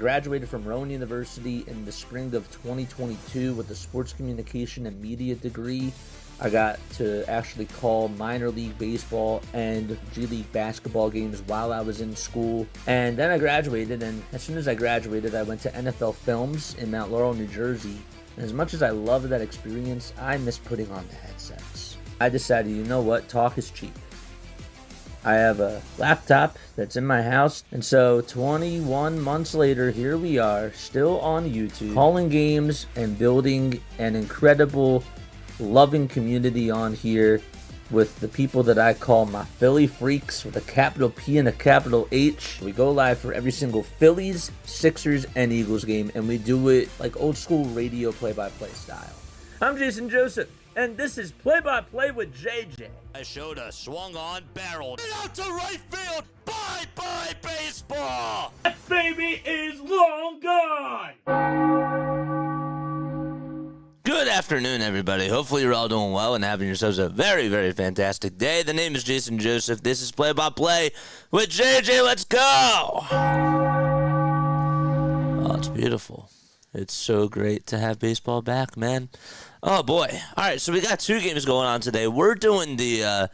graduated from Rowan University in the spring of 2022 with a sports communication and media degree. I got to actually call minor league baseball and G League basketball games while I was in school. And then I graduated, and as soon as I graduated, I went to NFL Films in Mount Laurel, New Jersey. And as much as I loved that experience, I miss putting on the headsets. I decided, you know what, talk is cheap. I have a laptop that's in my house, and so 21 months later, here we are, still on YouTube, calling games and building an incredible, loving community on here with the people that I call my Philly freaks with a capital P and a capital H. We go live for every single Phillies, Sixers, and Eagles game, and we do it like old school radio play-by-play style. I'm Jason Joseph, and this is Play-by-Play with JJ. I showed a swung on, barreled out to right field. Bye-bye baseball. That baby is long gone. Good afternoon, everybody. Hopefully you're all doing well and having yourselves a very, very fantastic day. The name is Jason Joseph. This is Play-by-Play with JJ. Let's go. Oh, it's beautiful. It's so great to have baseball back, man. Oh boy! All right, so we got two games going on today. We're doing the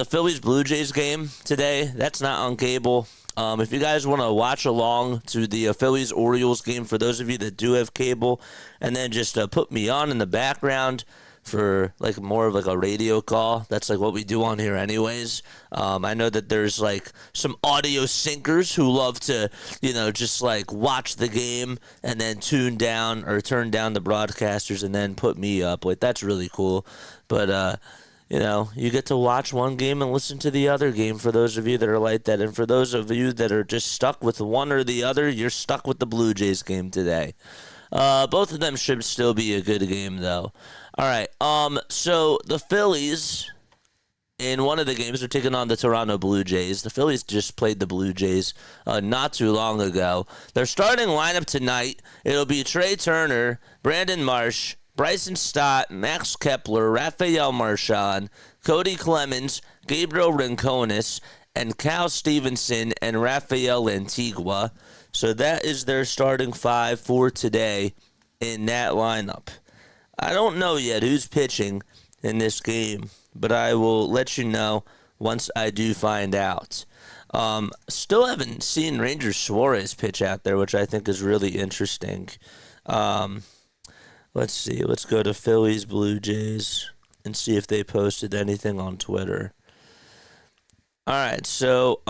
Phillies Blue Jays game today. That's not on cable. If you guys want to watch along to the Phillies Orioles game, for those of you that do have cable, and then just put me on in the background for like more of like a radio call. That's like what we do on here anyways. I know that there's like some audio sinkers who love to, just like watch the game and then tune down or turn down the broadcasters and then put me up. Like, that's really cool. But, you get to watch one game and listen to the other game for those of you that are like that. And for those of you that are just stuck with one or the other, you're stuck with the Blue Jays game today. Both of them should still be a good game, though. All right, so the Phillies, in one of the games, are taking on the Toronto Blue Jays. The Phillies just played the Blue Jays not too long ago. Their starting lineup tonight, it'll be Trey Turner, Brandon Marsh, Bryson Stott, Max Kepler, Rafael Marchand, Cody Clemens, Gabriel Rincones, and Cal Stevenson and Rafael Antigua. So that is their starting five for today in that lineup. I don't know yet who's pitching in this game, but I will let you know once I do find out. Still haven't seen Ranger Suarez pitch out there, which I think is really interesting. Let's see. Let's go to Phillies Blue Jays and see if they posted anything on Twitter. All right, so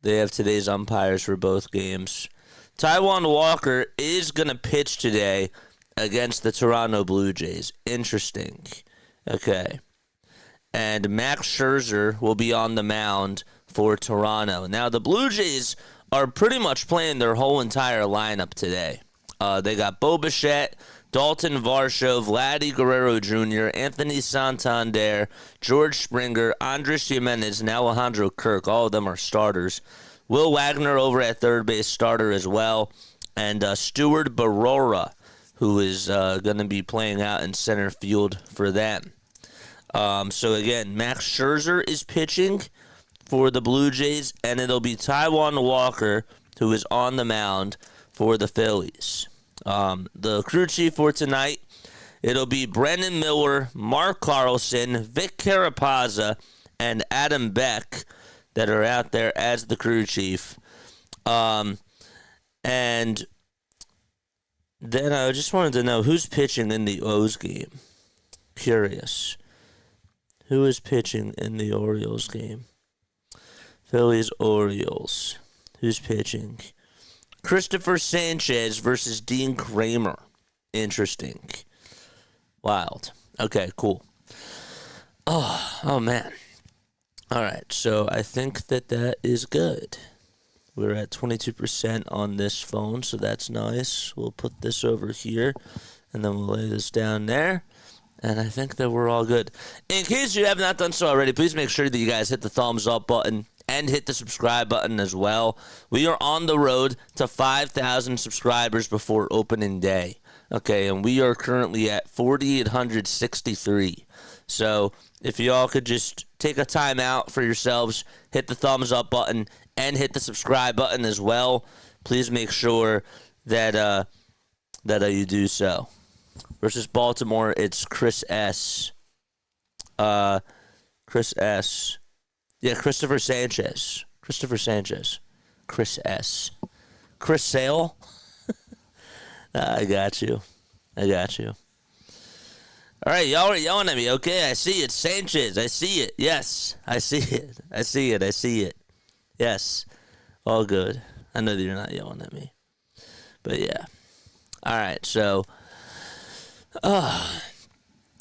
they have today's umpires for both games. Taiwan Walker is going to pitch today against the Toronto Blue Jays. Interesting. Okay. And Max Scherzer will be on the mound for Toronto. Now, the Blue Jays are pretty much playing their whole entire lineup today. They got Bo Bichette, Dalton Varsho, Vladdy Guerrero Jr., Anthony Santander, George Springer, Andres Jimenez, and Alejandro Kirk. All of them are starters. Will Wagner over at third base, starter as well. And Stuart Barora, who is going to be playing out in center field for them. So again, Max Scherzer is pitching for the Blue Jays, and it'll be Taiwan Walker who is on the mound for the Phillies. The crew chief for tonight, it'll be Brendan Miller, Mark Carlson, Vic Carapazza, and Adam Beck that are out there as the crew chief. And then I just wanted to know who's pitching in the O's game. Curious. Who is pitching in the Orioles game? Phillies Orioles. Who's pitching? Christopher Sanchez versus Dean Kramer. Interesting. Wild. Okay, cool. Oh man. All right, so I think that is good. We're at 22% on this phone, so that's nice. We'll put this over here, and then we'll lay this down there. And I think that we're all good. In case you have not done so already, please make sure that you guys hit the thumbs up button and hit the subscribe button as well. We are on the road to 5,000 subscribers before opening day. Okay, and we are currently at 4,863. So if you all could just take a time out for yourselves, hit the thumbs up button, and hit the subscribe button as well. Please make sure that you do so. Versus Baltimore, it's Chris S. Chris S. Yeah, Christopher Sanchez. Chris S. Chris Sale. I got you. All right, y'all are yelling at me. Okay, I see it. Sanchez, I see it. Yes, I see it. Yes, all good. I know that you're not yelling at me. But yeah. All right, so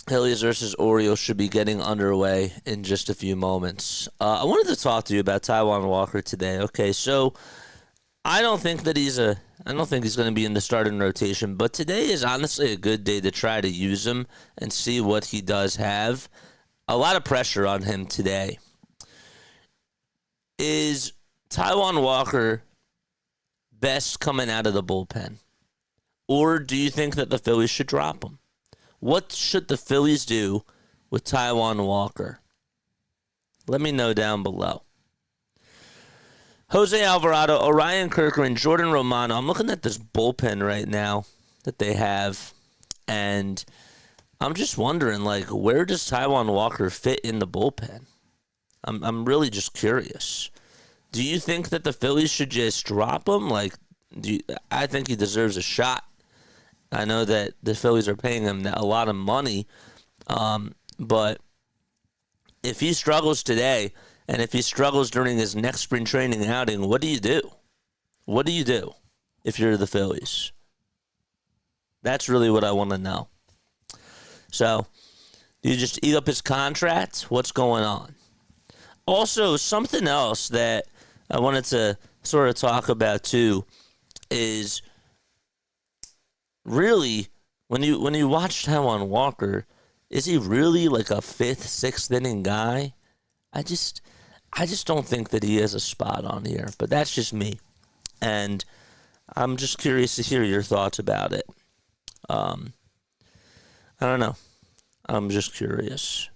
Phillies versus Orioles should be getting underway in just a few moments. I wanted to talk to you about Taiwan Walker today. Okay, so I don't think he's going to be in the starting rotation, but today is honestly a good day to try to use him and see what he does have. A lot of pressure on him today. Is Taiwan Walker best coming out of the bullpen? Or do you think that the Phillies should drop him? What should the Phillies do with Taiwan Walker? Let me know down below. Jose Alvarado, Orion Kirkland, Jordan Romano. I'm looking at this bullpen right now that they have, and I'm just wondering, where does Taiwan Walker fit in the bullpen? I'm really just curious. Do you think that the Phillies should just drop him? I think he deserves a shot. I know that the Phillies are paying him a lot of money, but if he struggles today, and if he struggles during his next spring training outing, what do you do? What do you do if you're the Phillies? That's really what I want to know. So, do you just eat up his contract? What's going on? Also, something else that I wanted to sort of talk about too is really when you watch Taiwan Walker, is he really like a fifth, sixth inning guy? I just don't think that he has a spot on here, but that's just me, and I'm just curious to hear your thoughts about it. I don't know. I'm just curious.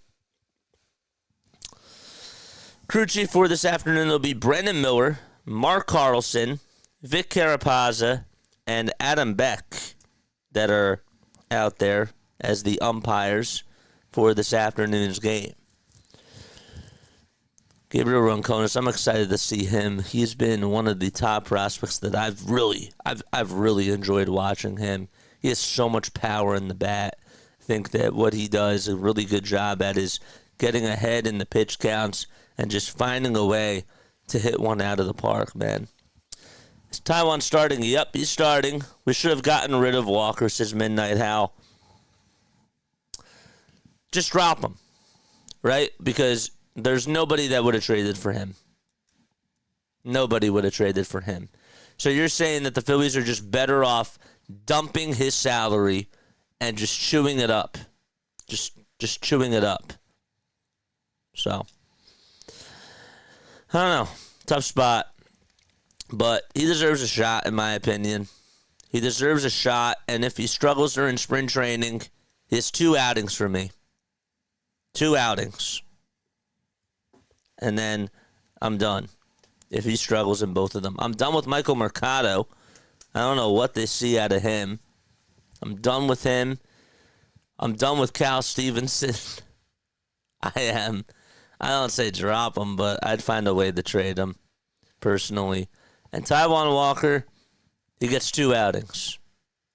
Crew chief for this afternoon will be Brendan Miller, Mark Carlson, Vic Carapazza, and Adam Beck that are out there as the umpires for this afternoon's game. Gabriel Ronconis, I'm excited to see him. He's been one of the top prospects that I've really enjoyed watching him. He has so much power in the bat. I think that what he does a really good job at is getting ahead in the pitch counts and just finding a way to hit one out of the park, man. Is Taiwan starting? Yep, he's starting. We should have gotten rid of Walker, says Midnight Hal. Just drop him, right? Because there's nobody that would have traded for him. Nobody would have traded for him. So you're saying that the Phillies are just better off dumping his salary and just chewing it up. Just chewing it up. So, I don't know. Tough spot. But he deserves a shot, in my opinion. He deserves a shot, and if he struggles during spring training, he has 2 outings for me. 2 outings. And then I'm done if he struggles in both of them. I'm done with Michael Mercado. I don't know what they see out of him. I'm done with him. I'm done with Cal Stevenson. I am. I don't say drop him, but I'd find a way to trade him, personally. And Taiwan Walker, he gets 2 outings.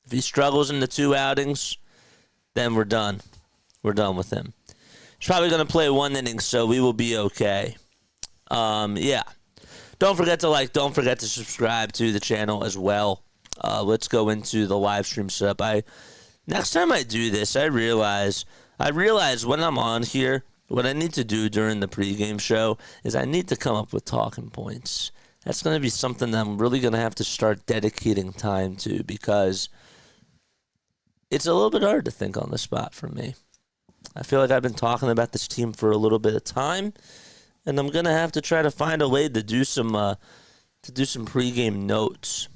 If he struggles in the 2 outings, then we're done. We're done with him. He's probably going to play 1 inning, so we will be okay. Yeah. Don't forget to like. Don't forget to subscribe to the channel as well. Let's go into the live stream setup. Next time I do this, I realize when I'm on here, what I need to do during the pregame show is I need to come up with talking points. That's going to be something that I'm really going to have to start dedicating time to because it's a little bit hard to think on the spot for me. I feel like I've been talking about this team for a little bit of time, and I'm going to have to try to find a way to do some pregame notes.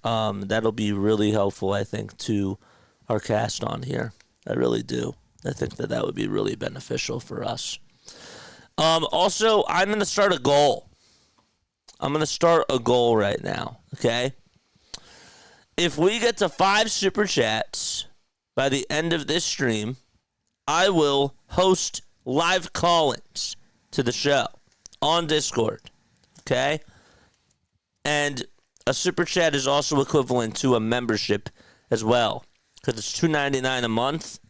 That'll be really helpful, I think, to our cast on here. I really do. I think that would be really beneficial for us. Also, I'm going to start a goal. I'm going to start a goal right now, okay? If we get to 5 Super Chats by the end of this stream, I will host live call-ins to the show on Discord, okay? And a Super Chat is also equivalent to a membership as well, because it's $2.99 a month.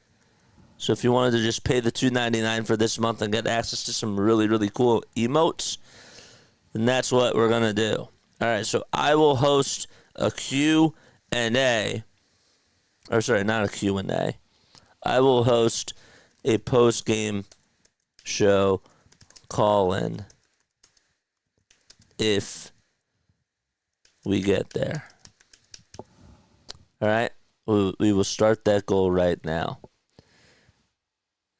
So if you wanted to just pay the $2.99 for this month and get access to some really, really cool emotes, then that's what we're going to do. All right, so I will host a Q&A. Or sorry, not a Q&A. I will host a post-game show call-in if we get there. All right? We will start that goal right now.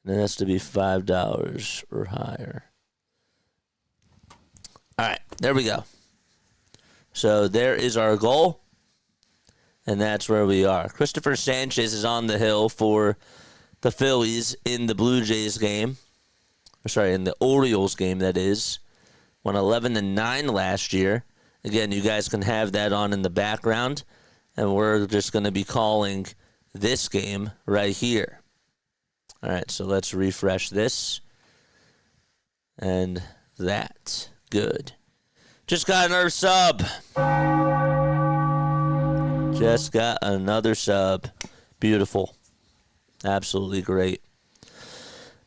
And it has to be $5 or higher. All right, there we go. So there is our goal. And that's where we are. Christopher Sanchez is on the hill for the Phillies in the Blue Jays game. In the Orioles game, that is. Won 11-9 last year. Again, you guys can have that on in the background. And we're just going to be calling this game right here. All right, so let's refresh this. And that. Good. Just got another sub. Just got another sub. Beautiful. Absolutely great.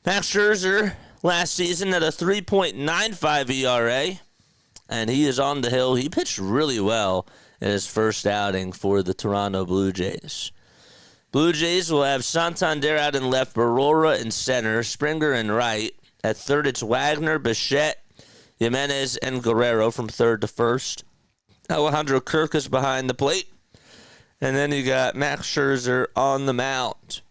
Max Scherzer last season at a 3.95 ERA. And he is on the hill. He pitched really well in his first outing for the Toronto Blue Jays. Blue Jays will have Santander out in left, Barora in center, Springer in right. At third, it's Wagner, Bichette, Jimenez, and Guerrero from third to first. Alejandro Kirk is behind the plate. And then you got Max Scherzer on the mound.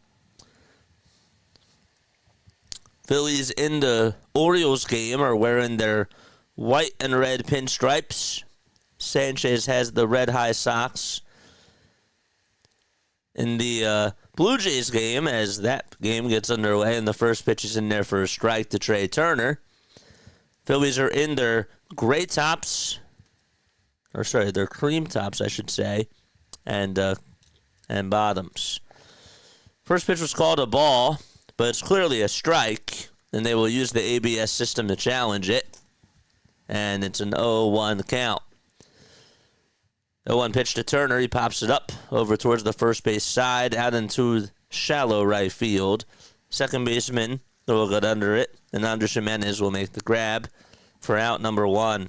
Phillies in the Orioles game are wearing their white and red pinstripes. Sanchez has the red high socks. In the Blue Jays game, as that game gets underway, and the first pitch is in there for a strike to Trey Turner. Phillies are in their gray tops, their cream tops, I should say, and bottoms. First pitch was called a ball, but it's clearly a strike, and they will use the ABS system to challenge it, and it's an 0-1 count. 0-1 pitch to Turner. He pops it up over towards the first base side, out into shallow right field. Second baseman will get under it, and Andres Jimenez will make the grab for out number 1.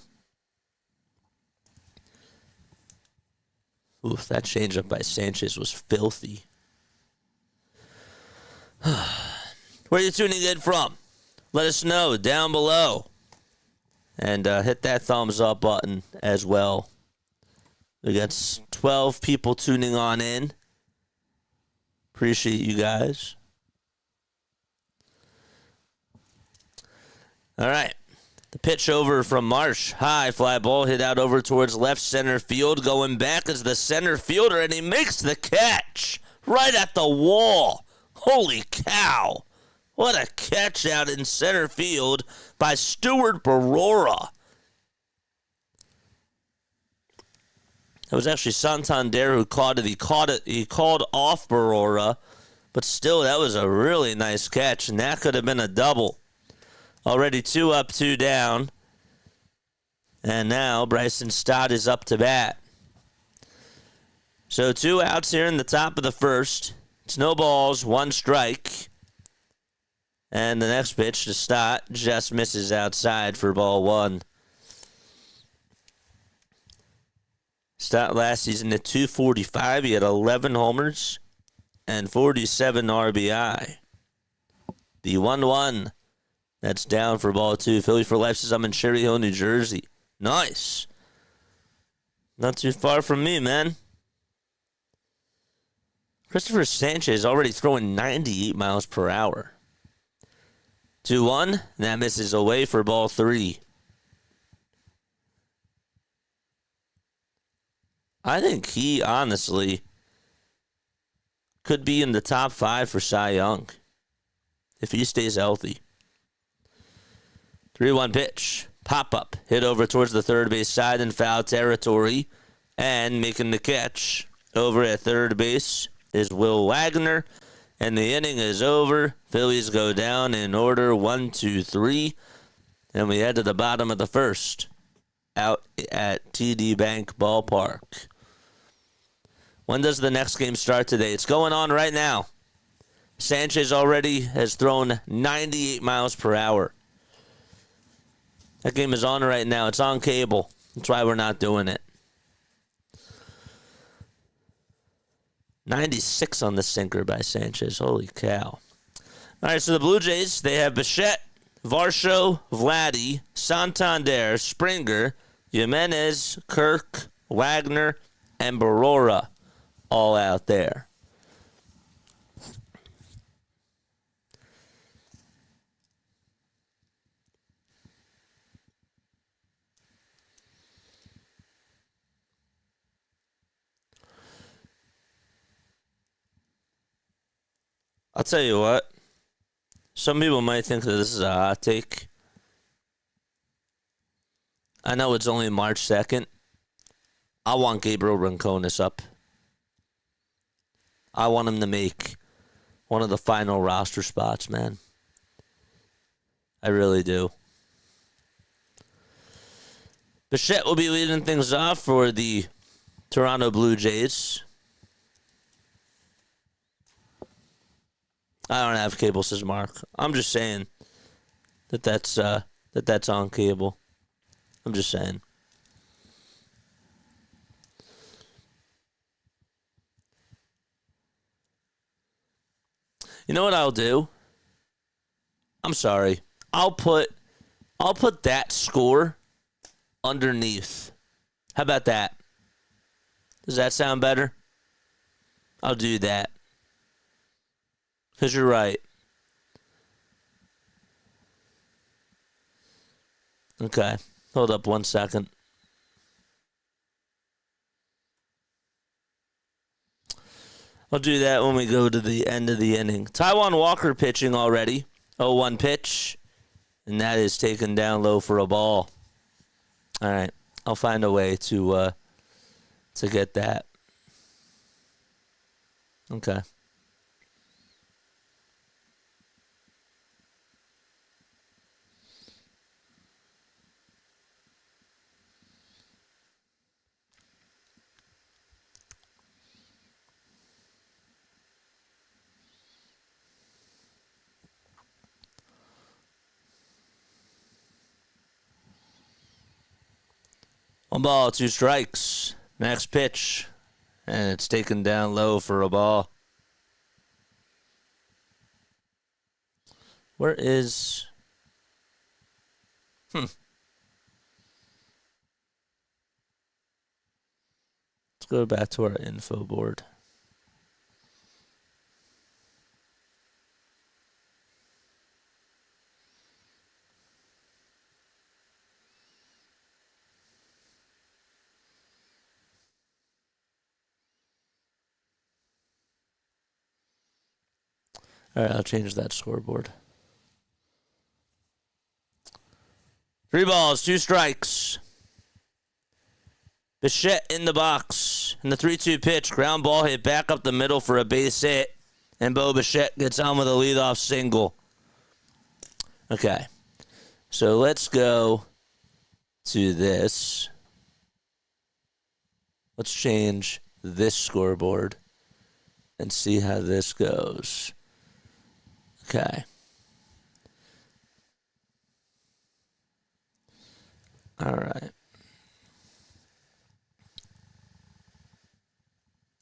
Oof, that changeup by Sanchez was filthy. Where are you tuning in from? Let us know down below. And hit that thumbs up button as well. We got 12 people tuning on in. Appreciate you guys. All right. The pitch over from Marsh. High fly ball hit out over towards left center field. Going back is the center fielder, and he makes the catch right at the wall. Holy cow. What a catch out in center field by Stuart Barora. It was actually Santander who caught it. He called off Barora, but still, that was a really nice catch, and that could have been a double. Already 2 up, 2 down. And now Bryson Stott is up to bat. So 2 outs here in the top of the first. It's no balls, 1 strike. And the next pitch to Stott just misses outside for ball 1. Stott last season at .245. He had 11 homers and 47 RBI. The 1-1. That's down for ball 2. Philly for Life says I'm in Cherry Hill, New Jersey. Nice. Not too far from me, man. Christopher Sanchez already throwing 98 miles per hour. 2-1. That misses away for ball 3. I think he honestly could be in the top 5 for Cy Young. if he stays healthy. 3-1 pitch. Pop-up. Hit over towards the third base side in foul territory. And making the catch over at third base is Will Wagner. And the inning is over. Phillies go down in order 1, 2, 3. And we head to the bottom of the first out at TD Bank Ballpark. When does the next game start today? It's going on right now. Sanchez already has thrown 98 miles per hour. That game is on right now. It's on cable. That's why we're not doing it. 96 on the sinker by Sanchez. Holy cow. All right, so the Blue Jays, they have Bichette, Varsho, Vladdy, Santander, Springer, Jimenez, Kirk, Wagner, and Barora all out there. I'll tell you what. Some people might think that this is a hot take. I know it's only March 2nd. I want Gabriel Rincones up. I want him to make one of the final roster spots, man. I really do. Bichette will be leading things off for the Toronto Blue Jays. I don't have cable, says Mark. I'm just saying that's on cable. I'm just saying. You know what I'll do? I'm sorry. I'll put that score underneath. How about that? Does that sound better? I'll do that. Because you're right. Okay. Hold up 1 second. I'll do that when we go to the end of the inning. Taiwan Walker pitching already. 0-1 pitch. And that is taken down low for a ball. All right. I'll find a way to get that. Okay. One ball, 2 strikes. Next pitch. And it's taken down low for a ball. Where is... Let's go back to our info board. All right, I'll change that scoreboard. 3 balls, 2 strikes. Bichette in the box. And the 3-2 pitch, ground ball hit back up the middle for a base hit. And Bo Bichette gets on with a leadoff single. Okay. So let's go to this. Let's change this scoreboard and see how this goes. Okay. All right.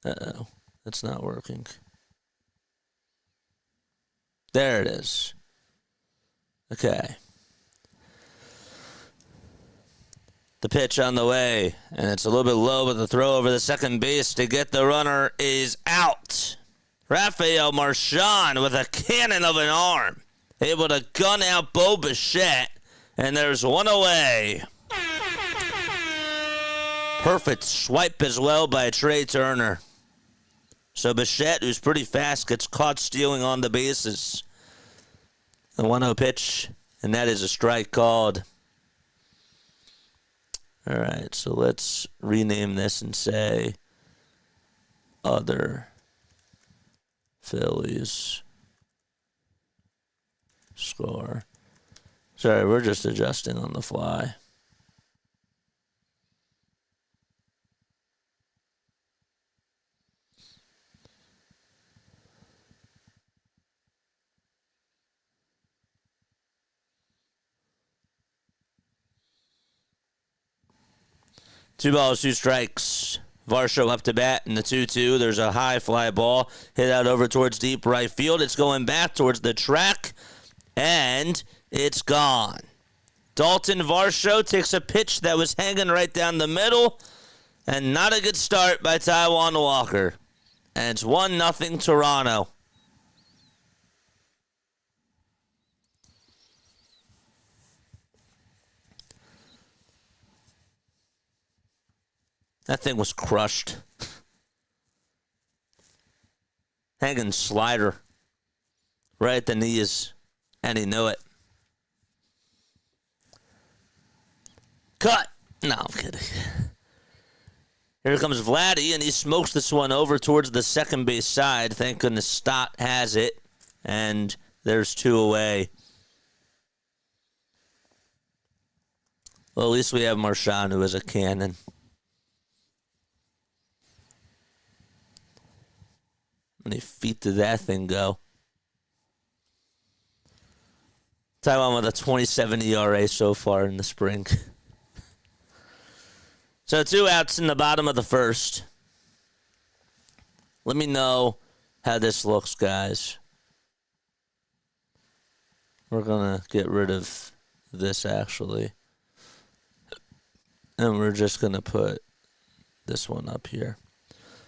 Uh-oh. That's not working. There it is. Okay. The pitch on the way, and it's a little bit low, but the throw over the second base to get the runner is out. Rafael Marchand with a cannon of an arm, able to gun out Bo Bichette, and there's one away. Perfect swipe as well by Trey Turner. So Bichette, who's pretty fast, gets caught stealing on the bases. The 1-0 pitch, and that is a strike called. All right, so let's rename this and say other Phillies score. Sorry, we're just adjusting on the fly. Two balls, two strikes. Varsho up to bat in the 2-2. There's a high fly ball hit out over towards deep right field. It's going back towards the track, and it's gone. Dalton Varsho takes a pitch that was hanging right down the middle, and not a good start by Taiwan Walker. And it's 1-0 Toronto. That thing was crushed. Hanging slider right at the knees, and he knew it. Cut. No, I'm kidding. Here comes Vladdy, and he smokes this one over towards the second base side. Thank goodness Stott has it, and there's 2 away. Well, at least we have Marchand, who is a cannon. How many feet did that thing go? Taiwan with a 27 ERA so far in the spring. So 2 outs in the bottom of the first. Let me know how this looks, guys. We're going to get rid of this, actually. And we're just going to put this one up here.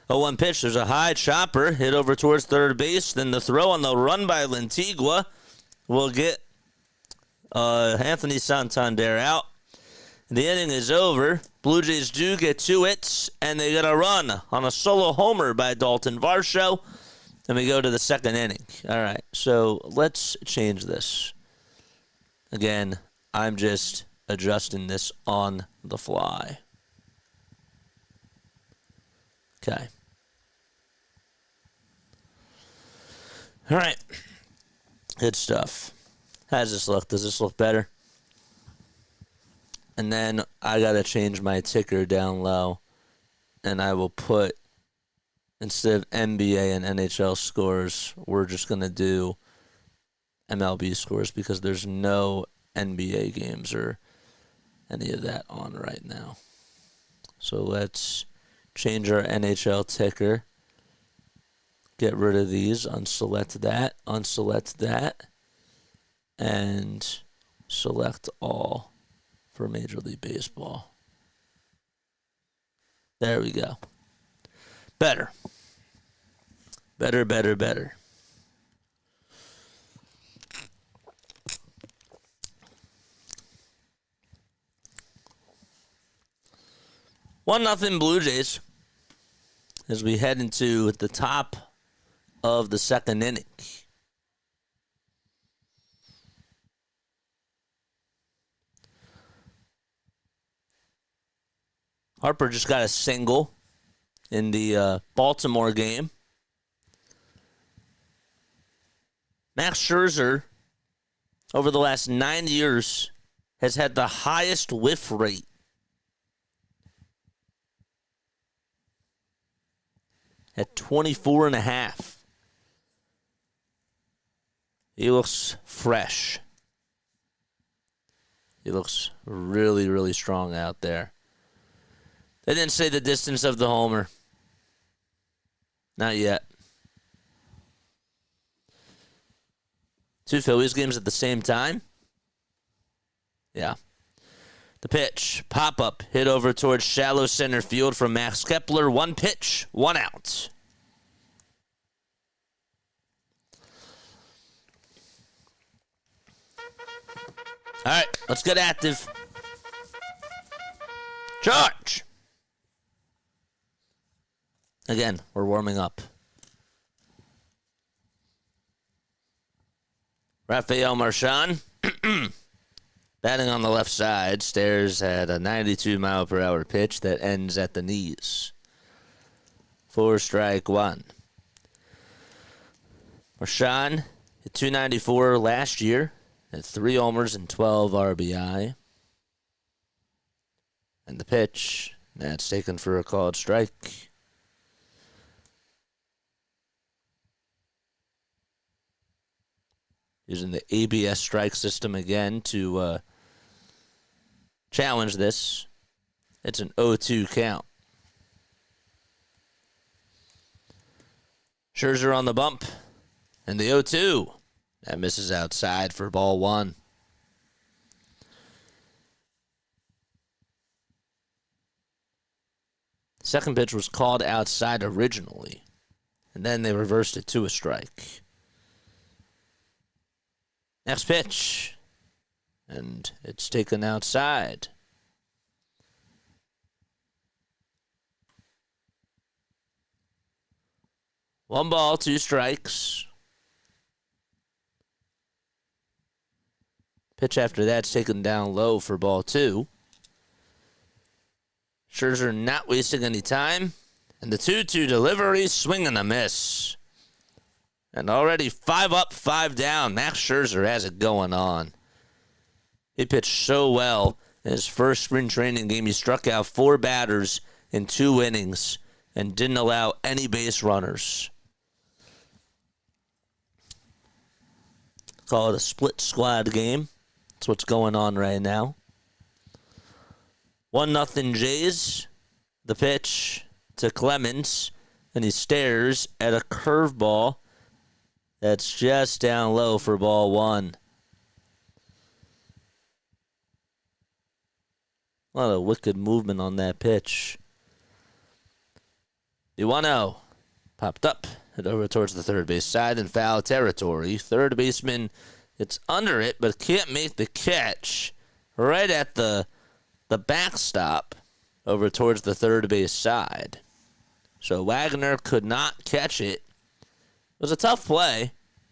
0-1 pitch. There's a high chopper hit over towards third base. Then the throw on the run by Lantigua will get Anthony Santander out. The inning is over. Blue Jays do get 2 hits, and they get a run on a solo homer by Dalton Varsho. And we go to the second inning. All right, so let's change this. Again, I'm just adjusting this on the fly. Okay. All right. Good stuff. How does this look? Does this look better? And then I got to change my ticker down low. And I will put, instead of NBA and NHL scores, we're just going to do MLB scores because there's no NBA games or any of that on right now. So let's change our NHL ticker. Get rid of these. Unselect that, and select all for Major League Baseball. There we go. Better. Better. 1-0 Blue Jays as we head into the top of the second inning. Harper just got a single in the Baltimore game. Max Scherzer, over the last 9 years, has had the highest whiff rate at 24.5. He looks fresh. He looks really, really strong out there. They didn't say the distance of the homer. Not yet. 2 Phillies games at the same time? Yeah. The pitch, pop-up, hit over towards shallow center field from Max Kepler. 1 pitch, 1 out. All right, let's get active. Charge! Again, we're warming up. Rafael Marchand, batting on the left side, stares at a 92-mile-per-hour pitch that ends at the knees. 4 strike 1. Marchand hit .294 last year, had 3 homers and 12 RBI. And the pitch, that's taken for a called strike. Using the ABS strike system again to challenge this. It's an 0-2 count. Scherzer on the bump. And the 0-2. That misses outside for ball 1. Second pitch was called outside originally. And then they reversed it to a strike. Next pitch. And it's taken outside. One ball, 2 strikes. Pitch after that's taken down low for ball 2. Scherzer not wasting any time. And the 2-2 delivery, swing and a miss. And already 5 up, 5 down. Max Scherzer has it going on. He pitched so well in his first spring training game. He struck out 4 batters in 2 innings and didn't allow any base runners. Call it a split squad game. That's what's going on right now. 1-0 Jays. The pitch to Clemens, and he stares at a curveball that's just down low for ball 1. A lot of wicked movement on that pitch. The 1-0 popped up, hit over towards the third base side in foul territory. Third baseman, it's under it, but can't make the catch. Right at the backstop over towards the third base side. So Wagner could not catch it. It was a tough play.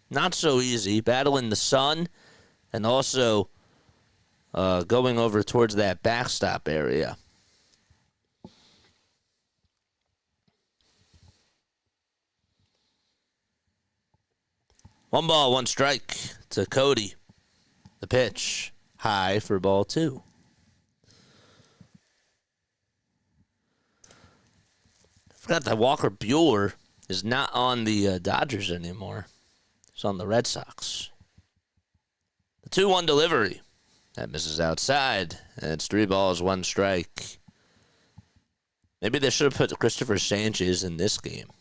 Not so easy. Battling the sun and also going over towards that backstop area. One ball, 1 strike to Cody. The pitch, high for ball 2. Forgot that Walker Buehler is not on the Dodgers anymore. He's on the Red Sox. The 2-1 delivery. That misses outside. And it's 3 balls, 1 strike. Maybe they should have put Christopher Sanchez in this game.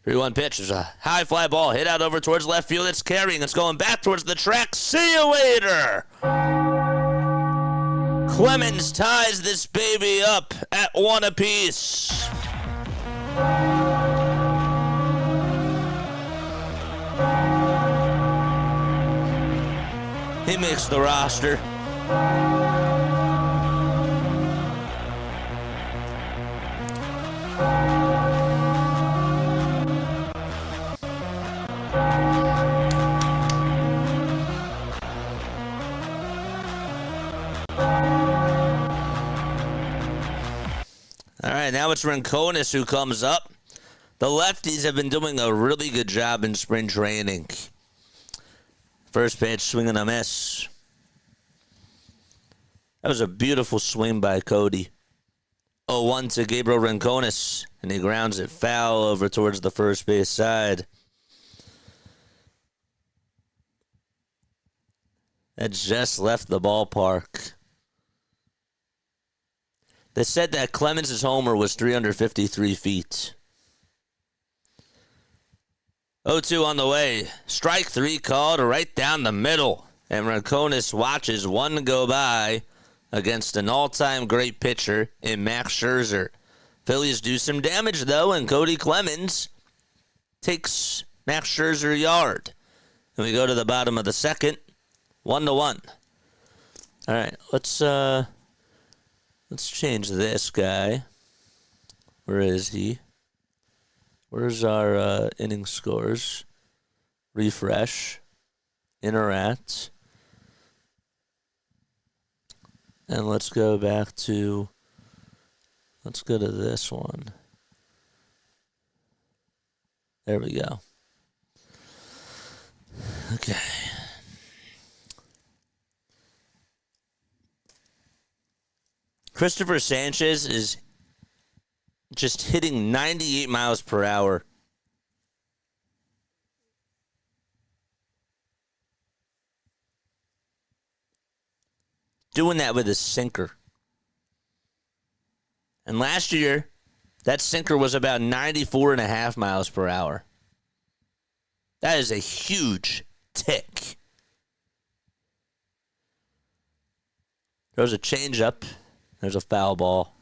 Three-one pitch. There's a high fly ball hit out over towards left field. It's carrying. It's going back towards the track. See you later. Clemens ties this baby up at 1 apiece. He makes the roster. All right, now it's Rincones who comes up. The lefties have been doing a really good job in spring training. First pitch, swing and a miss. That was a beautiful swing by Cody. 0-1 to Gabriel Rincones, and he grounds it foul over towards the first base side. That just left the ballpark. They said that Clemens' homer was 353 feet. 0-2 on the way. Strike 3 called right down the middle. And Rincones watches one go by against an all-time great pitcher in Max Scherzer. Phillies do some damage, though, and Cody Clemens takes Max Scherzer yard. And we go to the bottom of the second. 1-1. All right, let's change this guy. Where is he? Where's our inning scores? Refresh. Interact. And let's go to this one. There we go. Okay. Christopher Sanchez is just hitting 98 miles per hour. Doing that with a sinker. And last year, that sinker was about 94.5 miles per hour. That is a huge tick. There's a changeup. There's a foul ball.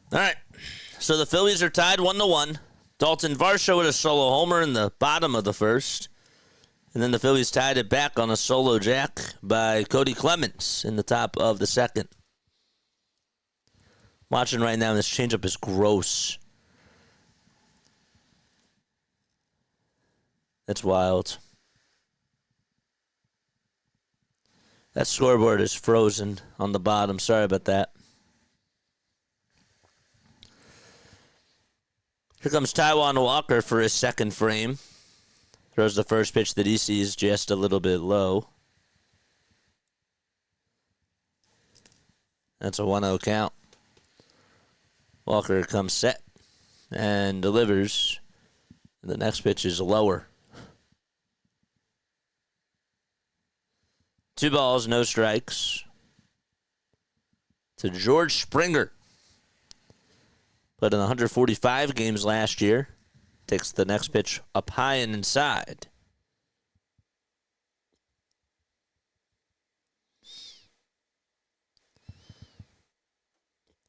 All right. So the Phillies are tied 1-1. Dalton Varsho with a solo homer in the bottom of the first. And then the Phillies tied it back on a solo jack by Cody Clemens in the top of the second. Watching right now, this changeup is gross. That's wild. That scoreboard is frozen on the bottom. Sorry about that. Here comes Taiwan Walker for his second frame. Throws the first pitch that he sees just a little bit low. That's a 1-0 count. Walker comes set and delivers. The next pitch is lower. 2 balls, no strikes. To George Springer. Played in 145 games last year. Takes the next pitch up high and inside.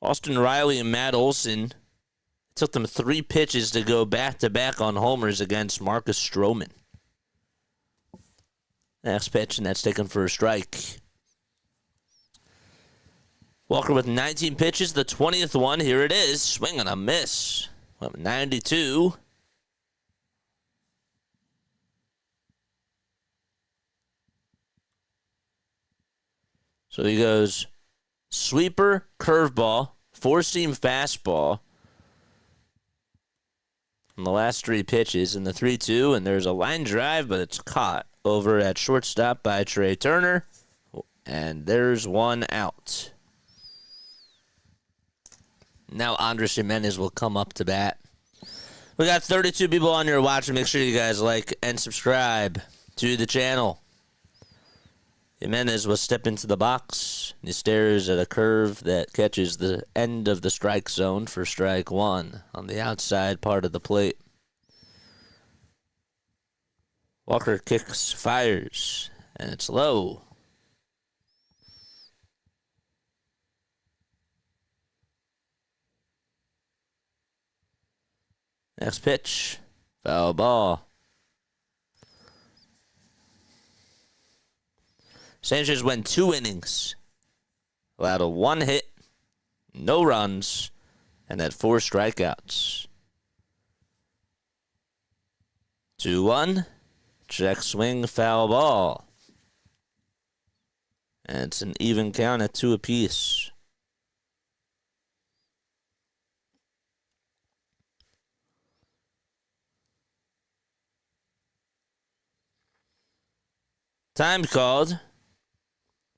Austin Riley and Matt Olson. It took them 3 pitches to go back-to-back on homers against Marcus Stroman. Next pitch, and that's taken for a strike. Walker with 19 pitches, the 20th one. Here it is. Swing and a miss. 92. So he goes sweeper, curveball, four-seam fastball on the last 3 pitches in the 3-2, and there's a line drive, but it's caught over at shortstop by Trey Turner, and there's 1 out. Now Andres Jimenez will come up to bat. We got 32 people on here watching. Make sure you guys like and subscribe to the channel. Jimenez will step into the box. He stares at a curve that catches the end of the strike zone for strike 1 on the outside part of the plate. Walker kicks, fires, and it's low. Next pitch, foul ball. Sanchez went 2 innings, allowed a 1 hit, no runs, and had 4 strikeouts. 2-1, check swing, foul ball. And it's an even count at 2 apiece. Time called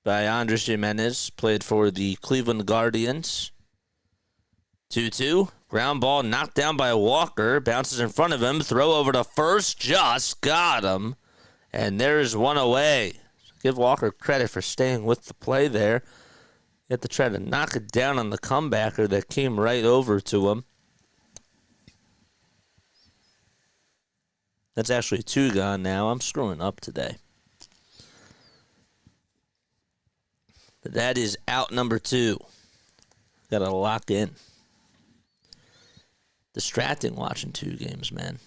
by Andres Jimenez, played for the Cleveland Guardians. 2-2, ground ball knocked down by Walker, bounces in front of him, throw over to first, just got him, and there's 1 away. Give Walker credit for staying with the play there. You have to try to knock it down on the comebacker that came right over to him. That's actually 2 gone now. I'm screwing up today. But that is out number 2. Got to lock in. Distracting watching 2 games, man.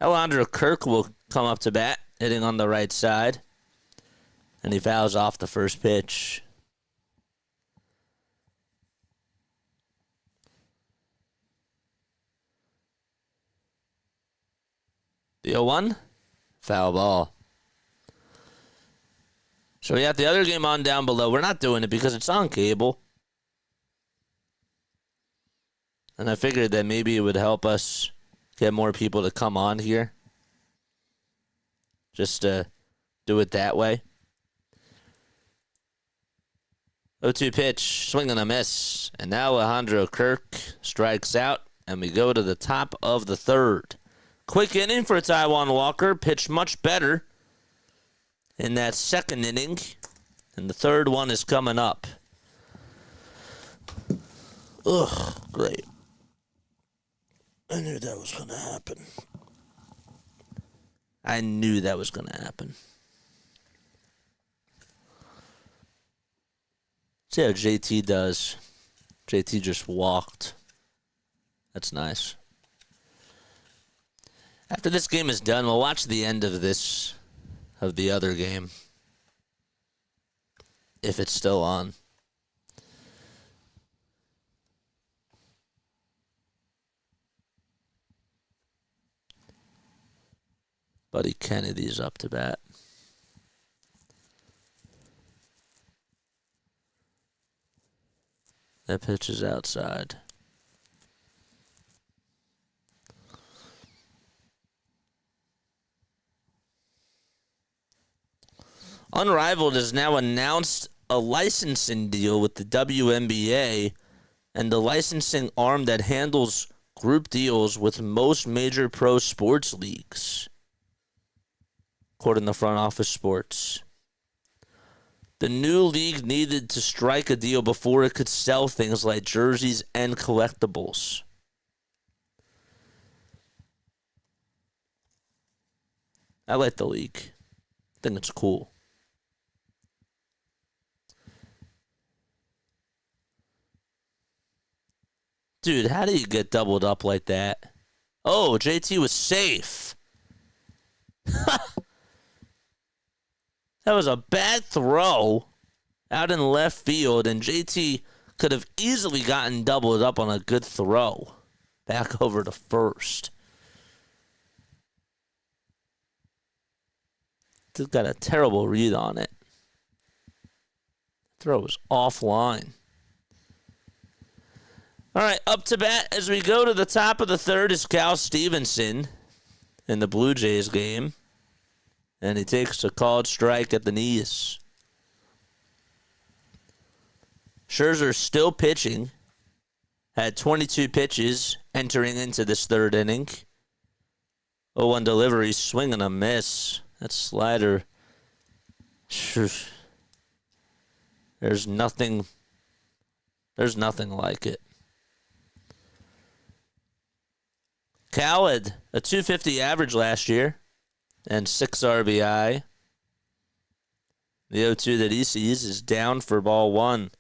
Alondra Kirk will come up to bat hitting on the right side. And he fouls off the first pitch. The 0-1, foul ball. So we got the other game on down below. We're not doing it because it's on cable. And I figured that maybe it would help us get more people to come on here. Just to do it that way. 0-2 pitch, swing and a miss. And now Alejandro Kirk strikes out, and we go to the top of the third. Quick inning for Taiwan Walker. Pitched much better in that second inning. And the third one is coming up. Ugh, great. I knew that was going to happen. I knew that was going to happen. See how JT does. JT just walked. That's nice. After this game is done, we'll watch the end of the other game. If it's still on. Buddy Kennedy's up to bat. That pitch is outside. Unrivaled has now announced a licensing deal with the WNBA and the licensing arm that handles group deals with most major pro sports leagues, according to Front Office Sports. The new league needed to strike a deal before it could sell things like jerseys and collectibles. I like the league. I think it's cool. Dude, how do you get doubled up like that? Oh, JT was safe. That was a bad throw out in left field, and JT could have easily gotten doubled up on a good throw back over to first. Just got a terrible read on it. Throw was offline. All right, up to bat as we go to the top of the third is Cal Stevenson in the Blue Jays game. And he takes a called strike at the knees. Scherzer still pitching. Had 22 pitches entering into this third inning. 0-1 delivery, swing and a miss. That slider. There's nothing like it. Cal had a 250 average last year and 6 RBI. The 0-2 that he sees is down for ball 1.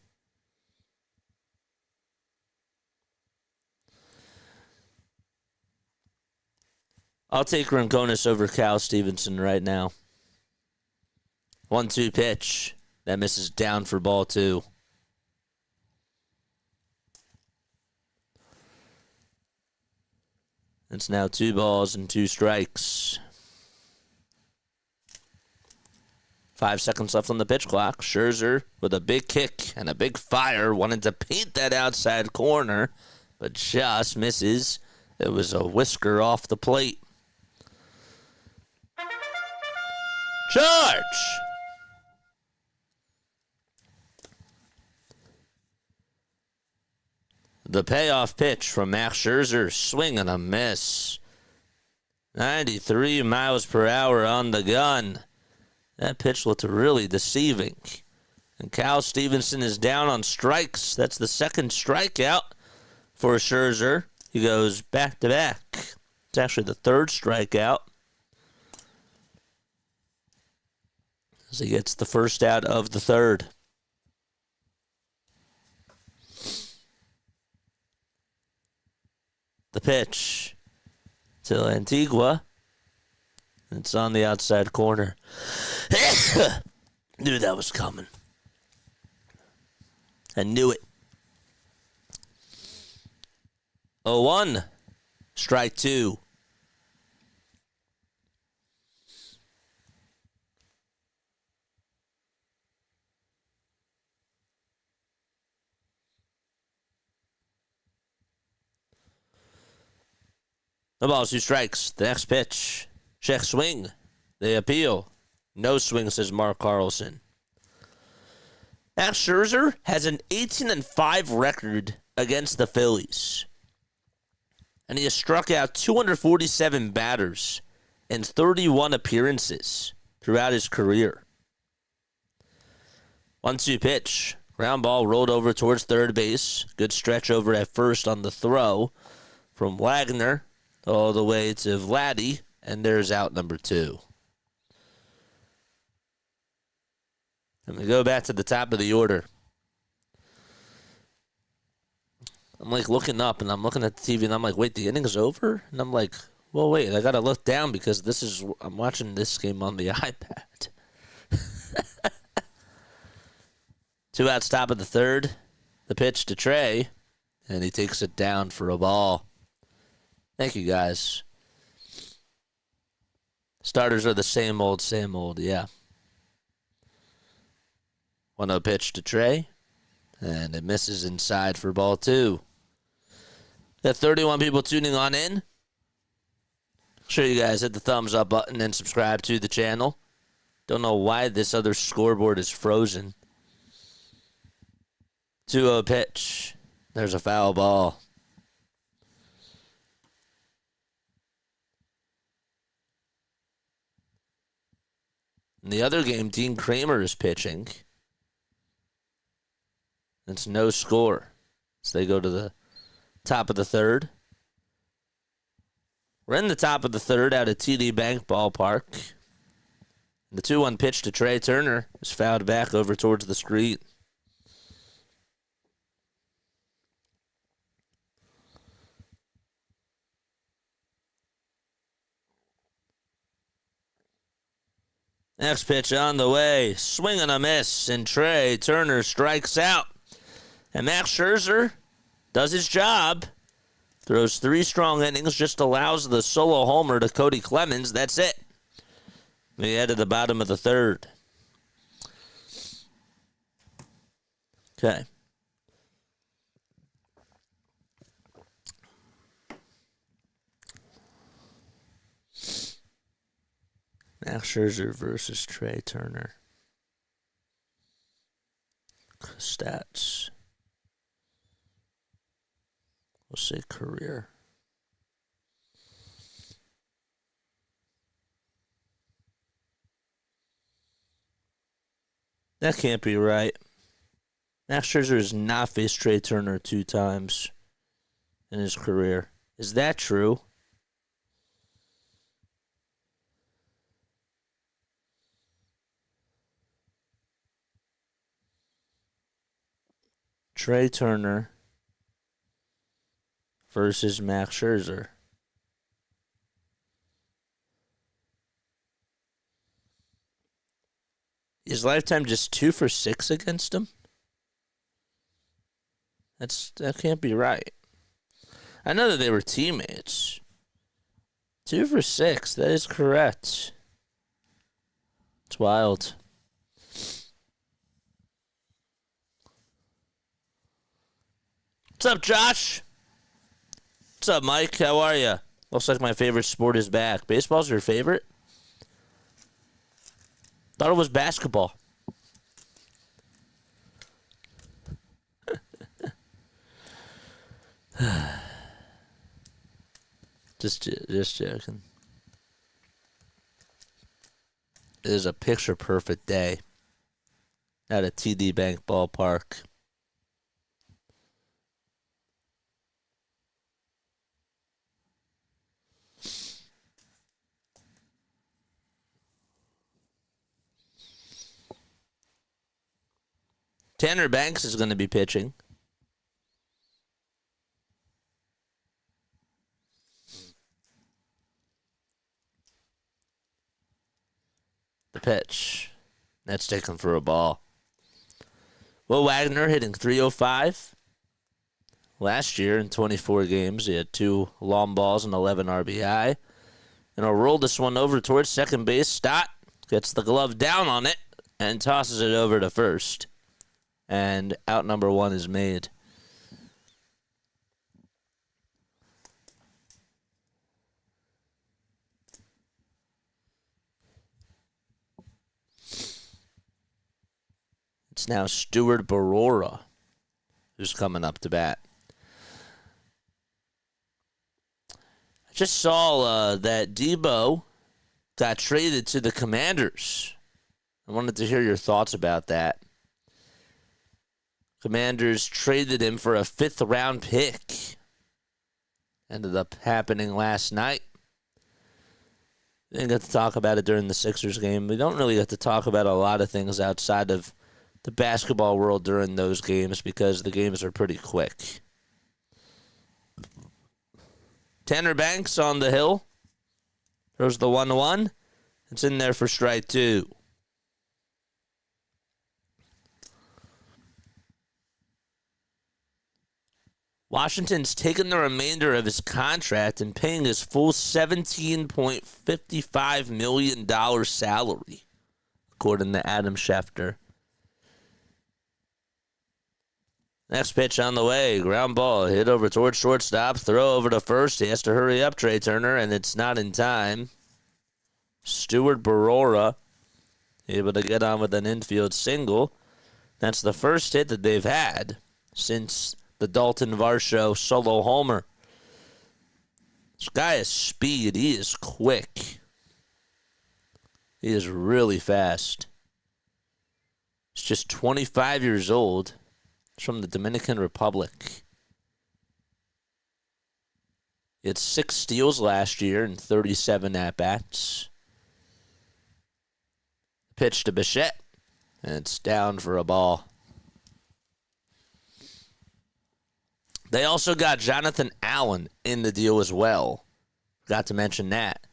I'll take Rinconis over Cal Stevenson right now. 1-2 pitch. That misses down for ball 2. It's now 2 balls and 2 strikes. 5 seconds left on the pitch clock. Scherzer with a big kick and a big fire. Wanted to paint that outside corner, but just misses. It was a whisker off the plate. Charge! The payoff pitch from Max Scherzer, swing and a miss. 93 miles per hour on the gun. That pitch looked really deceiving. And Cal Stevenson is down on strikes. That's the second strikeout for Scherzer. He goes back to back. It's actually the third strikeout, as he gets the first out of the third. The pitch to Antigua. It's on the outside corner. Knew that was coming. I knew it. 0-1. Strike 2. The ball's 2 strikes. The next pitch. Check swing. They appeal. No swing, says Mark Carlson. Max Scherzer has an 18-5 record against the Phillies. And he has struck out 247 batters in 31 appearances throughout his career. 1-2 pitch. Ground ball rolled over towards third base. Good stretch over at first on the throw from Wagner all the way to Vladdy. And there's out number 2. And we go back to the top of the order. I'm like looking up and I'm looking at the TV and I'm like, wait, the inning's over? And I'm like, well, wait, I got to look down because I'm watching this game on the iPad. 2 outs, top of the third. The pitch to Trey, and he takes it down for a ball. Thank you, guys. Starters are the same old, yeah. 1-0 pitch to Trey, and it misses inside for ball 2. Got 31 people tuning on in. Sure, you guys hit the thumbs up button and subscribe to the channel. Don't know why this other scoreboard is frozen. 2-0 pitch. There's a foul ball. In the other game, Dean Kramer is pitching. It's no score. So they go to the top of the third. We're in the top of the third out at TD Bank Ballpark. The 2-1 pitch to Trey Turner is fouled back over towards the screen. Next pitch on the way. Swing and a miss, and Trey Turner strikes out. And Max Scherzer does his job. Throws 3 strong innings, just allows the solo homer to Cody Clemens. That's it. We head to the bottom of the third. Okay. Max Scherzer versus Trey Turner. Stats. We'll say career. That can't be right. Max Scherzer has not faced Trey Turner 2 times in his career. Is that true? Trey Turner versus Max Scherzer. Is lifetime just 2 for 6 against him? That can't be right. I know that they were teammates. 2 for 6, that is correct. It's wild. What's up, Josh? What's up, Mike? How are you? Looks like my favorite sport is back. Baseball's your favorite? Thought it was basketball. Just joking. It is a picture-perfect day at a TD Bank Ballpark. Tanner Banks is going to be pitching. pitch. That's taken for a ball. Will Wagner hitting .305. Last year in 24 games, he had 2 long balls and 11 RBI. And he'll roll this one over towards second base. Stott gets the glove down on it and tosses it over to first. And out number 1 is made. It's now Stuart Barora who's coming up to bat. I just saw that Debo got traded to the Commanders. I wanted to hear your thoughts about that. Commanders traded him for a 5th-round pick. Ended up happening last night. Didn't get to talk about it during the Sixers game. We don't really get to talk about a lot of things outside of the basketball world during those games because the games are pretty quick. Tanner Banks on the hill. Throws the 1-1. It's in there for strike 2. Washington's taken the remainder of his contract and paying his full $17.55 million salary, according to Adam Schefter. Next pitch on the way. Ground ball. Hit over towards shortstop. Throw over to first. He has to hurry up, Trey Turner, and it's not in time. Stuart Barora able to get on with an infield single. That's the first hit that they've had since the Dalton Varsho solo homer. This guy has speed. He is quick. He is really fast. He's just 25 years old. He's from the Dominican Republic. He had 6 steals last year and 37 at-bats. Pitch to Bichette, and it's down for a ball. They also got Jonathan Allen in the deal as well. Forgot to mention that.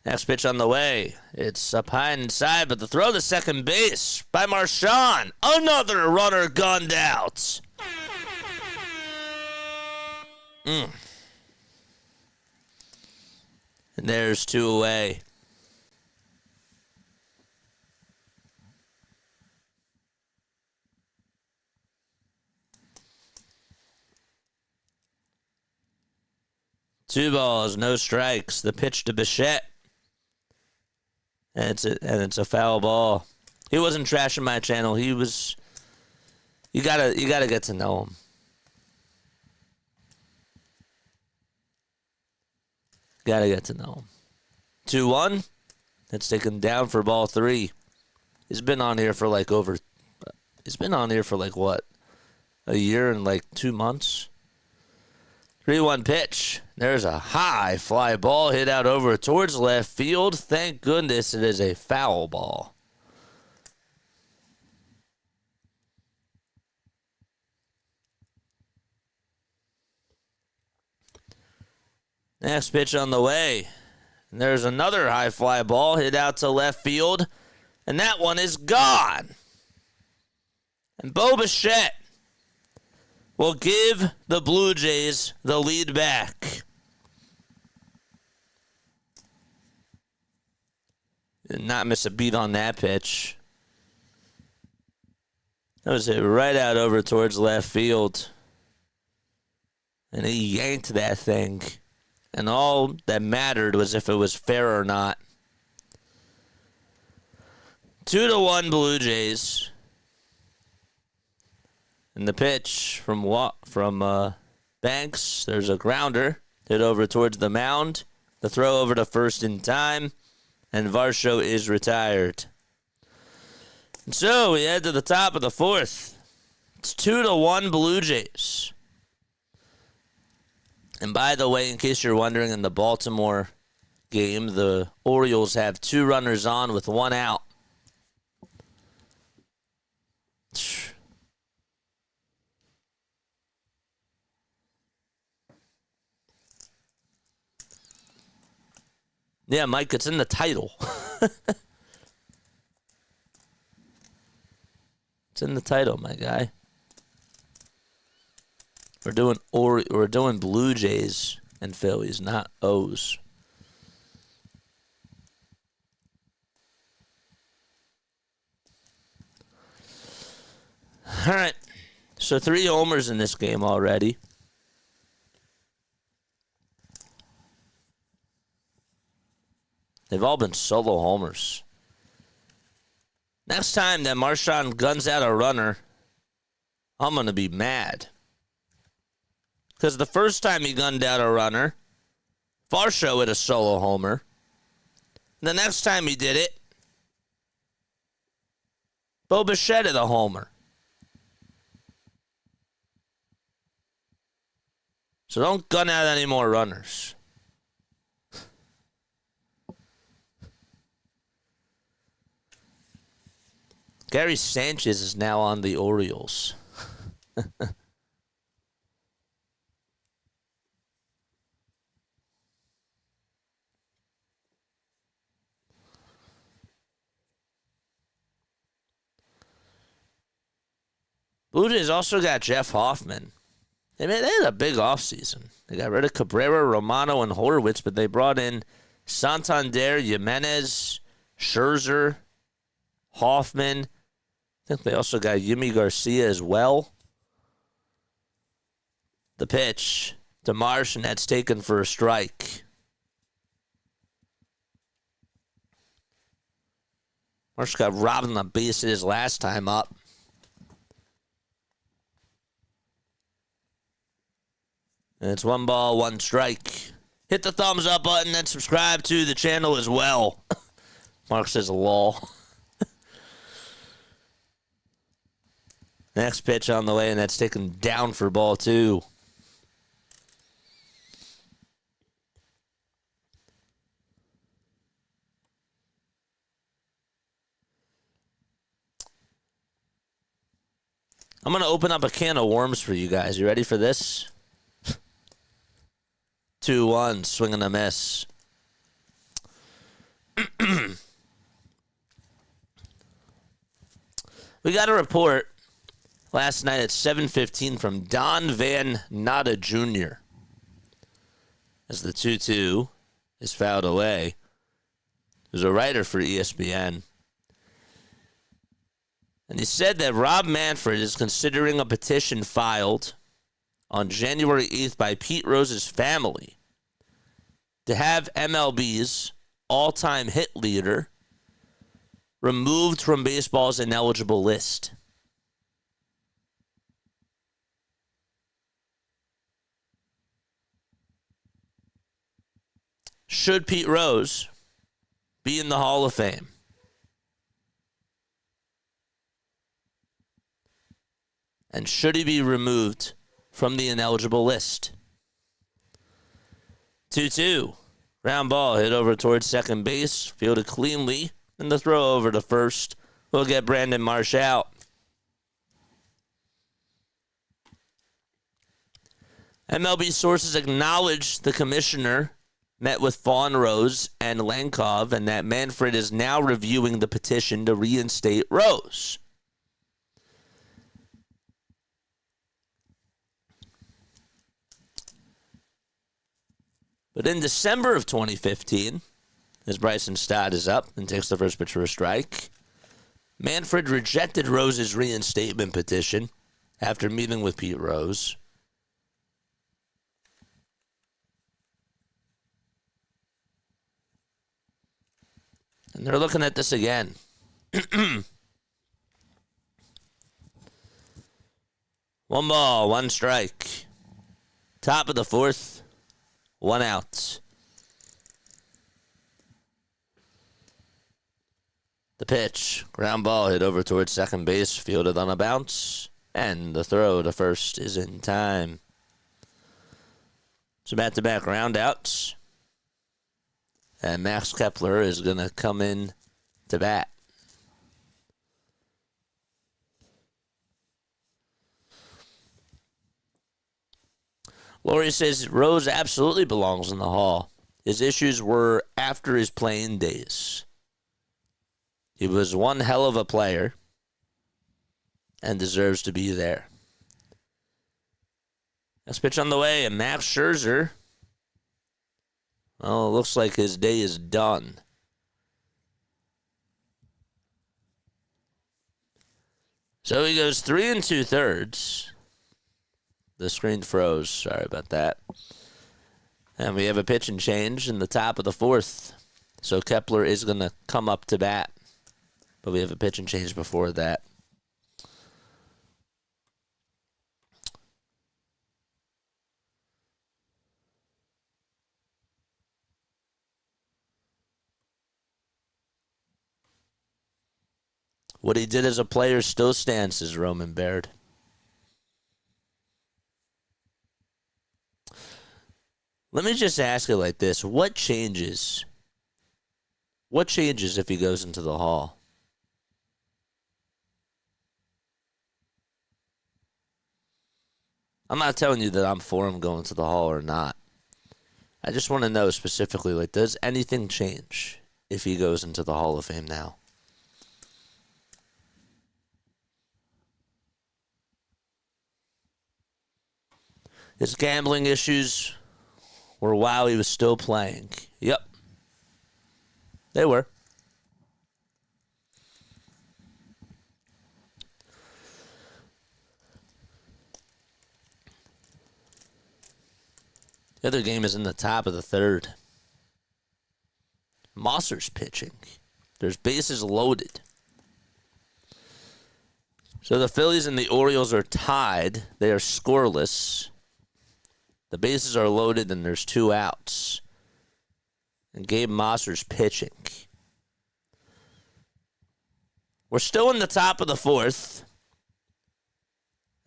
Next pitch on the way. It's up high and inside, but the throw to second base by Marchand. Another runner gunned out. And there's 2 away. Two balls, no strikes. The pitch to Bichette. And it's a foul ball. He wasn't trashing my channel. He was. You gotta get to know him. Gotta get to know him. 2-1. That's taken down for ball 3. He's been on here for like what? A year and like 2 months. 3-1 pitch. There's a high fly ball hit out over towards left field. Thank goodness it is a foul ball. Next pitch on the way. And there's another high fly ball hit out to left field. And that one is gone. And Bo Bichette will give the Blue Jays the lead back. Did not miss a beat on that pitch. That was hit right out over towards left field. And he yanked that thing. And all that mattered was if it was fair or not. 2-1 Blue Jays. And the pitch from Banks, there's a grounder hit over towards the mound. The throw over to first in time, and Varsho is retired. And so we head to the top of the 4th. It's 2-1 Blue Jays. And by the way, in case you're wondering, in the Baltimore game, the Orioles have 2 runners on with 1 out. Yeah, Mike, it's in the title. It's in the title, my guy. We're doing Blue Jays and Phillies, not O's. All right. So 3 homers in this game already. They've all been solo homers. Next time that Marshawn guns out a runner, I'm going to be mad. Because the first time he gunned out a runner, Varsho hit a solo homer. The next time he did it, Bo Bichette hit a homer. So don't gun out any more runners. Gary Sanchez is now on the Orioles. Blue Jays also got Jeff Hoffman. They had a big offseason. They got rid of Cabrera, Romano, and Horwitz, but they brought in Santander, Jimenez, Scherzer, Hoffman. I think they also got Yimi Garcia as well. The pitch to Marsh, and that's taken for a strike. Marsh got robbed on the bases last time up. And it's 1 ball, 1 strike. Hit the thumbs up button and subscribe to the channel as well. Mark says lol. Next pitch on the way, and that's taken down for ball 2. I'm going to open up a can of worms for you guys. You ready for this? 2-1, swing and a miss. We got a report last night at 7:15 from Don Van Natta Jr. as the 2-2 is fouled away. There's a writer for ESPN. And he said that Rob Manfred is considering a petition filed on January 8th by Pete Rose's family to have MLB's all-time hit leader removed from baseball's ineligible list. Should Pete Rose be in the Hall of Fame? And should he be removed from the ineligible list? 2-2. Ground ball hit over towards second base. Fielded cleanly. And the throw over to first will get Brandon Marsh out. MLB sources acknowledge the commissioner met with Fawn Rose and Lenkov, and that Manfred is now reviewing the petition to reinstate Rose. But in December of 2015, as Bryson Stott is up and takes the first pitch for a strike, Manfred rejected Rose's reinstatement petition after meeting with Pete Rose. And they're looking at this again. 1 ball, 1 strike. Top of the 4th. 1 out. The pitch, ground ball hit over towards second base, fielded on a bounce, and the throw to first is in time. So back-to-back round outs, and Max Kepler is going to come in to bat. Laurie says Rose absolutely belongs in the Hall. His issues were after his playing days. He was one hell of a player. and deserves to be there. Next pitch on the way, and Max Scherzer. Well, it looks like his day is done. So he goes 3 2/3. The screen froze. Sorry about that. And we have a pitch and change in the top of the 4th. So Kepler is going to come up to bat. But we have a pitch and change before that. What he did as a player still stands, says Roman Baird. Let me just ask it like this. What changes? What changes if he goes into the Hall? I'm not telling you that I'm for him going to the Hall or not. I just want to know specifically, like, does anything change if he goes into the Hall of Fame now? His gambling issues were while he was still playing. Yep. They were. The other game is in the top of the 3rd. Mosser's pitching. There's bases loaded. So the Phillies and the Orioles are tied. They are scoreless. The bases are loaded and there's 2 outs. And Gabe Mosser's pitching. We're still in the top of the 4th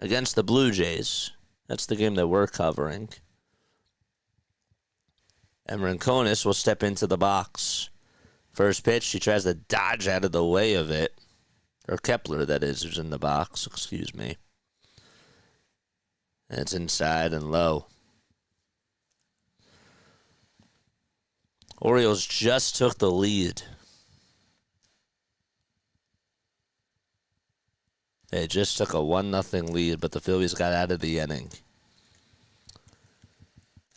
against the Blue Jays. That's the game that we're covering. And Rincones will step into the box. First pitch, he tries to dodge out of the way of it. Or Kepler, that is, who's in the box. Excuse me. And it's inside and low. Orioles just took the lead. They just took a 1-0 lead, but the Phillies got out of the inning.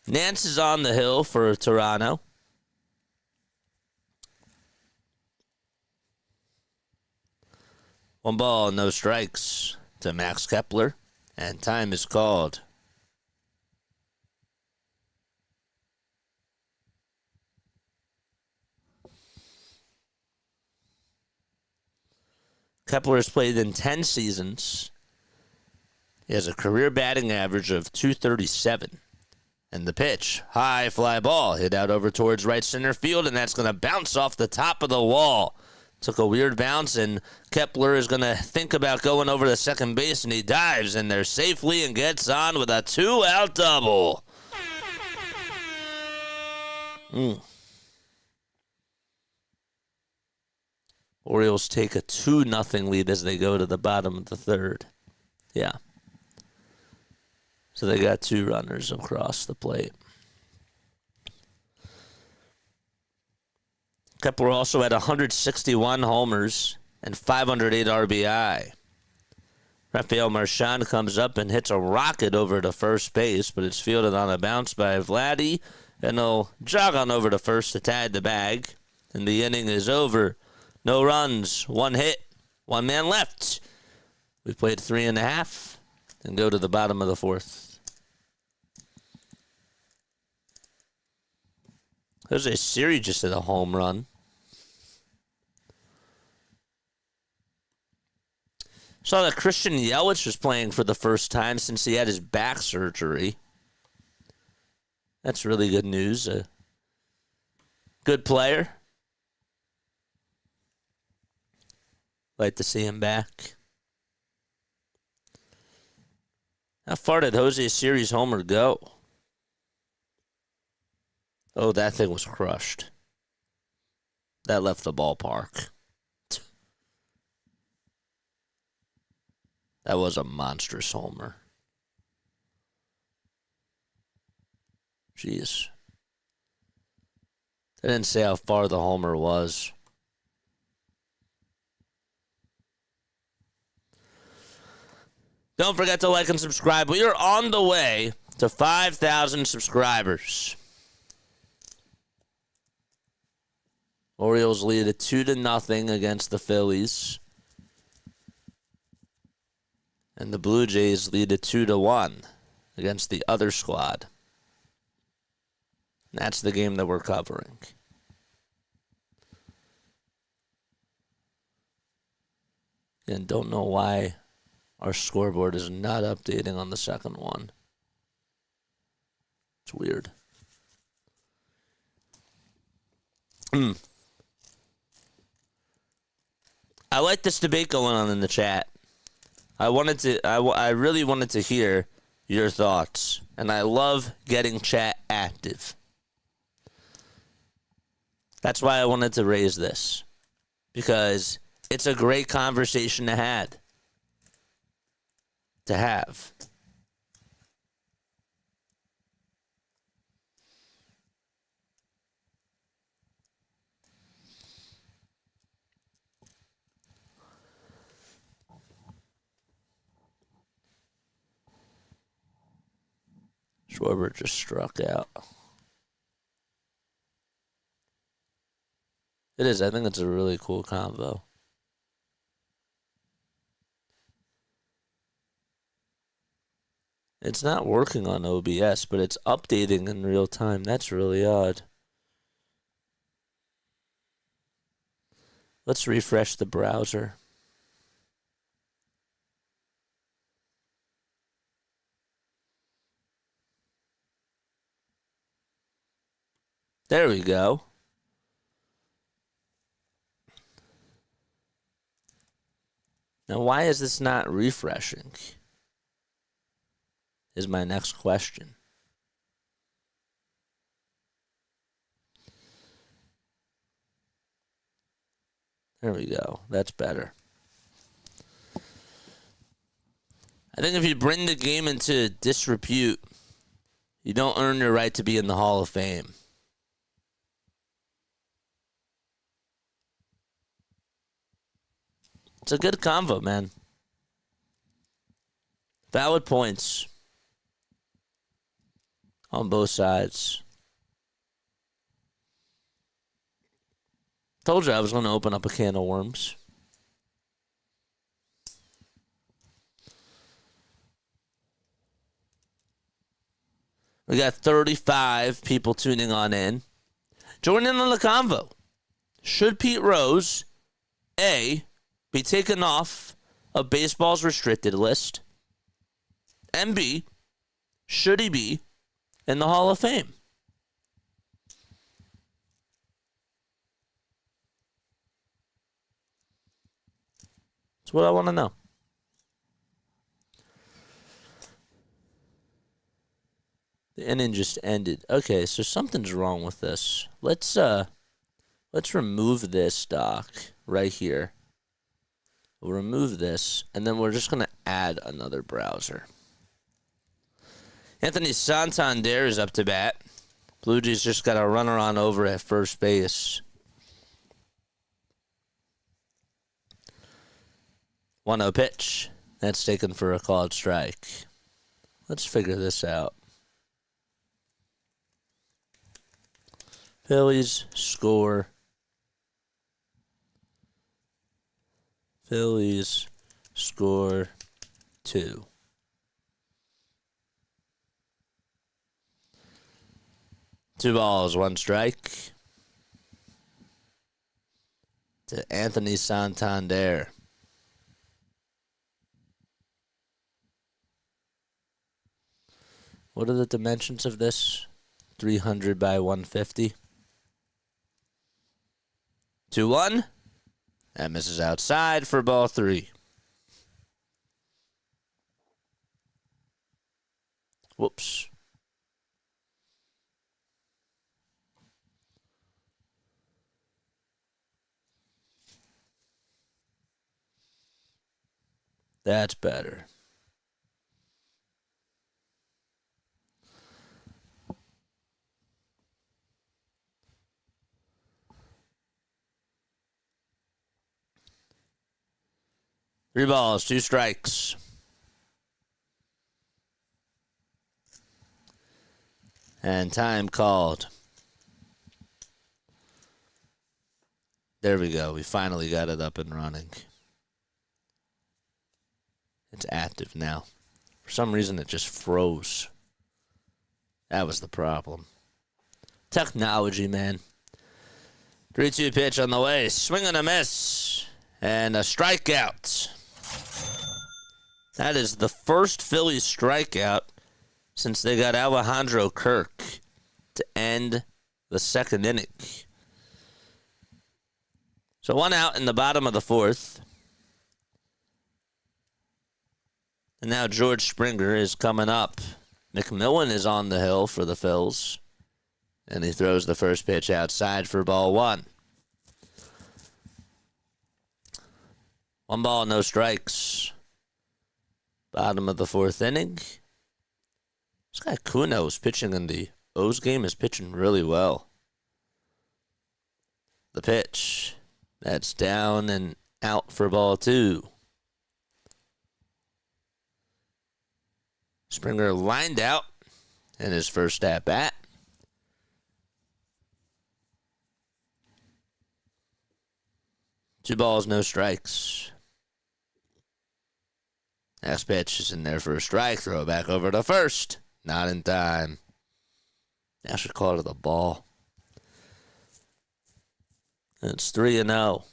Nance is on the hill for Toronto. One ball, no strikes to Max Kepler, and time is called. Kepler has played in 10 seasons. He has a career batting average of .237. And the pitch, high fly ball, hit out over towards right center field, and that's going to bounce off the top of the wall. Took a weird bounce, and Kepler is going to think about going over to second base, and he dives in there safely and gets on with a 2-out double. Orioles take a 2-0 lead as they go to the bottom of the 3rd. Yeah. So they got 2 runners across the plate. Kepler also had 161 homers and 508 RBI. Rafael Marchand comes up and hits a rocket over to first base, but it's fielded on a bounce by Vladdy, and he'll jog on over to first to tag the bag. And the inning is over. No runs, 1 hit, 1 man left. We played 3.5 and go to the bottom of the 4th. There's a series just hit a home run. Saw that Christian Yelich was playing for the first time since he had his back surgery. That's really good news. A good player. Like to see him back. How far did Jose Siri's homer go? Oh, that thing was crushed. That left the ballpark. That was a monstrous homer. Jeez. They didn't say how far the homer was. Don't forget to like and subscribe. We are on the way to 5,000 subscribers. Orioles lead at 2-0 against the Phillies. And the Blue Jays lead at 2-1 against the other squad. That's the game that we're covering. And don't know why our scoreboard is not updating on the second one. It's weird. I like this debate going on in the chat. I really wanted to hear your thoughts, and I love getting chat active. That's why I wanted to raise this, because it's a great conversation to have. Schwarber just struck out. It is. I think it's a really cool combo. It's not working on OBS, but it's updating in real time. That's really odd. Let's refresh the browser. There we go. Now, why is this not refreshing? Is my next question. There we go. That's better. I think if you bring the game into disrepute, you don't earn your right to be in the Hall of Fame. It's a good convo, man. Valid points on both sides. Told you I was going to open up a can of worms. We got 35 people tuning on in. Join in on the convo. Should Pete Rose, A, be taken off of baseball's restricted list? And B, should he be in the Hall of Fame? That's what I want to know. The inning just ended. Okay, so something's wrong with this. Let's remove this doc right here. We'll remove this, and then we're just going to add another browser. Anthony Santander is up to bat. Blue Jays just got a runner on over at first base. 1-0 pitch. That's taken for a called strike. Let's figure this out. Phillies score. Phillies score 2. Two balls, one strike to Anthony Santander. What are the dimensions of this? 300 by 150. 2-1. That misses outside for ball 3. Whoops. That's better. Three balls, two strikes. And time called. There we go. We finally got it up and running. It's active now. For some reason, it just froze. That was the problem. Technology, man. 3-2 pitch on the way. Swing and a miss. And a strikeout. That is the first Phillies strikeout since they got Alejandro Kirk to end the second inning. So 1 out in the bottom of the 4th. And now George Springer is coming up. McMillan is on the hill for the Phils. And he throws the first pitch outside for ball 1. 1 ball, no strikes. Bottom of the 4th inning. This guy Kuno is pitching in the O's game, is pitching really well. The pitch. That's down and out for ball 2. Springer lined out in his first at bat. Two balls, no strikes. Next pitch is in there for a strike. Throw it back over to first. Not in time. Now should call it a ball. And it's 3-0.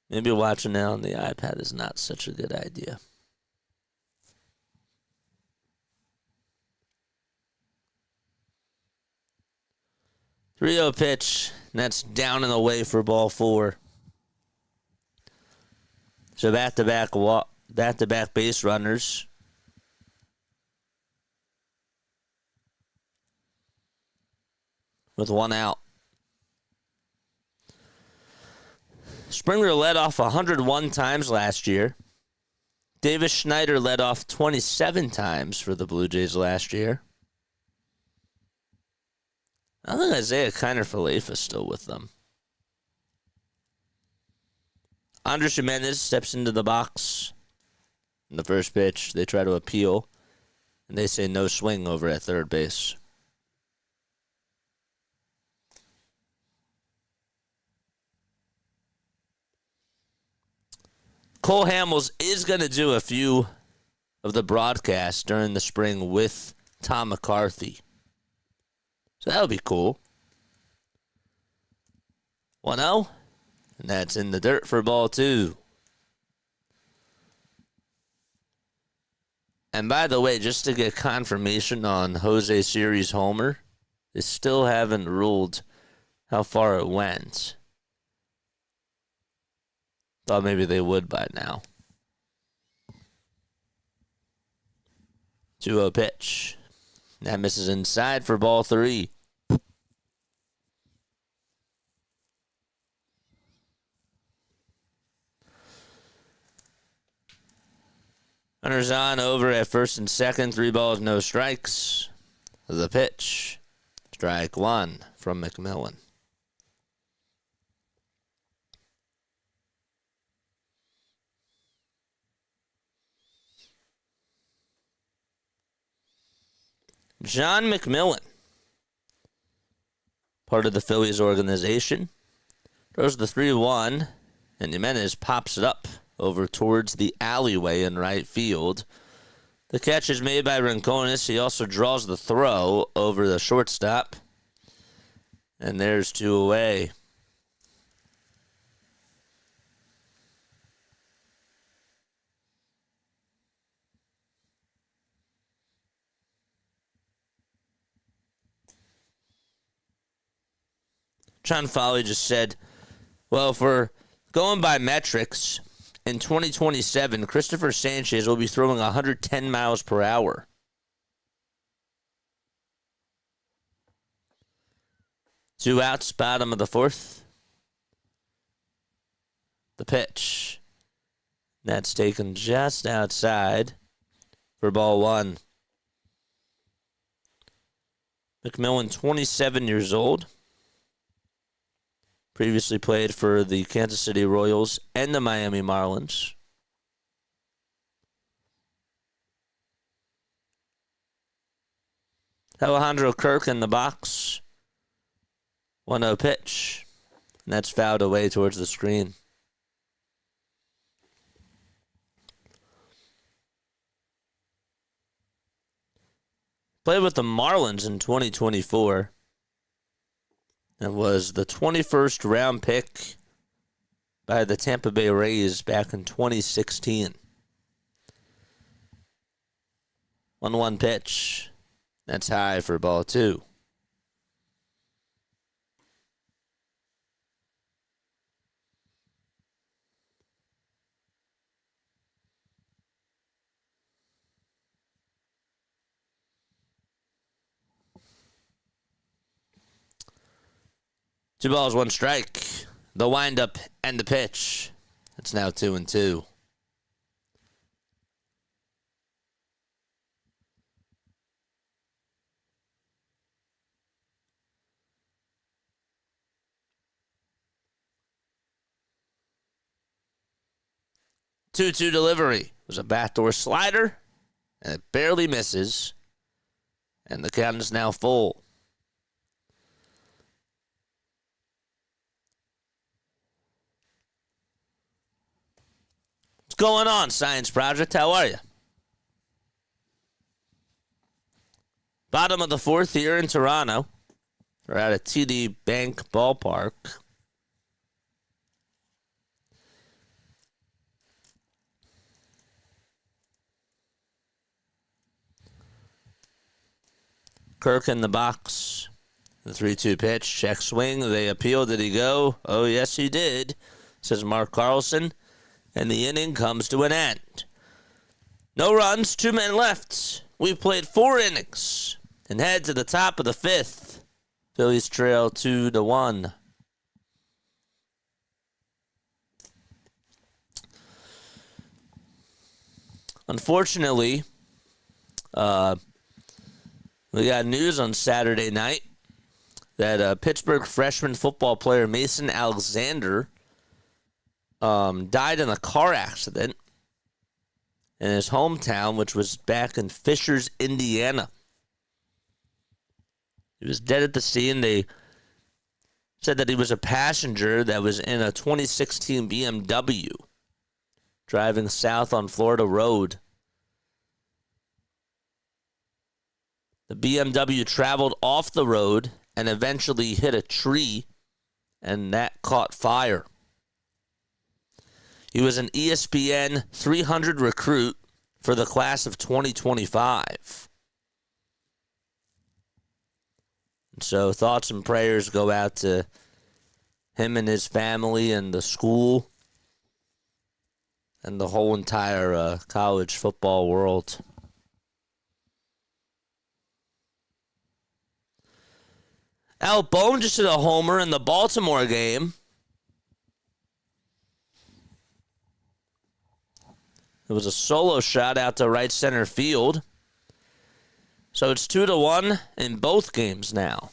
Maybe watching now on the iPad is not such a good idea. 3-0 pitch, and that's down and away for ball 4. So back-to-back base runners. With 1 out. Springer led off 101 times last year. Davis Schneider led off 27 times for the Blue Jays last year. I think Isaiah Kiner-Falefa is still with them. Andres Jimenez steps into the box. In the first pitch, they try to appeal, and they say no swing over at third base. Cole Hamels is going to do a few of the broadcasts during the spring with Tom McCarthy. So that would be cool. 1-0. And that's in the dirt for ball 2. And by the way, just to get confirmation on Jose Siri's homer, they still haven't ruled how far it went. Thought maybe they would by now. 2-0 pitch. That misses inside for ball 3. Runners on over at first and second. 3 balls, no strikes. The pitch. Strike 1 from McMillan. John McMillan, part of the Phillies organization, throws the 3-1, and Jimenez pops it up over towards the alleyway in right field. The catch is made by Rincones. He also draws the throw over the shortstop, and there's 2 away. John Foley just said, well, if we're going by metrics, in 2027, Christopher Sanchez will be throwing 110 miles per hour. Two outs, bottom of the 4th. The pitch. That's taken just outside for ball 1. McMillan, 27 years old. Previously played for the Kansas City Royals and the Miami Marlins. Alejandro Kirk in the box. 1-0 pitch. And that's fouled away towards the screen. Played with the Marlins in 2024. And was the 21st round pick by the Tampa Bay Rays back in 2016. 1-1 pitch. That's high for ball 2. Two balls, one strike. The windup and the pitch. It's now 2-2. Two-two delivery. It was a backdoor slider, and it barely misses. And the count is now full. What's going on, Science Project? How are you? Bottom of the 4th here in Toronto. We're at a TD Bank ballpark. Kirk in the box. The 3-2 pitch. Check swing. They appeal. Did he go? Oh, yes, he did, says Mark Carlson. And the inning comes to an end. No runs, 2 men left. We've played 4 innings and head to the top of the 5th. Phillies trail 2-1. Unfortunately, we got news on Saturday night that Pittsburgh freshman football player Mason Alexander died in a car accident in his hometown, which was back in Fishers, Indiana. He was dead at the scene. They said that he was a passenger that was in a 2016 BMW driving south on Florida Road. The BMW traveled off the road and eventually hit a tree, and that caught fire. He was an ESPN 300 recruit for the class of 2025. And so thoughts and prayers go out to him and his family and the school and the whole entire college football world. Al Bohm just hit a homer in the Baltimore game. It was a solo shot out to right center field. So it's 2-1 in both games now.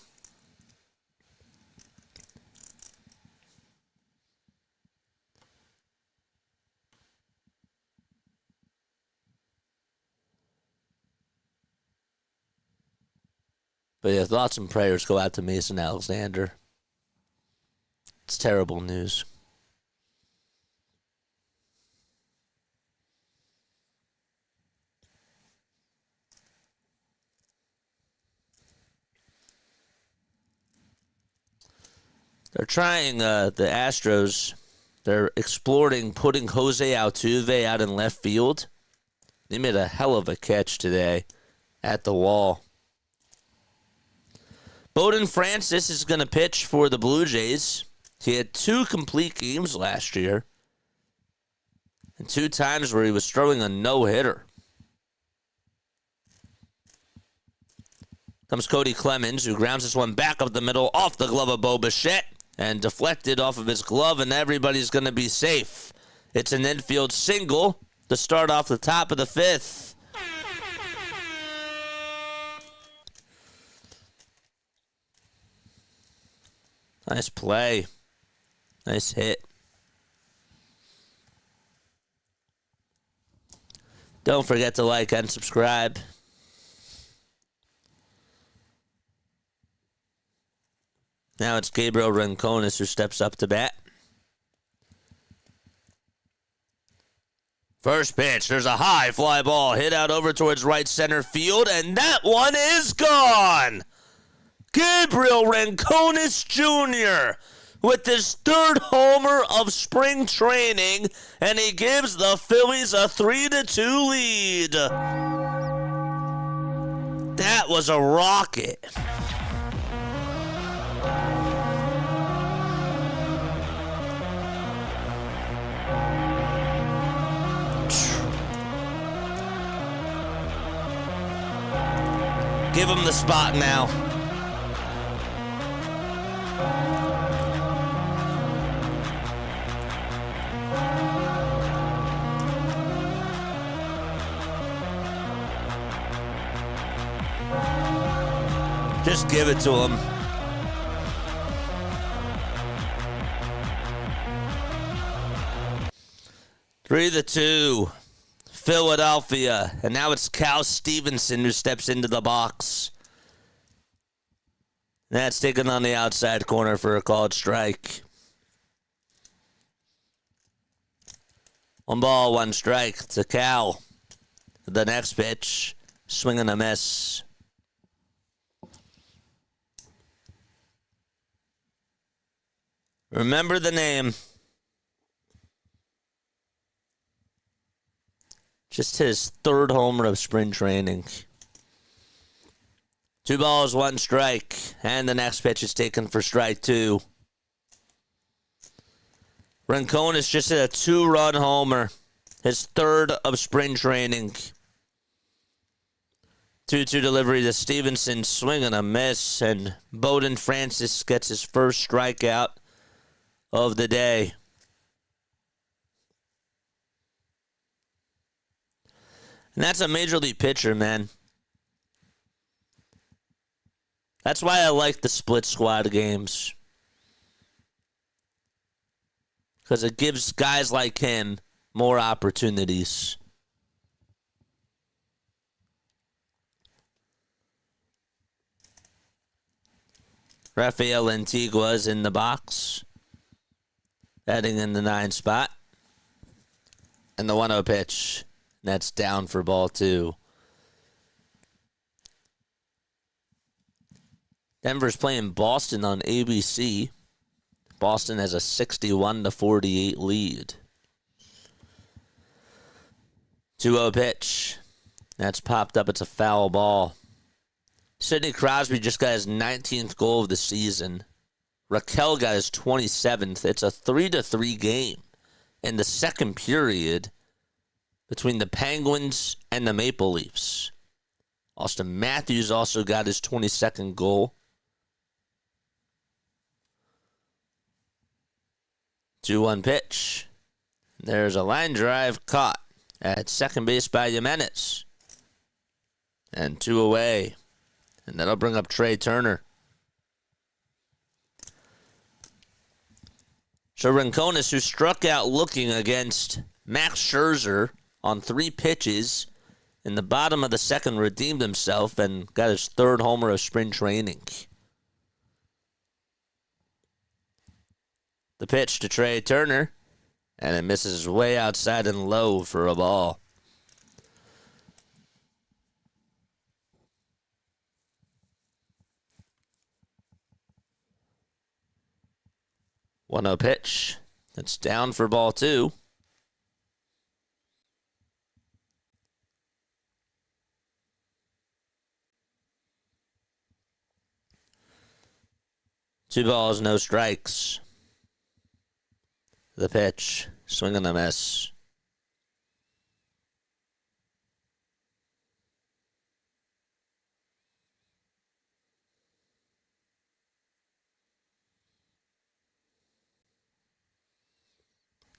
But yeah, thoughts and prayers go out to Mason Alexander. It's terrible news. They're trying, the Astros, they're exploring putting Jose Altuve out in left field. They made a hell of a catch today at the wall. Bowden Francis is going to pitch for the Blue Jays. He had 2 complete games last year and 2 times where he was throwing a no-hitter. Comes Cody Clemens, who grounds this one back up the middle off the glove of Bo Bichette and deflected off of his glove, and everybody's going to be safe. It's an infield single to start off the top of the 5th. Nice play. Nice hit. Don't forget to like and subscribe. Now it's Gabriel Rincones who steps up to bat. First pitch, there's a high fly ball hit out over towards right center field, and that one is gone. Gabriel Rincones Jr. with his third homer of spring training, and he gives the Phillies a 3-2 lead. That was a rocket. Give him the spot now. Just give it to him. Three to two. Philadelphia, and now it's Cal Stevenson who steps into the box. That's taken on the outside corner for a called strike. 1 ball, 1 strike to Cal. The next pitch, swing and a miss. Remember the name. Just his third homer of spring training. 2 balls, 1 strike. And the next pitch is taken for strike 2. Rincones just hit a 2-run homer. His third of spring training. 2-2 delivery to Stevenson. Swing and a miss. And Bowden Francis gets his first strikeout of the day. And that's a major league pitcher, man. That's why I like the split squad games. Because it gives guys like him more opportunities. Rafael Antigua is in the box. Batting in the 9 spot. And the 1-0 pitch. That's down for ball 2. Denver's playing Boston on ABC. Boston has a 61-48 lead. 2-0 pitch. That's popped up. It's a foul ball. Sidney Crosby just got his 19th goal of the season. Raquel got his 27th. It's a 3-3 game in the second period between the Penguins and the Maple Leafs. Austin Matthews also got his 22nd goal. 2-1 pitch. There's a line drive caught at second base by Jimenez. And 2 away. And that'll bring up Trey Turner. So Rincones, who struck out looking against Max Scherzer on 3 pitches in the bottom of the second, redeemed himself and got his third homer of spring training. The pitch to Trey Turner, and it misses way outside and low for a ball. One-zero pitch. That's down for ball 2. Two balls, no strikes. The pitch, swing and a miss.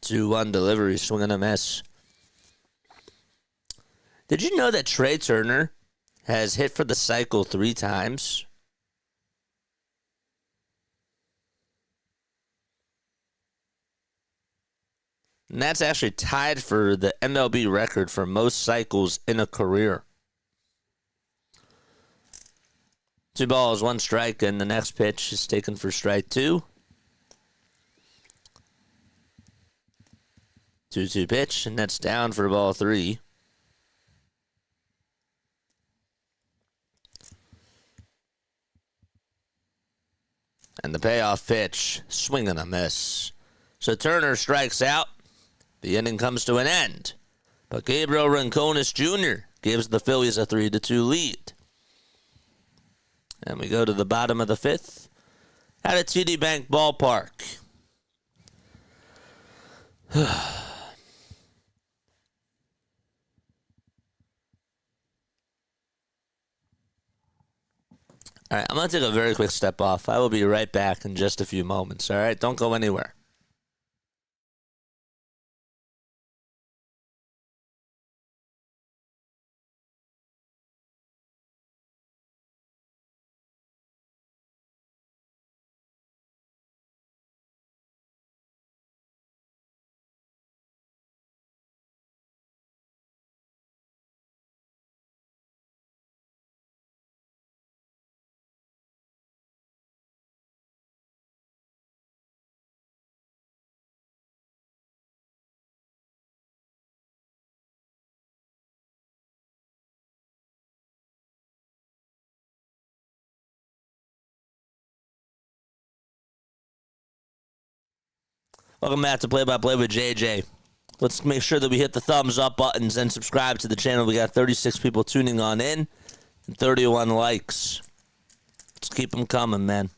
Two-one delivery, swing and a miss. Did you know that Trey Turner has hit for the cycle 3 times? And that's actually tied for the MLB record for most cycles in a career. 2 balls, 1 strike, and the next pitch is taken for strike 2. 2-2 pitch, and that's down for ball 3. And the payoff pitch, swing and a miss. So Turner strikes out. The inning comes to an end. But Gabriel Rincones Jr. gives the Phillies a 3-2 lead. And we go to the bottom of the 5th at a TD Bank ballpark. All right, I'm going to take a very quick step off. I will be right back in just a few moments. All right, don't go anywhere. Welcome back to Play-by-Play with JJ. Let's make sure that we hit the thumbs up buttons and subscribe to the channel. We got 36 people tuning on in and 31 likes. Let's keep them coming, man.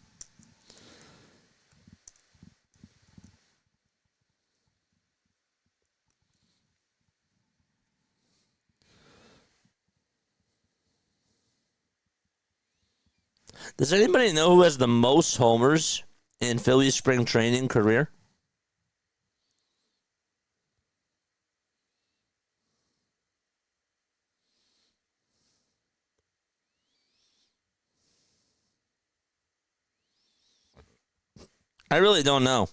Does anybody know who has the most homers in Phillies spring training career? I really don't know.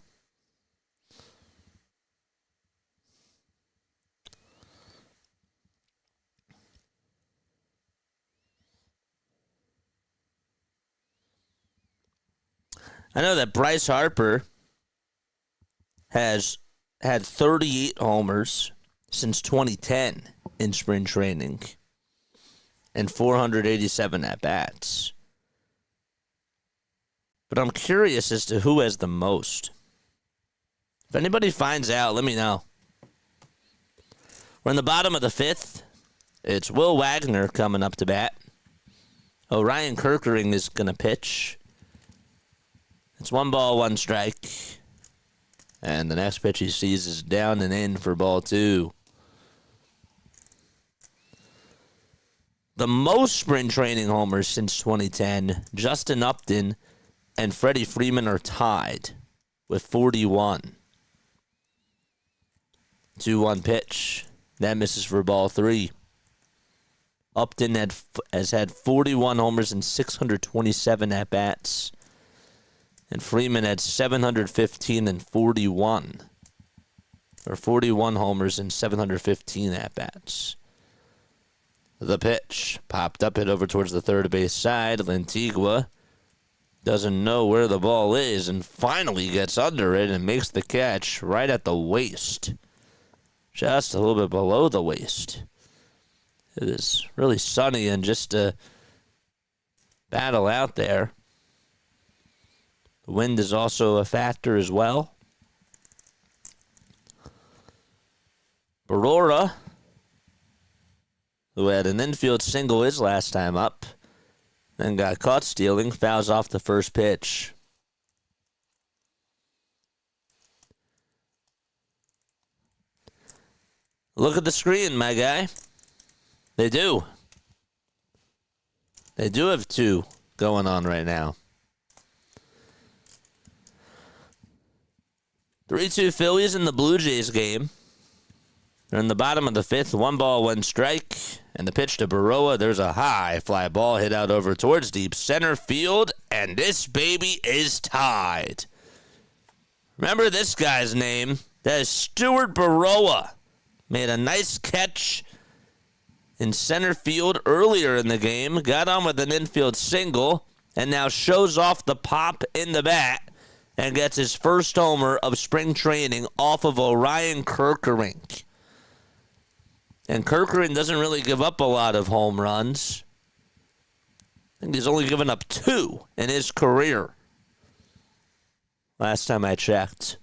I know that Bryce Harper has had 38 homers since 2010 in spring training and 487 at-bats. But I'm curious as to who has the most. If anybody finds out, let me know. We're in the bottom of the 5th. It's Will Wagner coming up to bat. Ryan Kerkering is going to pitch. It's 1 ball, 1 strike. And the next pitch he sees is down and in for ball 2. The most spring training homers since 2010, Justin Upton and Freddie Freeman are tied with 41. 2-1 pitch. That misses for ball 3. Upton has had 41 homers and 627 at-bats. And Freeman had 715 and 41. Or 41 homers and 715 at-bats. The pitch. Popped up, hit over towards the third base side. Lantigua doesn't know where the ball is and finally gets under it and makes the catch right at the waist. Just a little bit below the waist. It is really sunny and just a battle out there. The wind is also a factor as well. Barora, who had an infield single his last time up, then got caught stealing, fouls off the first pitch. Look at the screen, my guy. They do. They do have 2 going on right now. 3-2 Phillies in the Blue Jays game. They're in the bottom of the 5th. 1 ball, 1 strike. And the pitch to Baroa. There's a high fly ball hit out over towards deep center field. And this baby is tied. Remember this guy's name? That is Stuart Baroa. Made a nice catch in center field earlier in the game. Got on with an infield single. and now shows off the pop in the bat and gets his first homer of spring training off of Orion Kerkering. And Kerkering doesn't really give up a lot of home runs. I think he's only given up 2 in his career. Last time I checked.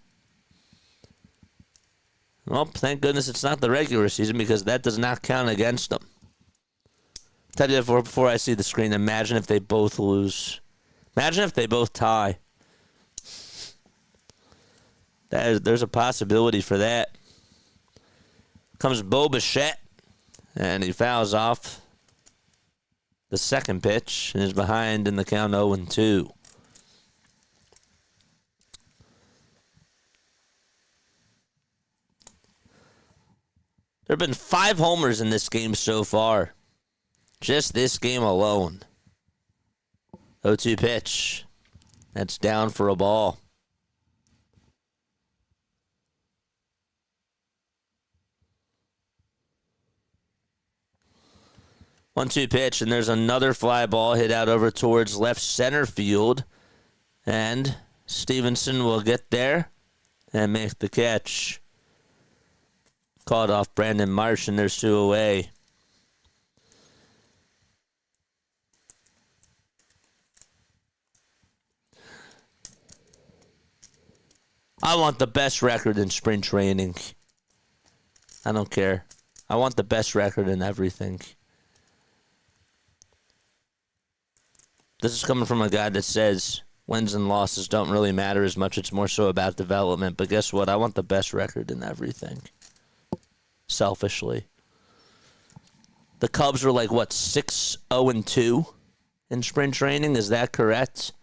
Well, thank goodness it's not the regular season because that does not count against them. Tell you before I see the screen, imagine if they both lose. Imagine if they both tie. There's a possibility for that. Comes Bo Bichette, and he fouls off the second pitch and is behind in the count 0-2. There have been 5 homers in this game so far. Just this game alone. 0-2 pitch. That's down for a ball. One-two pitch, and there's another fly ball hit out over towards left center field. And Stevenson will get there and make the catch. Called off Brandon Marsh, and there's 2 away. I want the best record in spring training. I don't care. I want the best record in everything. This is coming from a guy that says wins and losses don't really matter as much. It's more so about development. But guess what? I want the best record in everything. Selfishly. The Cubs were like, 6-0-2 in spring training? Is that correct?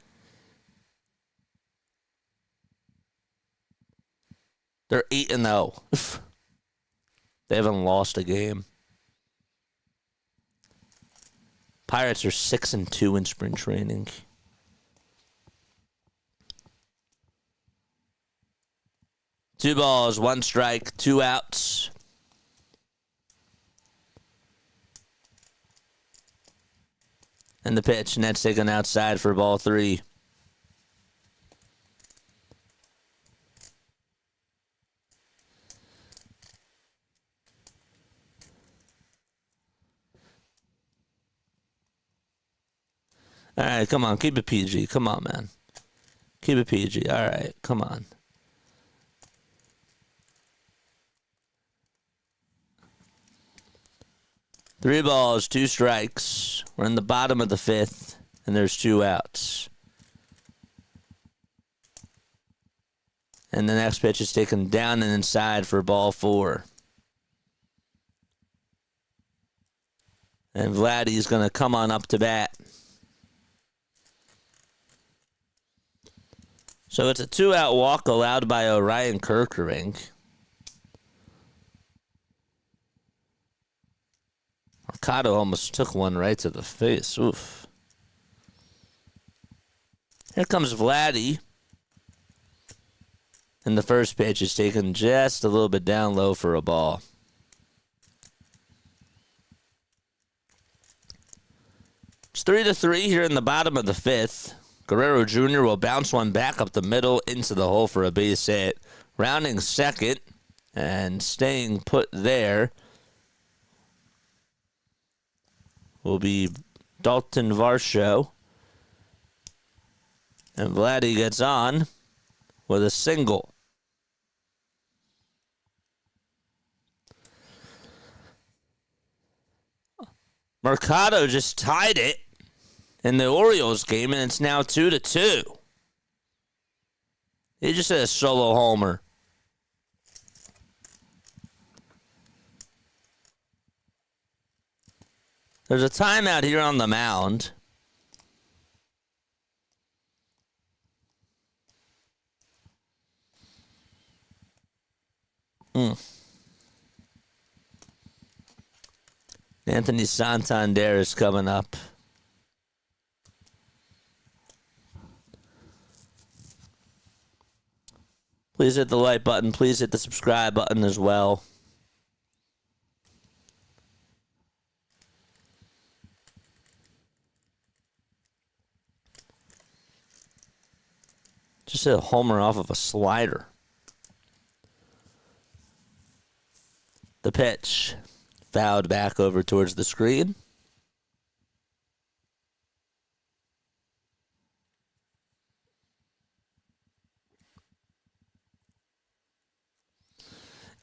They're 8-0. They haven't lost a game. Pirates are 6-2 in spring training. Two balls, 1 strike, 2 outs. And the pitch, and that's taken outside for ball 3. All right, come on, keep it PG. Come on, man. Keep it PG. All right, come on. Three balls, 2 strikes. We're in the bottom of the 5th, and there's 2 outs. And the next pitch is taken down and inside for ball 4. And Vladdy's going to come on up to bat. So it's a 2-out walk allowed by Orion Kerkering. Mercado almost took one right to the face. Oof. Here comes Vladdy. And the first pitch is taken just a little bit down low for a ball. It's 3-3 here in the bottom of the 5th. Guerrero Jr. will bounce one back up the middle into the hole for a base hit. Rounding second and staying put there will be Dalton Varsho. And Vladdy gets on with a single. Mercado just tied it in the Orioles game, and it's now 2-2. He just hit a solo homer. There's a timeout here on the mound. Anthony Santander is coming up. Please hit the like button. Please hit the subscribe button as well. Just hit a homer off of a slider. The pitch. Fouled back over towards the screen.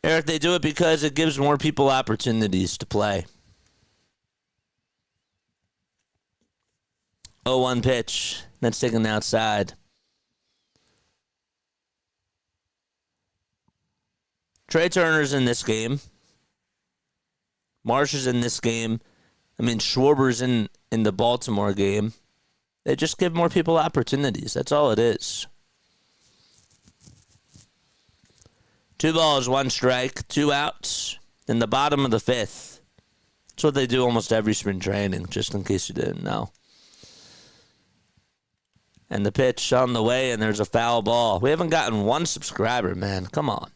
Eric, they do it because it gives more people opportunities to play. 0-1 pitch. That's taken outside. Trey Turner's in this game. Marsh is in this game. I mean, Schwarber's in the Baltimore game. They just give more people opportunities. That's all it is. 2 balls, 1 strike, 2 outs in the bottom of the 5th. That's what they do almost every spring training, just in case you didn't know. And the pitch on the way, and there's a foul ball. We haven't gotten 1 subscriber, man. Come on.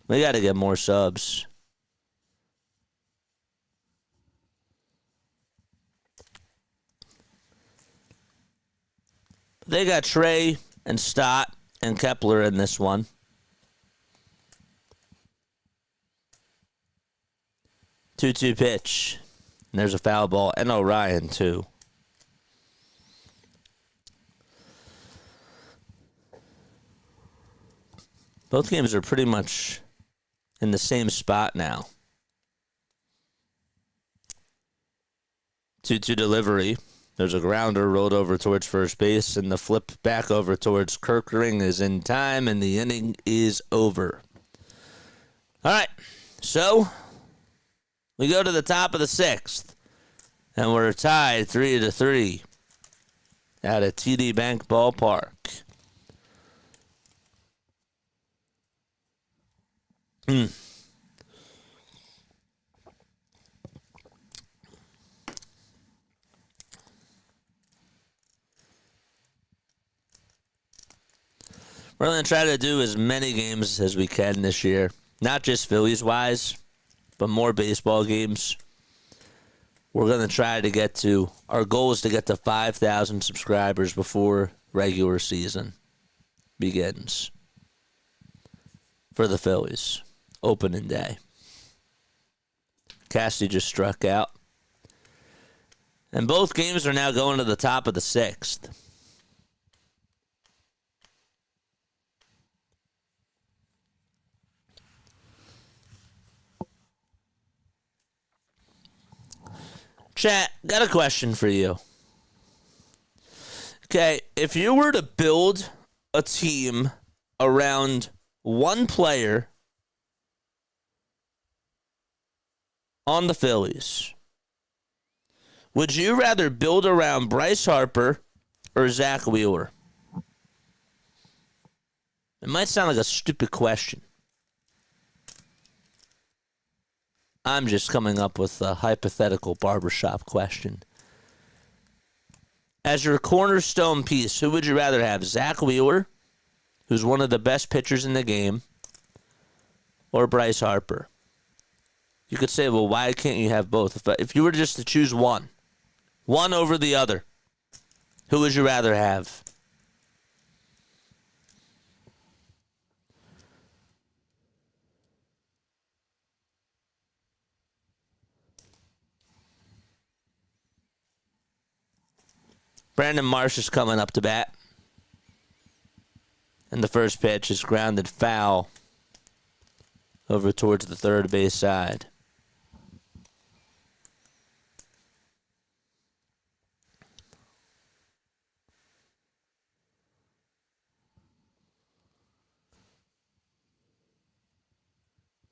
We got to get more subs. They got Trey and Stott and Kepler in this one. 2-2 pitch. And there's a foul ball. And Orion, too. Both games are pretty much in the same spot now. 2-2 delivery. There's a grounder rolled over towards first base, and the flip back over towards Kirkring is in time, and the inning is over. All right, so we go to the top of the 6th, and we're tied 3-3 at a TD Bank ballpark. We're going to try to do as many games as we can this year. Not just Phillies-wise, but more baseball games. We're going to try to get to, our goal is to get to 5,000 subscribers before regular season begins for the Phillies. Opening day. Cassidy just struck out. And both games are now going to the top of the 6th. Chat, got a question for you. Okay, if you were to build a team around one player on the Phillies, would you rather build around Bryce Harper or Zach Wheeler? It might sound like a stupid question. I'm just coming up with a hypothetical barbershop question. As your cornerstone piece, who would you rather have? Zach Wheeler, who's one of the best pitchers in the game, or Bryce Harper? You could say, well, why can't you have both? If you were just to choose one over the other, who would you rather have? Brandon Marsh is coming up to bat. And the first pitch is grounded foul over towards the third base side.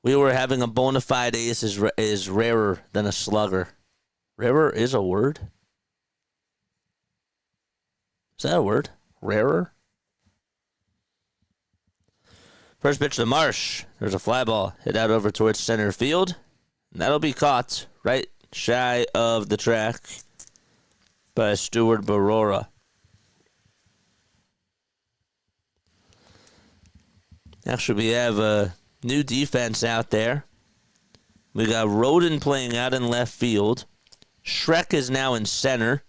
We were having a bona fide ace is rarer than a slugger. Rarer is a word? Is that a word? Rarer? First pitch to Marsh. There's a fly ball hit out over towards center field. And that'll be caught right shy of the track by Stuart Barora. Actually, we have a new defense out there. We got Roden playing out in left field. Shrek is now in center.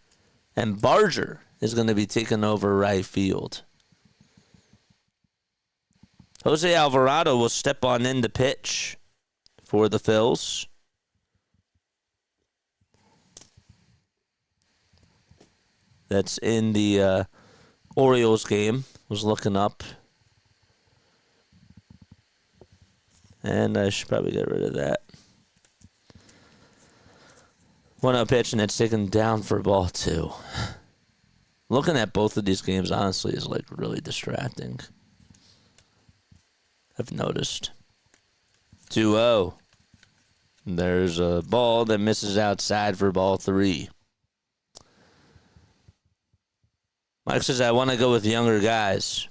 And Barger is going to be taking over right field. Jose Alvarado will step on in to pitch for the Phils. That's in the Orioles game. Was looking up. And I should probably get rid of that. 1-0 pitch, and it's taken down for ball 2. Looking at both of these games, honestly, is like really distracting. I've noticed. 2-0. There's a ball that misses outside for ball 3. Mike says, I want to go with younger guys.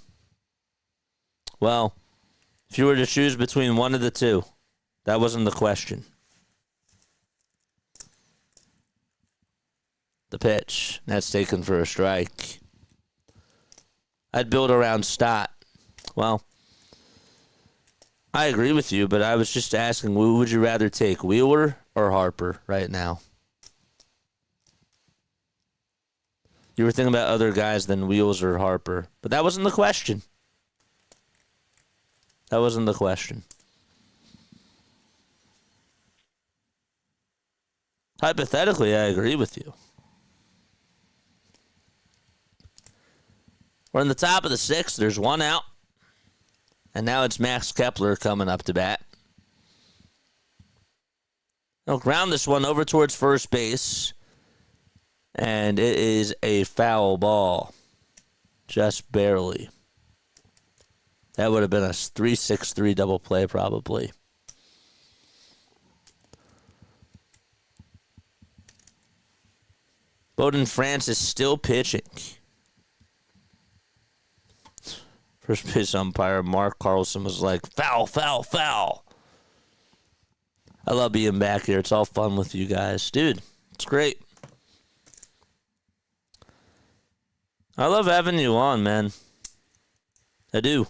Well, if you were to choose between one of the two, that wasn't the question. The pitch. That's taken for a strike. I'd build around Stott. Well, I agree with you, but I was just asking, who would you rather take, Wheeler or Harper right now? You were thinking about other guys than Wheels or Harper, but that wasn't the question. That wasn't the question. Hypothetically, I agree with you. We're in the top of the 6th. There's 1 out. And now it's Max Kepler coming up to bat. He'll ground this one over towards first base. And it is a foul ball. Just barely. That would have been a 3-6-3 double play probably. Bowden France is still pitching. First base umpire Mark Carlson was like, foul, foul, foul. I love being back here. It's all fun with you guys. Dude, it's great. I love having you on, man. I do.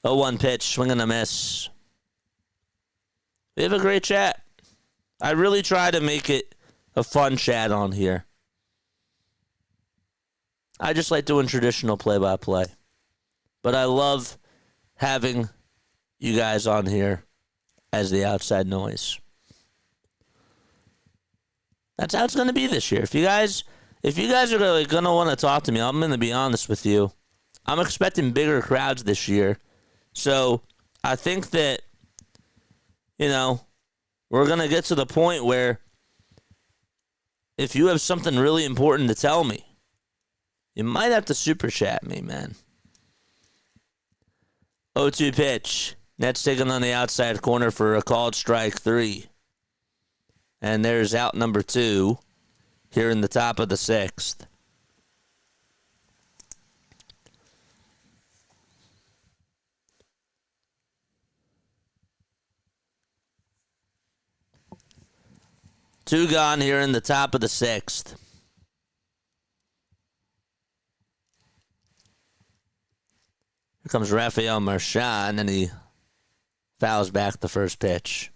Oh, 1 pitch, swing and a miss. We have a great chat. I really try to make it a fun chat on here. I just like doing traditional play-by-play. But I love having you guys on here as the outside noise. That's how it's going to be this year. If you guys are really going to want to talk to me, I'm going to be honest with you. I'm expecting bigger crowds this year. So I think that, we're going to get to the point where if you have something really important to tell me, you might have to super chat me, man. 0-2 pitch. That's taken on the outside corner for a called strike 3. And there's out number 2 here in the top of the 6th. Two gone here in the top of the 6th. Here comes Rafael Marchand, and he fouls back the first pitch.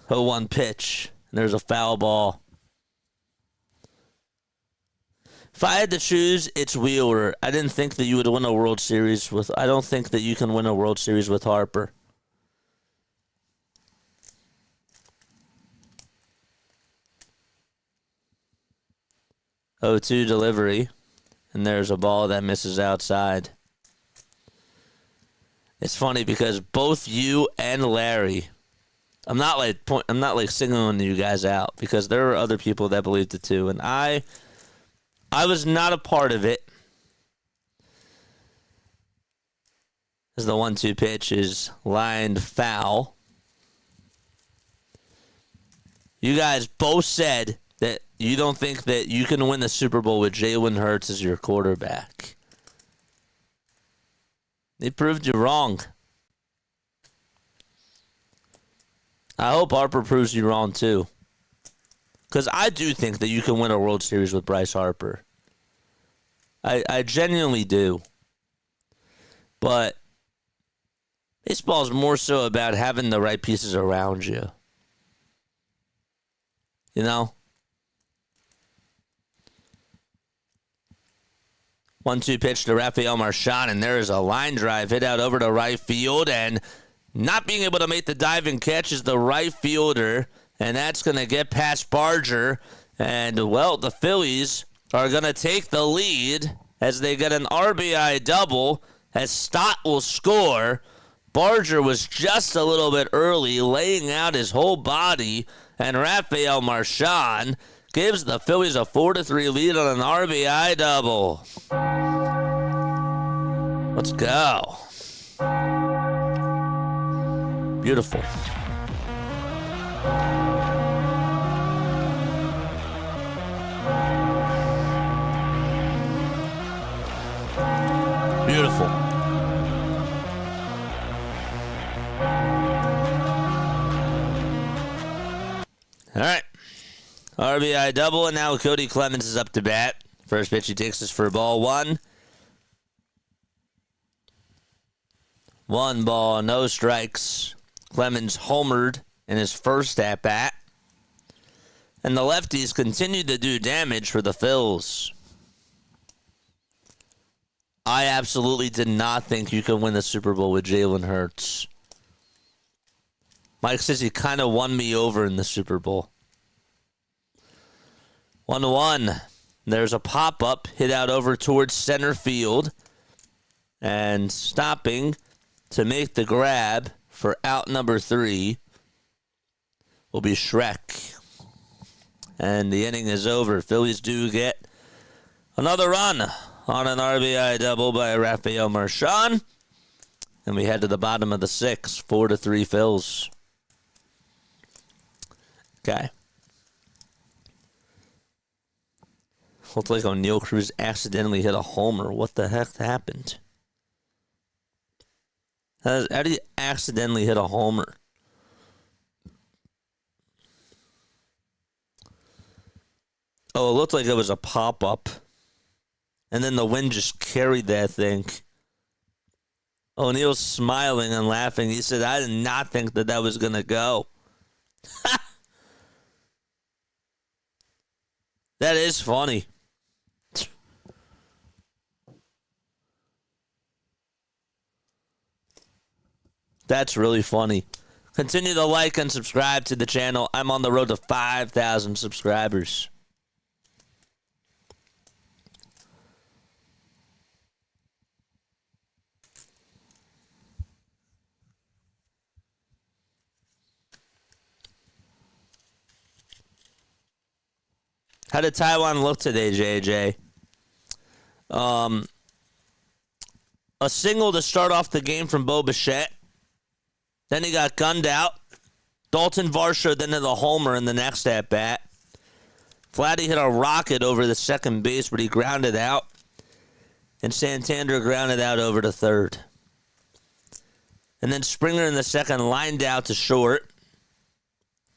Oh, 1 pitch. And there's a foul ball. If I had to choose, it's Wheeler. I didn't think that you would win a World Series with... I don't think that you can win a World Series with Harper. Oh, 2 delivery. And there's a ball that misses outside. It's funny because both you and Larry... I'm not like singling you guys out because there are other people that believed it too, and I was not a part of it. As the 1-2 pitch is lined foul. You guys both said that you don't think that you can win the Super Bowl with Jalen Hurts as your quarterback. They proved you wrong. I hope Harper proves you wrong, too. Because I do think that you can win a World Series with Bryce Harper. I genuinely do. But baseball is more so about having the right pieces around you. You know? 1-2 pitch to Rafael Marchand, and there is a line drive hit out over to right field, and not being able to make the diving catch is the right fielder, and that's going to get past Barger. And, well, the Phillies are going to take the lead as they get an RBI double, as Stott will score. Barger was just a little bit early, laying out his whole body, and Rafael Marchand gives the Phillies a 4-3 lead on an RBI double. Let's go. Beautiful. Beautiful. All right. RBI double, and now Cody Clemens is up to bat. First pitch he takes is for ball one. 1 ball, no strikes. Clemens homered in his first at-bat. And the lefties continue to do damage for the Phils. I absolutely did not think you could win the Super Bowl with Jalen Hurts. Mike says he kind of won me over in the Super Bowl. 1-1. There's a pop-up hit out over towards center field. And stopping to make the grab for out number 3 will be Shrek. And the inning is over. Phillies do get another run on an RBI double by Rafael Marchand. And we head to the bottom of the 6th, 4-3 Phils. Okay. Looked like O'Neal Cruz accidentally hit a homer. What the heck happened? How do you accidentally hit a homer? Oh, it looked like it was a pop-up. And then the wind just carried that thing. O'Neal's smiling and laughing. He said, I did not think that was going to go. That is funny. That's really funny. Continue to like and subscribe to the channel. I'm on the road to 5,000 subscribers. How did Taiwan look today, JJ? A single to start off the game from Bo Bichette. Then he got gunned out. Dalton Varsho then hit a homer in the next at-bat. Vladdy hit a rocket over the second base, but he grounded out. And Santander grounded out over to third. And then Springer in the second lined out to short.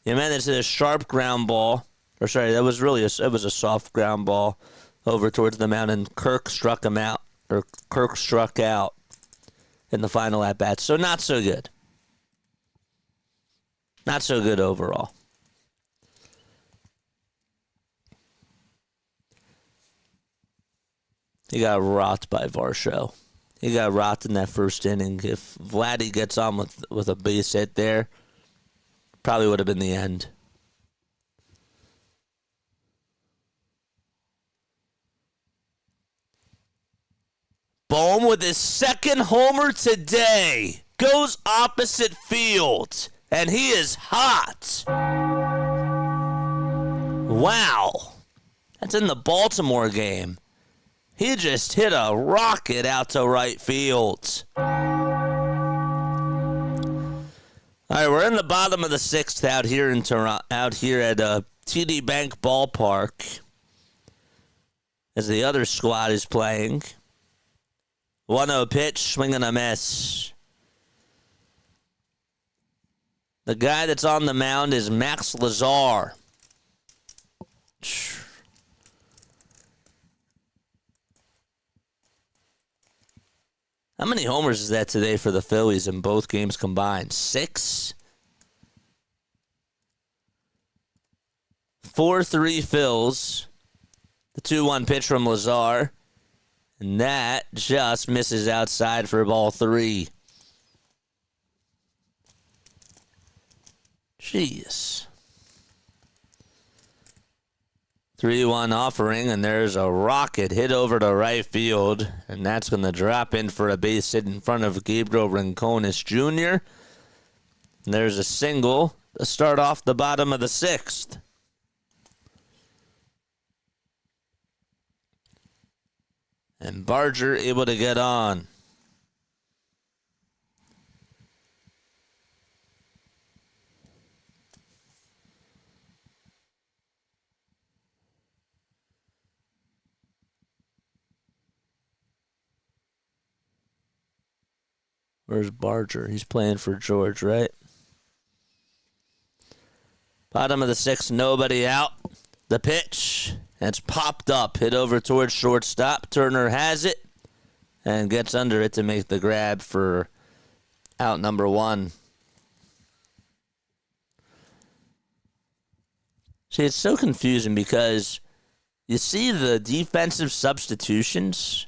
Jimenez hit a sharp ground ball. Or sorry, it was a soft ground ball over towards the mound, and Kirk struck him out. Or Kirk struck out in the final at-bat. So not so good. Not so good overall. He got rocked by Varsho. He got rocked in that first inning. If Vladdy gets on with a base hit there, probably would have been the end. Bohm with his second homer today goes opposite field. And he is hot. Wow. That's in the Baltimore game. He just hit a rocket out to right field. All right, we're in the bottom of the 6th out here in Toronto, out here at TD Bank Ballpark, as the other squad is playing. 1-0 pitch, swing and a miss. The guy that's on the mound is Max Lazar. How many homers is that today for the Phillies in both games combined? 6? 4-3 Phils. The 2-1 pitch from Lazar. And that just misses outside for ball 3. Jeez. 3-1 offering, and there's a rocket hit over to right field, and that's going to drop in for a base hit in front of Gabriel Rincones Jr. And there's a single to start off the bottom of the 6th. And Barger able to get on. Where's Barger? He's playing for George, right? Bottom of the 6th, nobody out. The pitch. It's popped up, hit over towards shortstop. Turner has it and gets under it to make the grab for out number 1. See, it's so confusing because you see the defensive substitutions,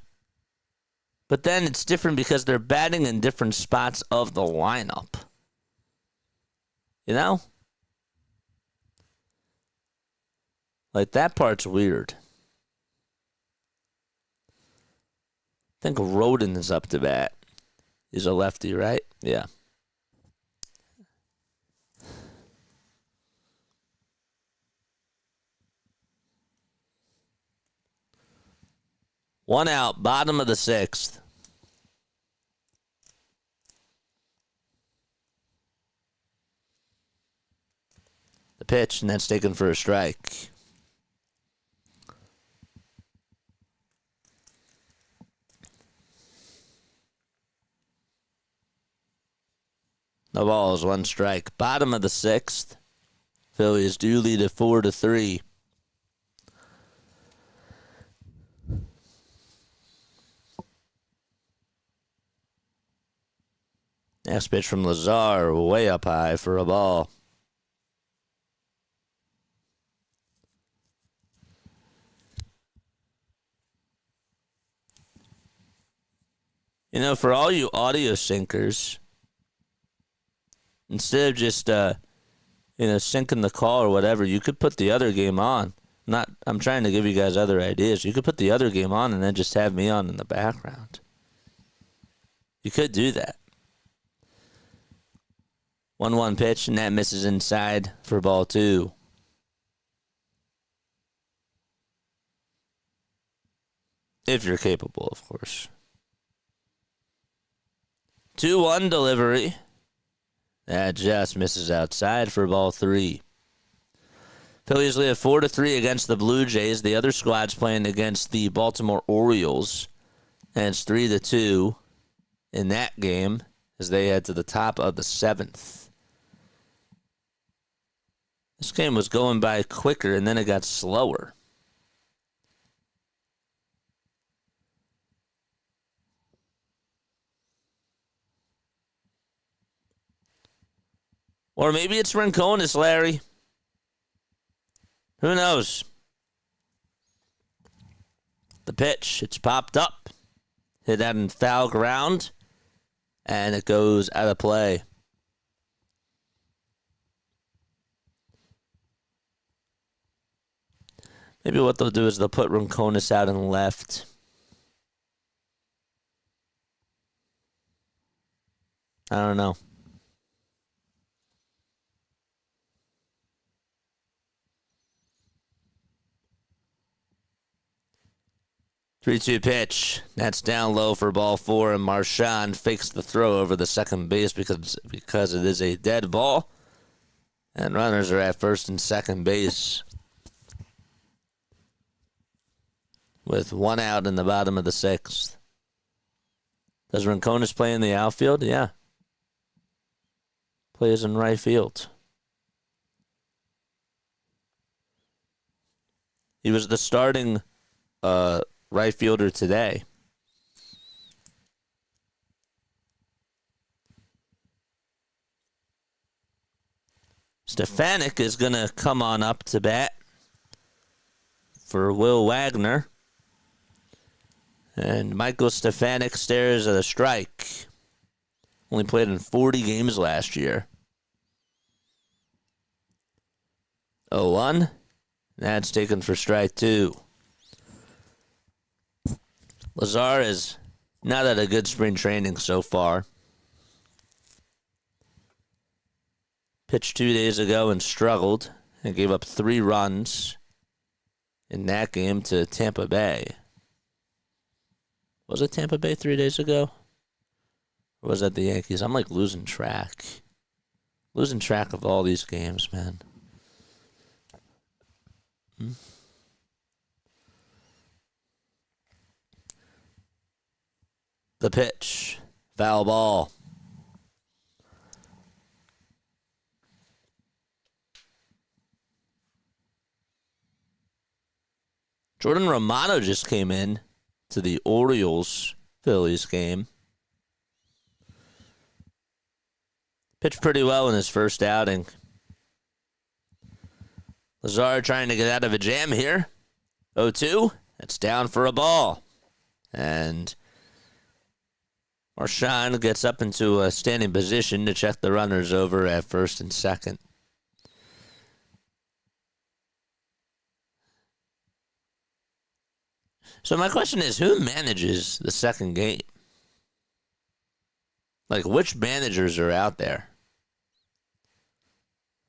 but then it's different because they're batting in different spots of the lineup. You know? Like, that part's weird. I think Roden is up to bat. He's a lefty, right? Yeah. One out, bottom of the 6th. The pitch, and that's taken for a strike. No balls, 1 strike. Bottom of the 6th. Phillies do lead it 4-3. Next pitch from Lazar, way up high for a ball. You know, for all you audio syncers, instead of just syncing the call or whatever, you could put the other game on. I'm trying to give you guys other ideas. You could put the other game on and then just have me on in the background. You could do that. 1-1 pitch, and that misses inside for ball 2. If you're capable, of course. 2-1 delivery. That just misses outside for ball 3. Phillies lead 4-3 against the Blue Jays. The other squad's playing against the Baltimore Orioles. And it's 3-2 in that game as they head to the top of the 7th. This game was going by quicker, and then it got slower. Or maybe it's Rincones, Larry. Who knows? The pitch, it's popped up. Hit that in foul ground, and it goes out of play. Maybe what they'll do is they'll put Rincones out and left. I don't know. Three-two pitch. That's down low for ball 4, and Marchand fakes the throw over the second base because it is a dead ball. And runners are at first and second base with 1 out in the bottom of the 6th. Does Rincones play in the outfield? Yeah. Plays in right field. He was the starting right fielder today. Stefanik is going to come on up to bat for Will Wagner. And Michael Stefanik stares at a strike. Only played in 40 games last year. 0-1. That's taken for strike 2. Lazar is not at a good spring training so far. Pitched 2 days ago and struggled and gave up 3 runs in that game to Tampa Bay. Was it Tampa Bay 3 days ago? Or was that the Yankees? I'm like losing track. Losing track of all these games, man. The pitch. Foul ball. Jordan Romano just came in to the Orioles-Phillies game. Pitched pretty well in his first outing. Lazar trying to get out of a jam here. 0-2. That's down for a ball. And Marchand gets up into a standing position to check the runners over at first and second. So my question is, who manages the second game? Like, which managers are out there?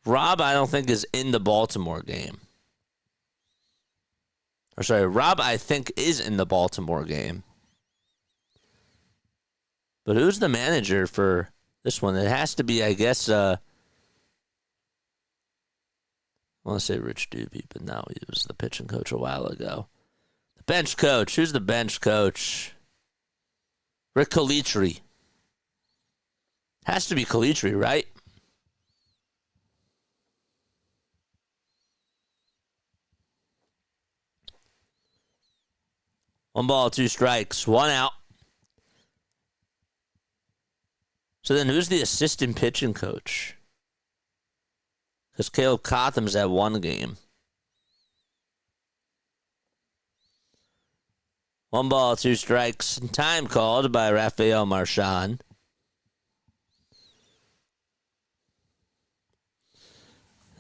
Rob, I don't think, is in the Baltimore game. Or sorry, Rob, I think, is in the Baltimore game. But who's the manager for this one? It has to be, I guess, I want to say Rich Doobie, but no, he was the pitching coach a while ago. The bench coach. Who's the bench coach? Rick Calitri. Has to be Calitri, right? One ball, 2 strikes, 1 out. So then who's the assistant pitching coach? Because Caleb Cotham's at 1 game. 1 ball, 2 strikes. Time called by Rafael Marchand.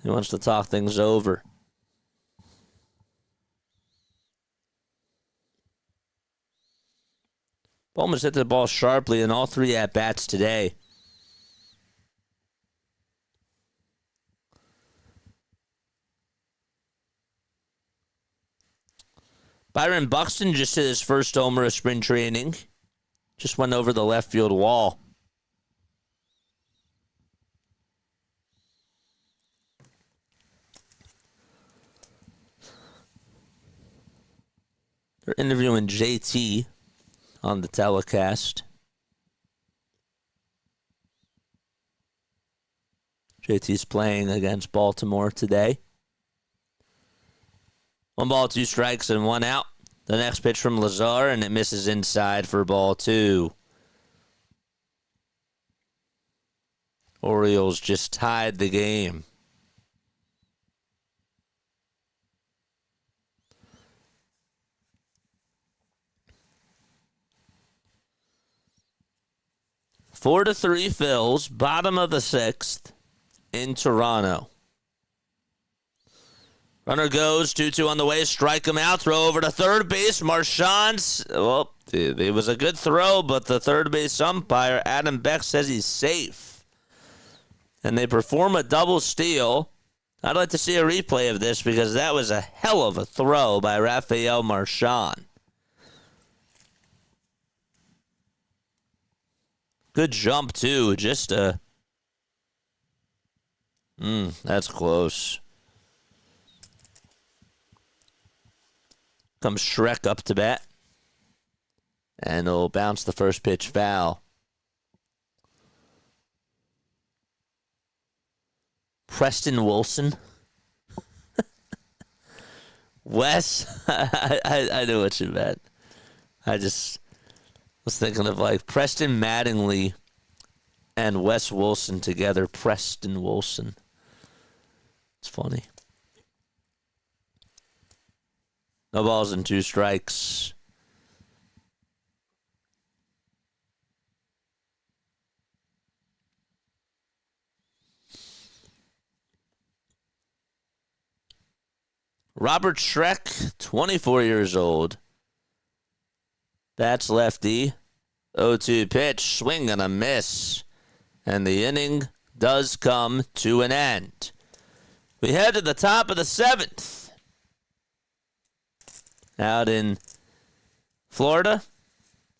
He wants to talk things over. Bowman's hit the ball sharply in all 3 at-bats today. Byron Buxton just hit his first homer of spring training. Just went over the left field wall. They're interviewing JT on the telecast. JT's playing against Baltimore today. 1 ball, 2 strikes, and 1 out. The next pitch from Lazar, and it misses inside for ball 2. Orioles just tied the game. Four to 3 Phils, bottom of the 6th in Toronto. Runner goes, 2-2 on the way, strike him out, throw over to third base. Marchand's, well, it was a good throw, but the third base umpire, Adam Beck, says he's safe. And they perform a double steal. I'd like to see a replay of this because that was a hell of a throw by Rafael Marchand. Good jump, too. Just a... that's close. Comes Shrek up to bat. And he'll bounce the first pitch foul. Preston Wilson. Wes, I knew what you meant. I just was thinking of like Preston Mattingly and Wes Wilson together. Preston Wilson. It's funny. No balls and 2 strikes. Robert Schreck, 24 years old. That's lefty. 0-2 pitch, swing and a miss. And the inning does come to an end. We head to the top of the 7th. Out in Florida,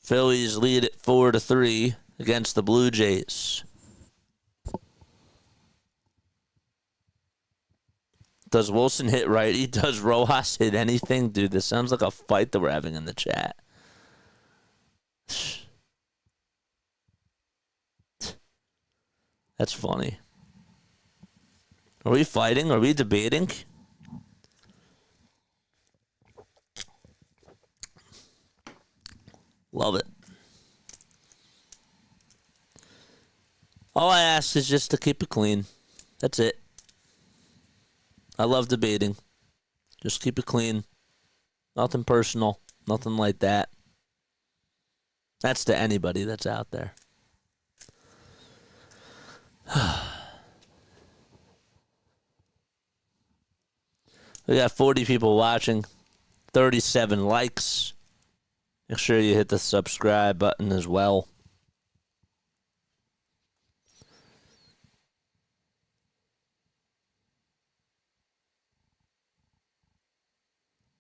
Phillies lead at 4-3 against the Blue Jays. Does Wilson hit righty? Does Rojas hit anything? Dude, this sounds like a fight that we're having in the chat. That's funny. Are we fighting? Are we debating? Love it. All I ask is just to keep it clean. That's it. I love debating. Just keep it clean. Nothing personal. Nothing like that. That's to anybody that's out there. We got 40 people watching. 37 likes. Make sure you hit the subscribe button as well.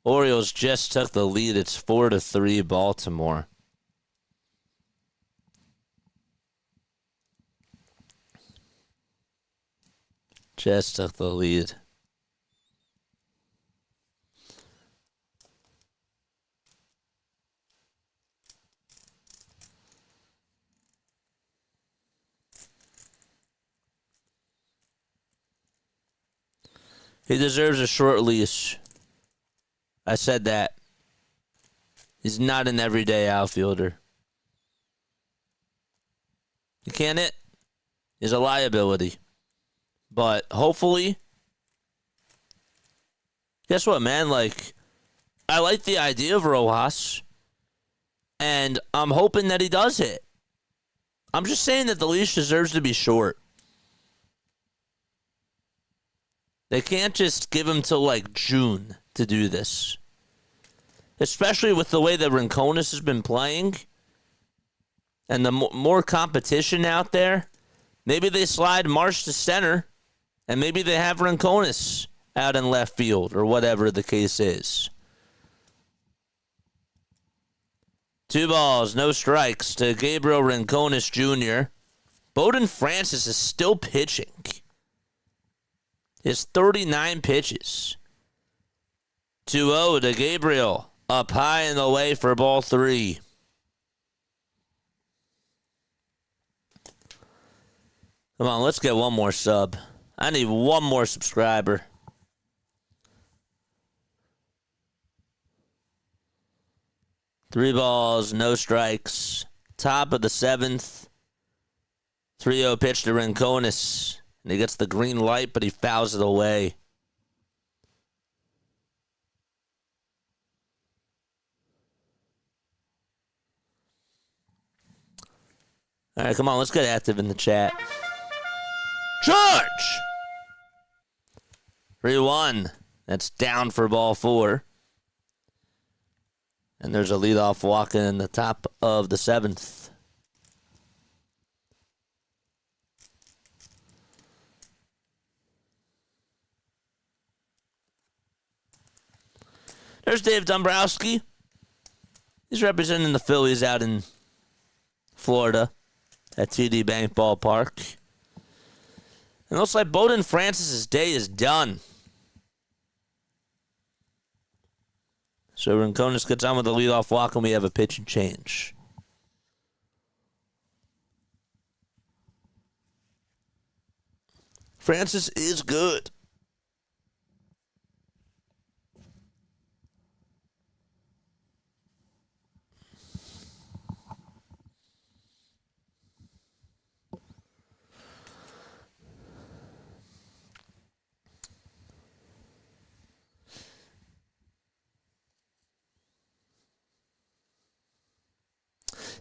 Orioles just took the lead. It's 4-3 Baltimore. Just took the lead. He deserves a short leash. I said that. He's not an everyday outfielder. He can't hit. He's a liability. But hopefully, guess what, man? Like, I like the idea of Rojas, and I'm hoping that he does hit. I'm just saying that the leash deserves to be short. They can't just give him till like June to do this. Especially with the way that Rincones has been playing and the more competition out there. Maybe they slide Marsh to center and maybe they have Rincones out in left field or whatever the case is. 2 balls, no strikes to Gabriel Rincones Jr. Bowden Francis is still pitching. His 39 pitches. 2-0 to Gabriel. Up high and away for ball 3. Come on, let's get one more sub. I need one more subscriber. Three balls, no strikes. Top of the 7th. 3-0 pitch to Rincones. And he gets the green light, but he fouls it away. All right, come on, let's get active in the chat. Charge! 3-1. That's down for ball 4. And there's a leadoff walk in the top of the 7th. There's Dave Dombrowski. He's representing the Phillies out in Florida at TD Bank Ballpark. And it looks like Bowden Francis' day is done. So Rincones gets on with the leadoff walk, and we have a pitch and change. Francis is good.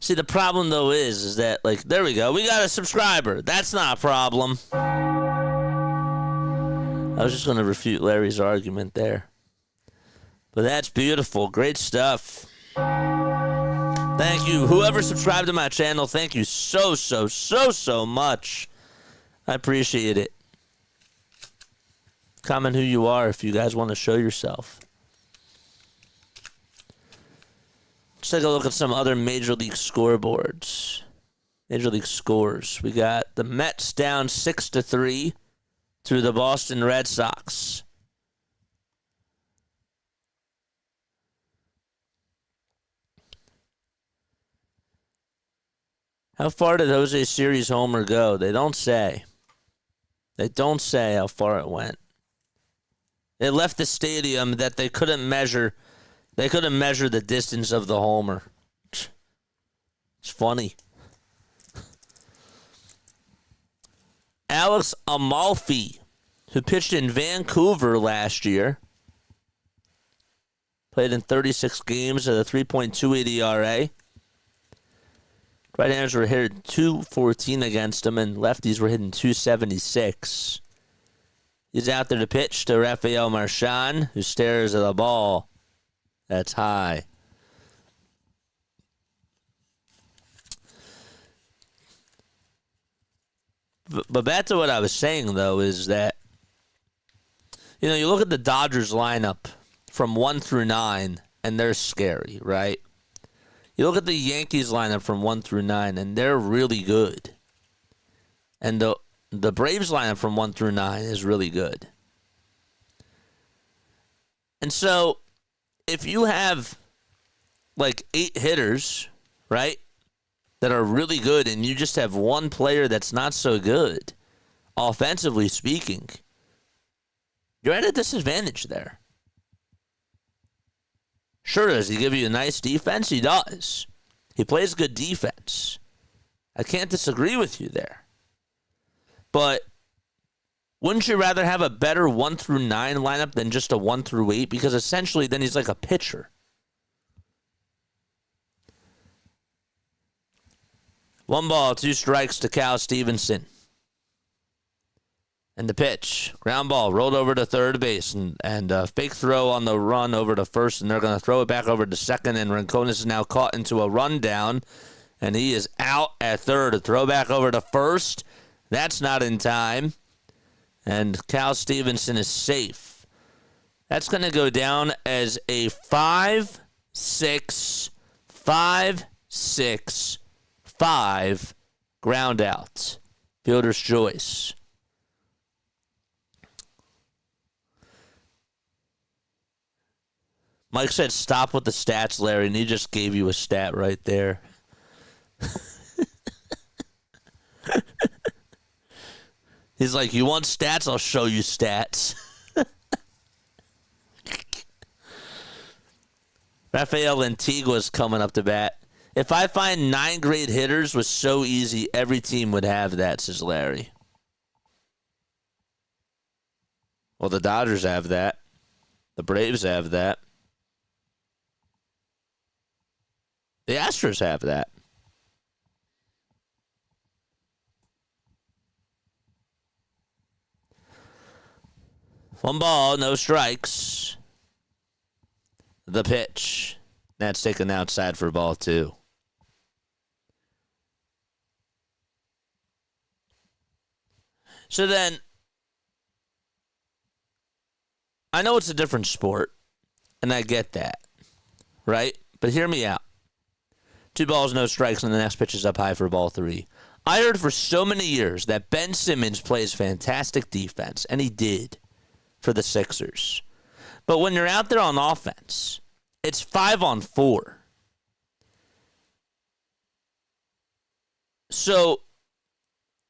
See, the problem, though, is that, like, there we go. We got a subscriber. That's not a problem. I was just going to refute Larry's argument there. But that's beautiful. Great stuff. Thank you. Whoever subscribed to my channel, thank you so much. I appreciate it. Comment who you are if you guys want to show yourself. Let's take a look at some other Major League scoreboards. Major League scores. We got the Mets down 6-3 to the Boston Red Sox. How far did Jose Siri's homer go? They don't say. They don't say how far it went. It left the stadium that they couldn't measure. They couldn't measure the distance of the homer. It's funny. Alex Amalfi, who pitched in Vancouver last year, played in 36 games at a 3.28 ERA. Right-handers were hitting .214 against him, and lefties were hitting .276. He's out there to pitch to Rafael Marchand, who stares at the ball. That's high. But back to what I was saying, though, is that, you know, you look at the Dodgers lineup from 1 through 9, and they're scary, right? You look at the Yankees lineup from 1 through 9, and they're really good. And the Braves lineup from 1 through 9 is really good. And so, if you have, like, 8 hitters, right, that are really good, and you just have one player that's not so good, offensively speaking, you're at a disadvantage there. Sure, does he give you a nice defense? He does. He plays good defense. I can't disagree with you there. But wouldn't you rather have a better 1 through 9 lineup than just a 1 through 8? Because essentially then he's like a pitcher. 1 ball, 2 strikes to Cal Stevenson. And the pitch, ground ball, rolled over to third base, and a fake throw on the run over to first, and they're going to throw it back over to second, and Rincones is now caught into a rundown, and he is out at third. A throw back over to first, that's not in time, and Cal Stevenson is safe. That's going to go down as a 5-6, 5-6, 5 ground out. Fielder's choice. Mike said, stop with the stats, Larry, and he just gave you a stat right there. He's like, you want stats? I'll show you stats. Rafael Antigua's coming up to bat. If I find 9 great hitters was so easy, every team would have that, says Larry. Well, the Dodgers have that. The Braves have that. The Astros have that. One ball, no strikes. The pitch. That's taken outside for ball 2. So then, I know it's a different sport, and I get that, right? But hear me out. 2 balls, no strikes, and the next pitch is up high for ball 3. I heard for so many years that Ben Simmons plays fantastic defense, and he did for the Sixers. But when you're out there on offense, it's 5-on-4. So,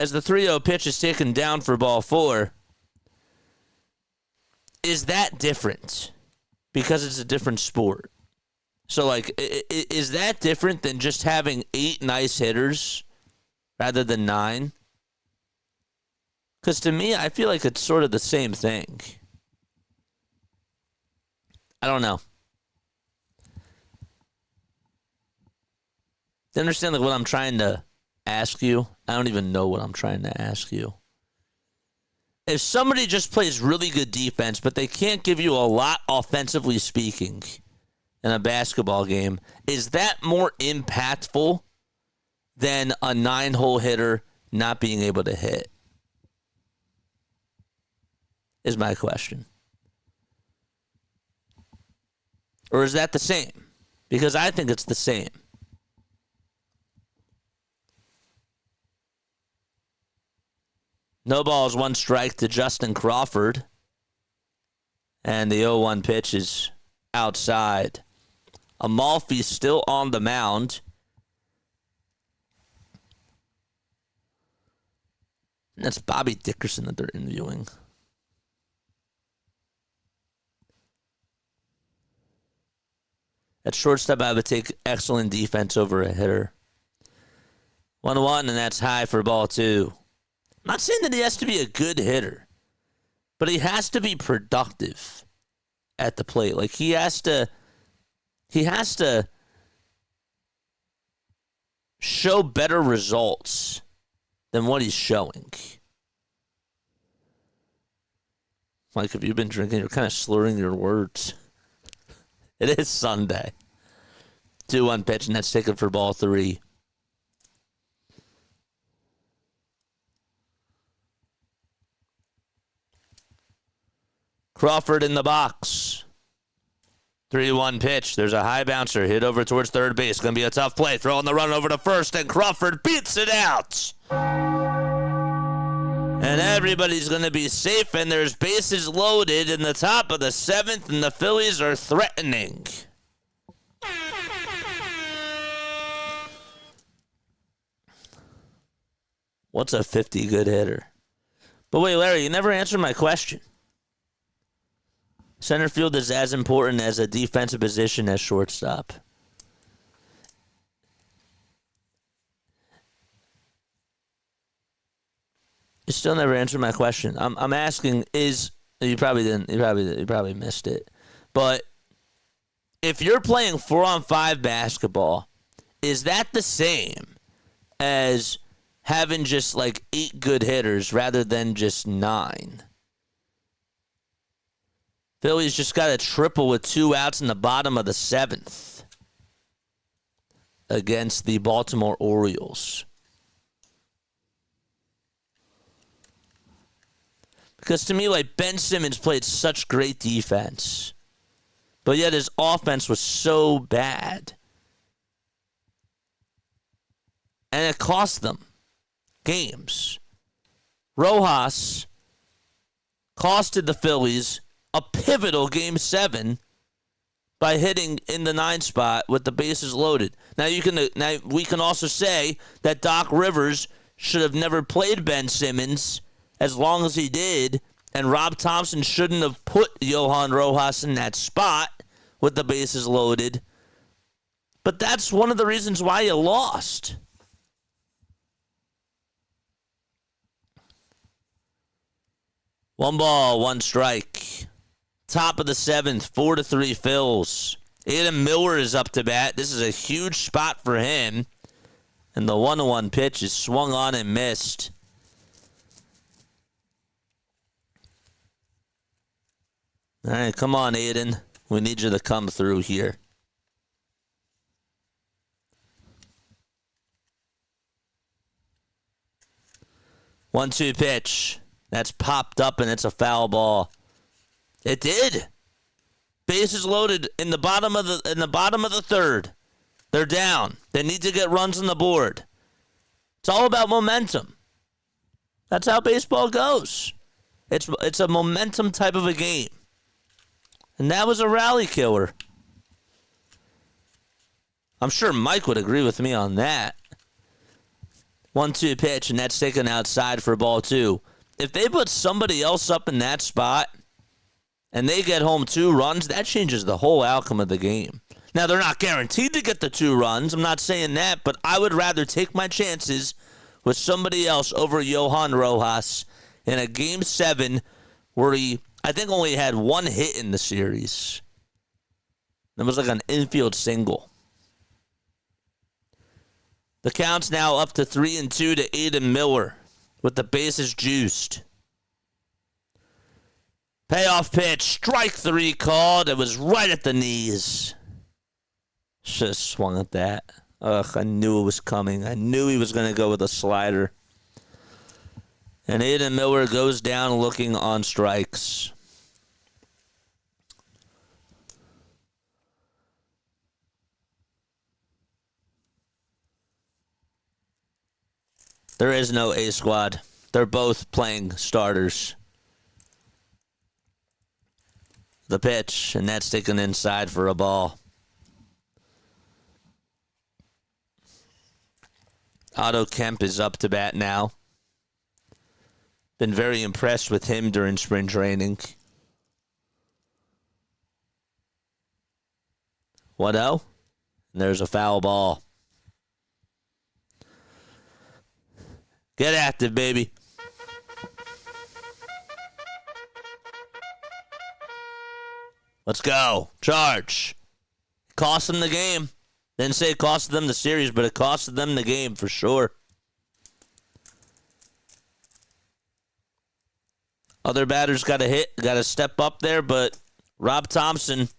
as the 3-0 pitch is taken down for ball 4, is that different? Because it's a different sport. So, like, is that different than just having 8 nice hitters rather than 9? Because to me, I feel like it's sort of the same thing. I don't know. you understand like what I'm trying to ask you? I don't even know what I'm trying to ask you. If somebody just plays really good defense, but they can't give you a lot offensively speaking in a basketball game, is that more impactful than a 9-hole hitter not being able to hit? Is my question. Or is that the same? Because I think it's the same. No balls, 1 strike to Justin Crawford. And the 0-1 pitch is outside. Amalfi still on the mound. And that's Bobby Dickerson that they're interviewing. At shortstop, I would take excellent defense over a hitter. 1-1, and that's high for ball 2. I'm not saying that he has to be a good hitter, but he has to be productive at the plate. Like he has to show better results than what he's showing. Mike, have you been drinking? You're kind of slurring your words. It is Sunday. 2-1 pitch, and that's taken for ball 3. Crawford in the box. 3-1 pitch. There's a high bouncer hit over towards third base. Going to be a tough play. Throwing the run over to first, and Crawford beats it out. And everybody's going to be safe, and there's bases loaded in the top of the 7th, and the Phillies are threatening. What's a 50 good hitter? But wait, Larry, you never answered my question. Center field is as important as a defensive position as shortstop. You still never answered my question. I'm asking is you probably didn't. You probably missed it. But if you're playing 4-on-5 basketball, is that the same as having just like 8 good hitters rather than just 9? Phillies just got a triple with 2 outs in the bottom of the 7th against the Baltimore Orioles. Because to me, like, Ben Simmons played such great defense, but yet his offense was so bad. And it cost them games. Rojas costed the Phillies a pivotal Game 7 by hitting in the 9 spot with the bases loaded. Now we can also say that Doc Rivers should have never played Ben Simmons as long as he did, and Rob Thompson shouldn't have put Johan Rojas in that spot with the bases loaded. But that's one of the reasons why you lost. One ball, 1 strike. Top of the 7th, 4-3 Phils. Adam Miller is up to bat. This is a huge spot for him. And the 1-1 pitch is swung on and missed. All right, come on, Aiden. We need you to come through here. One-two pitch. That's popped up, and it's a foul ball. It did. Bases loaded in the bottom of the 3rd. They're down. They need to get runs on the board. It's all about momentum. That's how baseball goes. It's a momentum type of a game. And that was a rally killer. I'm sure Mike would agree with me on that. 1-2 pitch, and that's taken outside for ball 2. If they put somebody else up in that spot and they get home 2 runs, that changes the whole outcome of the game. Now, they're not guaranteed to get the 2 runs. I'm not saying that, but I would rather take my chances with somebody else over Johan Rojas in a Game 7 where he, I think, only had 1 hit in the series. It was like an infield single. The count's now up to 3-2 to Aiden Miller with the bases juiced. Payoff pitch, strike 3 called. It was right at the knees. Should have swung at that. Ugh, I knew it was coming. I knew he was going to go with a slider. And Aiden Miller goes down looking on strikes. There is no A squad. They're both playing starters. The pitch, and that's taken inside for a ball. Otto Kemp is up to bat now. Been very impressed with him during spring training. 1-0. And there's a foul ball. Get active, baby. Let's go. Charge. Cost them the game. Didn't say it costed them the series, but it costed them the game for sure. Other batters got to step up there, but Rob Thompson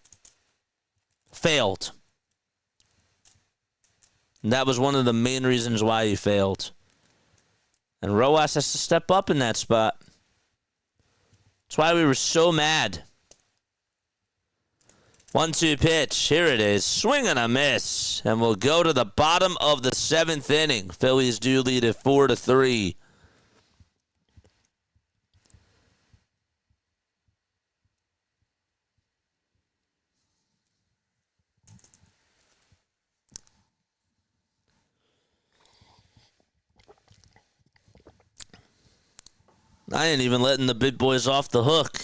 failed. And that was one of the main reasons why he failed. And Rojas has to step up in that spot. That's why we were so mad. 1-2 pitch. Here it is. Swing and a miss. And we'll go to the bottom of the 7th inning. Phillies do lead at 4-3. I ain't even letting the big boys off the hook.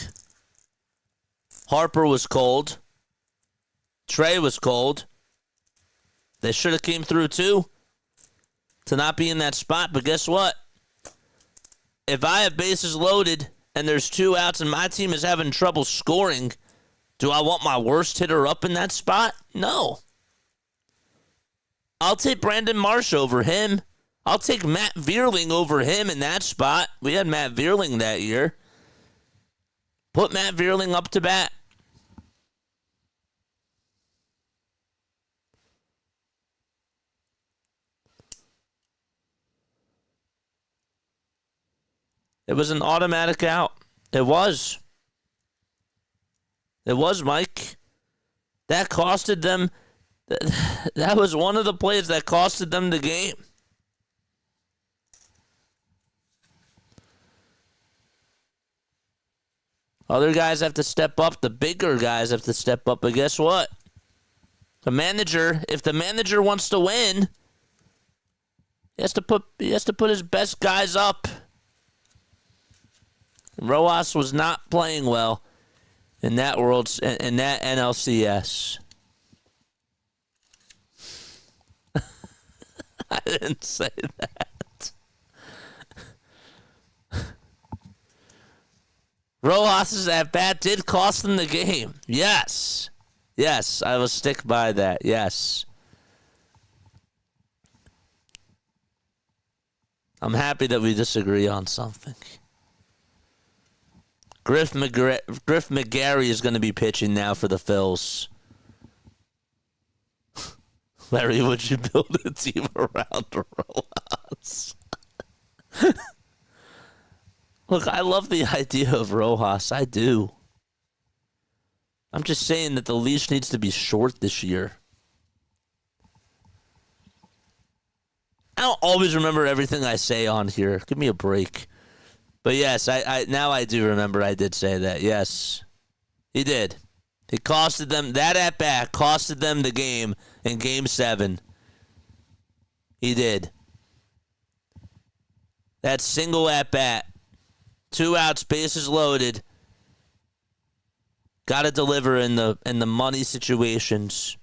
Harper was cold. Trey was cold. They should have came through too to not be in that spot. But guess what? If I have bases loaded and there's 2 outs and my team is having trouble scoring, do I want my worst hitter up in that spot? No. I'll take Brandon Marsh over him. I'll take Matt Vierling over him in that spot. We had Matt Vierling that year. Put Matt Vierling up to bat. It was an automatic out. It was. It was, Mike. That costed them. That was one of the plays that costed them the game. Other guys have to step up. The bigger guys have to step up. But guess what? The manager, if the manager wants to win, he has to put his best guys up. Rojas was not playing well in that in that NLCS. I didn't say that. Rojas' at-bat did cost them the game. Yes. Yes, I will stick by that. Yes. I'm happy that we disagree on something. Griff McGarry is going to be pitching now for the Phils. Larry, would you build a team around Rojas? Look, I love the idea of Rojas. I do. I'm just saying that the leash needs to be short this year. I don't always remember everything I say on here. Give me a break. But yes, I now I do remember I did say that. Yes, he did. He costed them, that at-bat costed them the game in Game 7. He did. That single at-bat, 2 outs, bases loaded. Got to deliver in the money situations.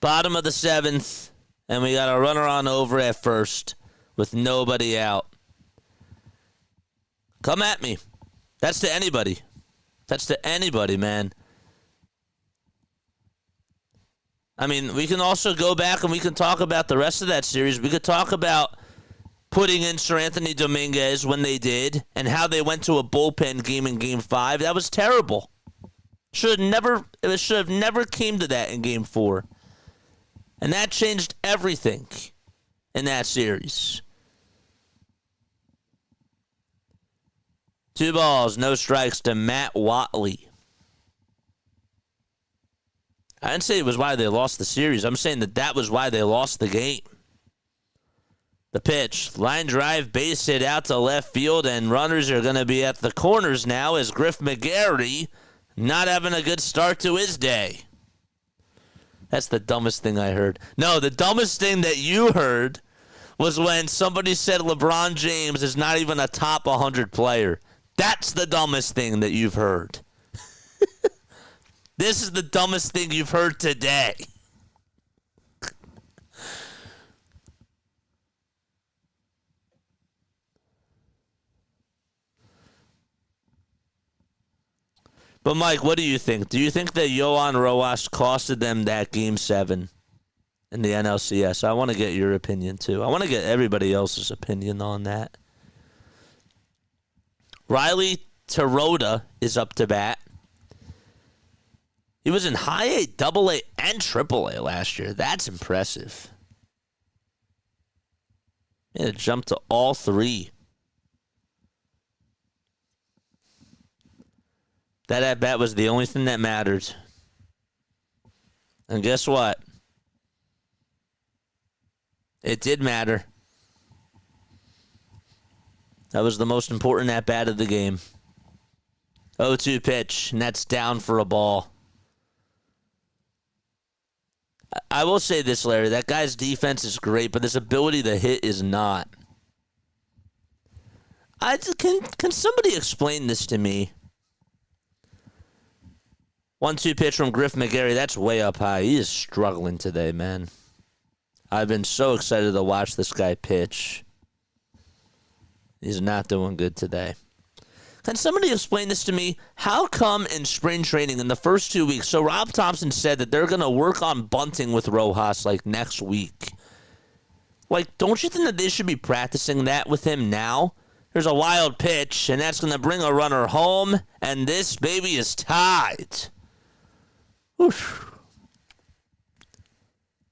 Bottom of the 7th, and we got a runner on over at first with nobody out. Come at me. That's to anybody. That's to anybody, man. I mean, we can also go back and we can talk about the rest of that series. We could talk about putting in Sir Anthony Dominguez when they did and how they went to a bullpen game in Game 5. That was terrible. It should have never came to that in Game 4. And that changed everything in that series. 2 balls, no strikes to Matt Watley. I didn't say it was why they lost the series. I'm saying that was why they lost the game. The pitch, line drive, base hit out to left field, and runners are going to be at the corners now as Griff McGarry not having a good start to his day. That's the dumbest thing I heard. No, the dumbest thing that you heard was when somebody said LeBron James is not even a top 100 player. That's the dumbest thing that you've heard. This is the dumbest thing you've heard today. But, Mike, what do you think? Do you think that Johan Rojas costed them that Game 7 in the NLCS? I want to get your opinion, too. I want to get everybody else's opinion on that. Riley Teroda is up to bat. He was in high A, double A, and triple A last year. That's impressive. He had to jump to all 3. That at-bat was the only thing that mattered. And guess what? It did matter. That was the most important at-bat of the game. 0-2 pitch, and that's down for a ball. I will say this, Larry. That guy's defense is great, but his ability to hit is not. Can somebody explain this to me? 1-2 pitch from Griff McGarry. That's way up high. He is struggling today, man. I've been so excited to watch this guy pitch. He's not doing good today. Can somebody explain this to me? How come in spring training in the first 2 weeks, so Rob Thompson said that they're going to work on bunting with Rojas like next week. Like, don't you think that they should be practicing that with him now? There's a wild pitch, and that's going to bring a runner home, and this baby is tied. Oof.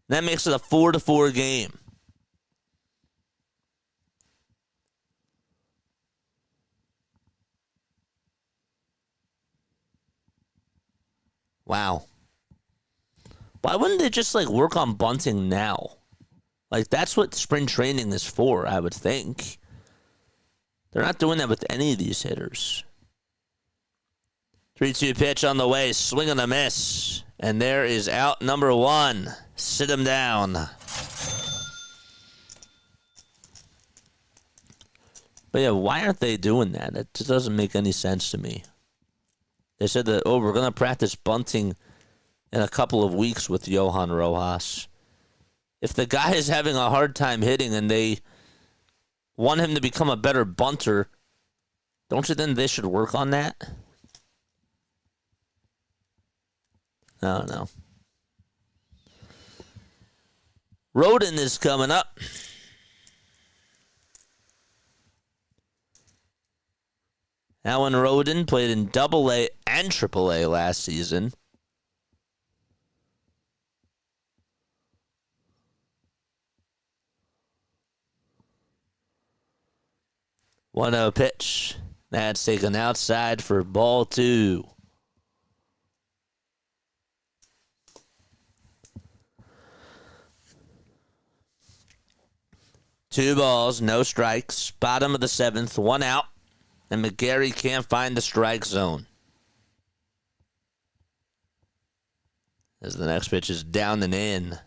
That makes it a 4-4 game. Wow. Why wouldn't they just work on bunting now? That's what spring training is for, I would think. They're not doing that with any of these hitters. 3-2 pitch on the way, swing and a miss. And there is out number 1. Sit him down. But yeah, why aren't they doing that? It just doesn't make any sense to me. They said that, we're going to practice bunting in a couple of weeks with Johan Rojas. If the guy is having a hard time hitting and they want him to become a better bunter, don't you think they should work on that? I don't know. Roden is coming up. Alan Roden played in Double-A and Triple-A last season. One-0 pitch. That's taken outside for ball 2. Two balls, no strikes. Bottom of the 7th, 1 out. And McGarry can't find the strike zone. As the next pitch is down and in.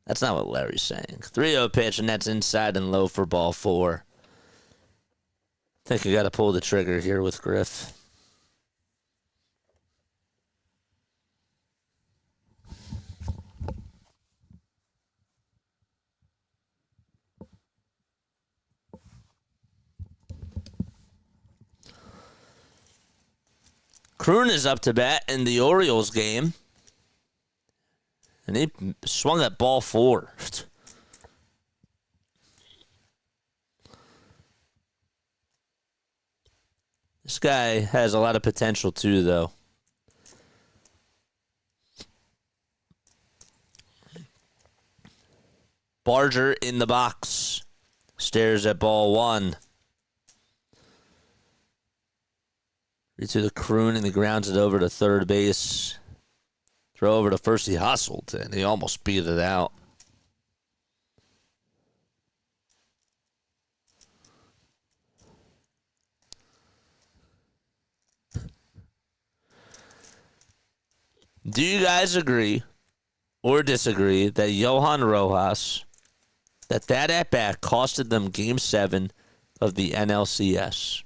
That's not what Larry's saying. 3-0 pitch, and that's inside and low for ball 4. I think you got to pull the trigger here with Griff. Kroon is up to bat in the Orioles game. And he swung at ball 4. This guy has a lot of potential too, though. Barger in the box. Stares at ball 1. To the Kroon, and he grounds it over to third base. Throw over to first. He hustled, and he almost beat it out. Do you guys agree or disagree that Johan Rojas, that at-bat costed them Game 7 of the NLCS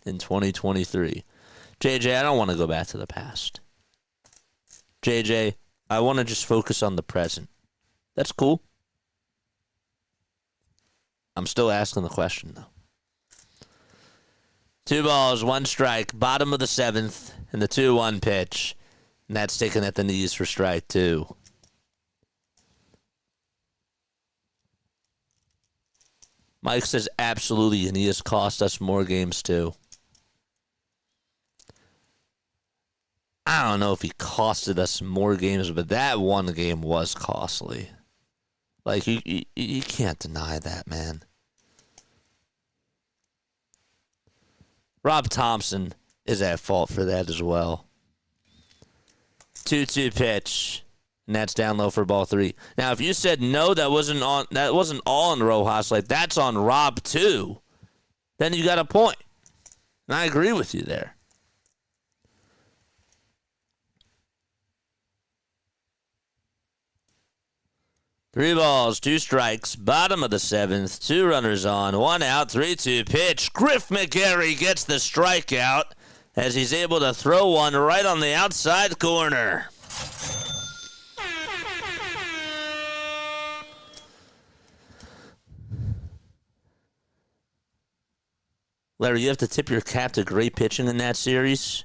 in 2023? JJ, I don't want to go back to the past. JJ, I want to just focus on the present. That's cool. I'm still asking the question, though. 2 balls, 1 strike, bottom of the 7th, and the 2-1 pitch. And that's taken at the knees for strike 2. Mike says absolutely, and he has cost us more games, too. I don't know if he costed us more games, but that one game was costly. Like, you can't deny that, man. Rob Thompson is at fault for that as well. 2-2 pitch, and that's down low for ball 3. Now, if you said no, that wasn't all on Rojas, like that's on Rob too, then you got a point. And I agree with you there. Three balls, 2 strikes, bottom of the 7th, 2 runners on, 1 out, 3-2 pitch. Griff McGarry gets the strikeout as he's able to throw one right on the outside corner. Larry, you have to tip your cap to great pitching in that series.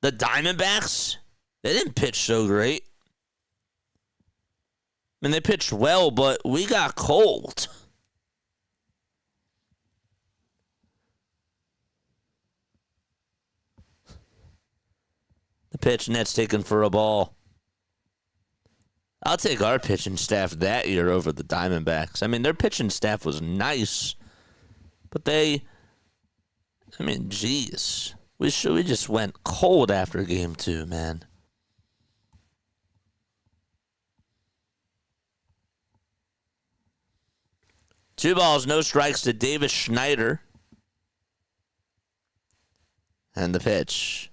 The Diamondbacks, they didn't pitch so great. I mean, they pitched well, but we got cold. The pitch, and that's taken for a ball. I'll take our pitching staff that year over the Diamondbacks. I mean, their pitching staff was nice, but geez. We just went cold after game 2, man. Two balls, no strikes to Davis Schneider. And the pitch.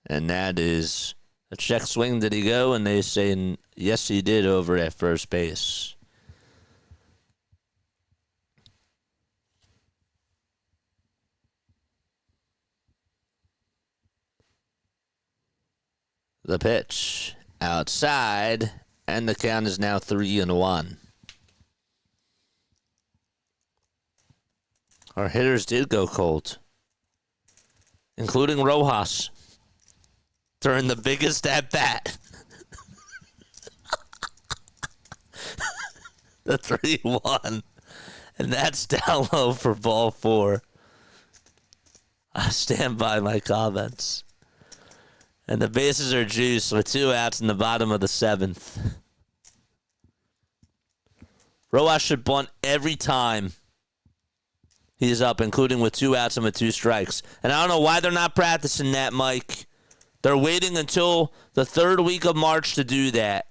And that is a check swing. Did he go? And they say, yes, he did over at first base. The pitch outside, and the count is now 3-1. Our hitters did go cold, including Rojas during the biggest at bat. The 3-1. And that's down low for ball 4. I stand by my comments. And the bases are juiced with 2 outs in the bottom of the 7th. Rojas should bunt every time he's up, including with 2 outs and with 2 strikes. And I don't know why they're not practicing that, Mike. They're waiting until the 3rd week of March to do that.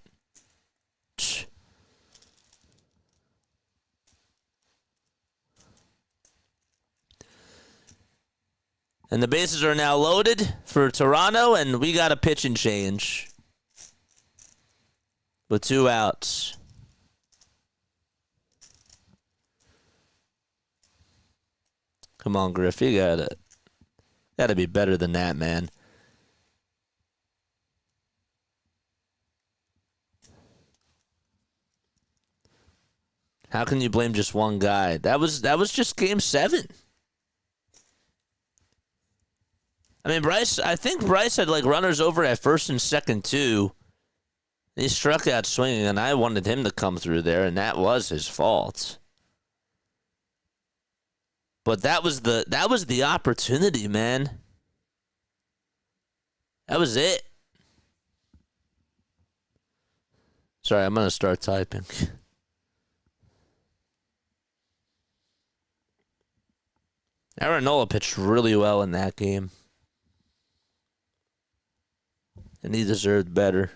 And the bases are now loaded for Toronto, and we got a pitching change with 2 outs. Come on, Griff, you gotta be better than that, man. How can you blame just one guy? That was just game 7. I mean, I think Bryce had like runners over at first and second too. He struck out swinging, and I wanted him to come through there, and that was his fault. But that was the opportunity, man. That was it. Sorry, I'm gonna start typing. Aaronola pitched really well in that game. And he deserved better.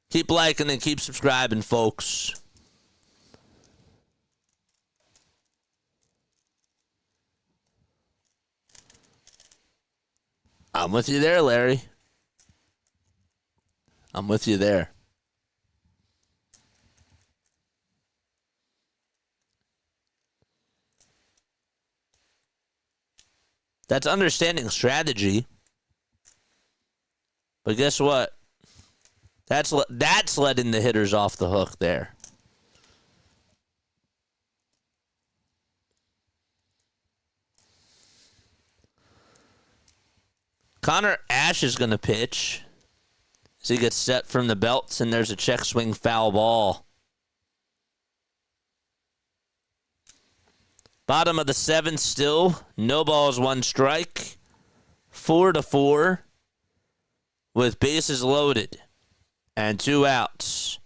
Keep liking and keep subscribing, folks. I'm with you there, Larry. I'm with you there. That's understanding strategy. But guess what? That's letting the hitters off the hook there. Connor Ash is going to pitch. As he gets set from the belts, and there's a check swing foul ball. Bottom of the seventh still. No balls, one strike. 4-4 with bases loaded and 2 outs.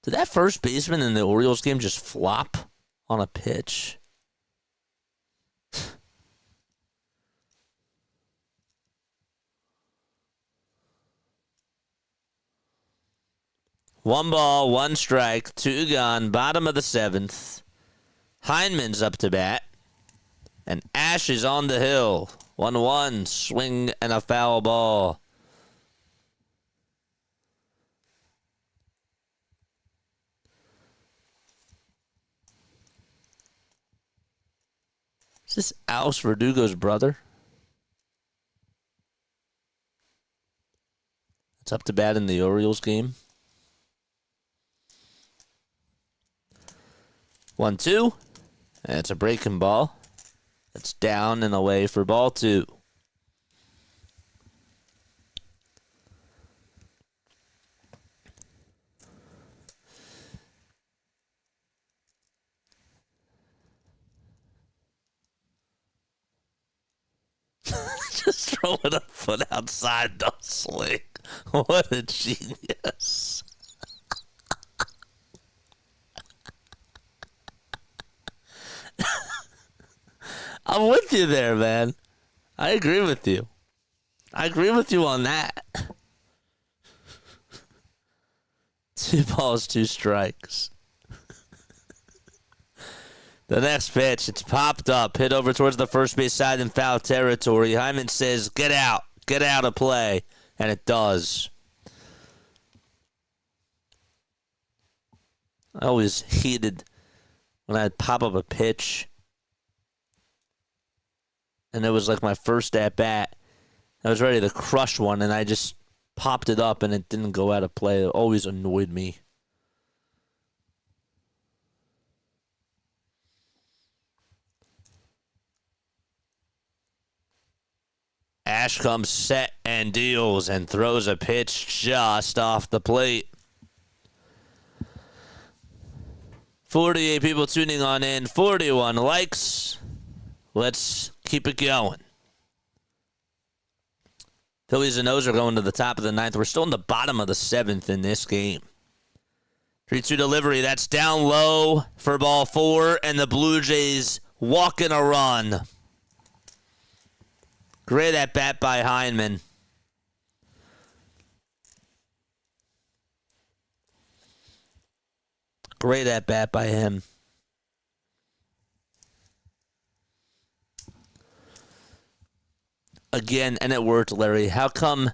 Did that first baseman in the Orioles game just flop on a pitch? One ball, one strike, 2 gone, bottom of the seventh. Heineman's up to bat. And Ash is on the hill. 1-1, swing and a foul ball. Is this Alex Verdugo's brother? It's up to bat in the Orioles game. 1-2. And it's a breaking ball. It's down and away for ball 2. Just throwing a foot outside the swing. What a genius. I'm with you there, man. I agree with you. I agree with you on that. 2 balls, 2 strikes. The next pitch, it's popped up, hit over towards the first base side in foul territory. Hyman says, get out of play, and it does. I always hated when I'd pop up a pitch, and it was like my first at-bat. I was ready to crush one, and I just popped it up, and it didn't go out of play. It always annoyed me. Ash comes set and deals and throws a pitch just off the plate. 48 people tuning on in, 41 likes. Let's keep it going. Phillies and O's are going to the top of the 9th. We're still in the bottom of the 7th in this game. 3-2 delivery. That's down low for ball 4, and the Blue Jays walking a run. Great at bat by Heineman. Great at bat by him. Again, and it worked, Larry. How come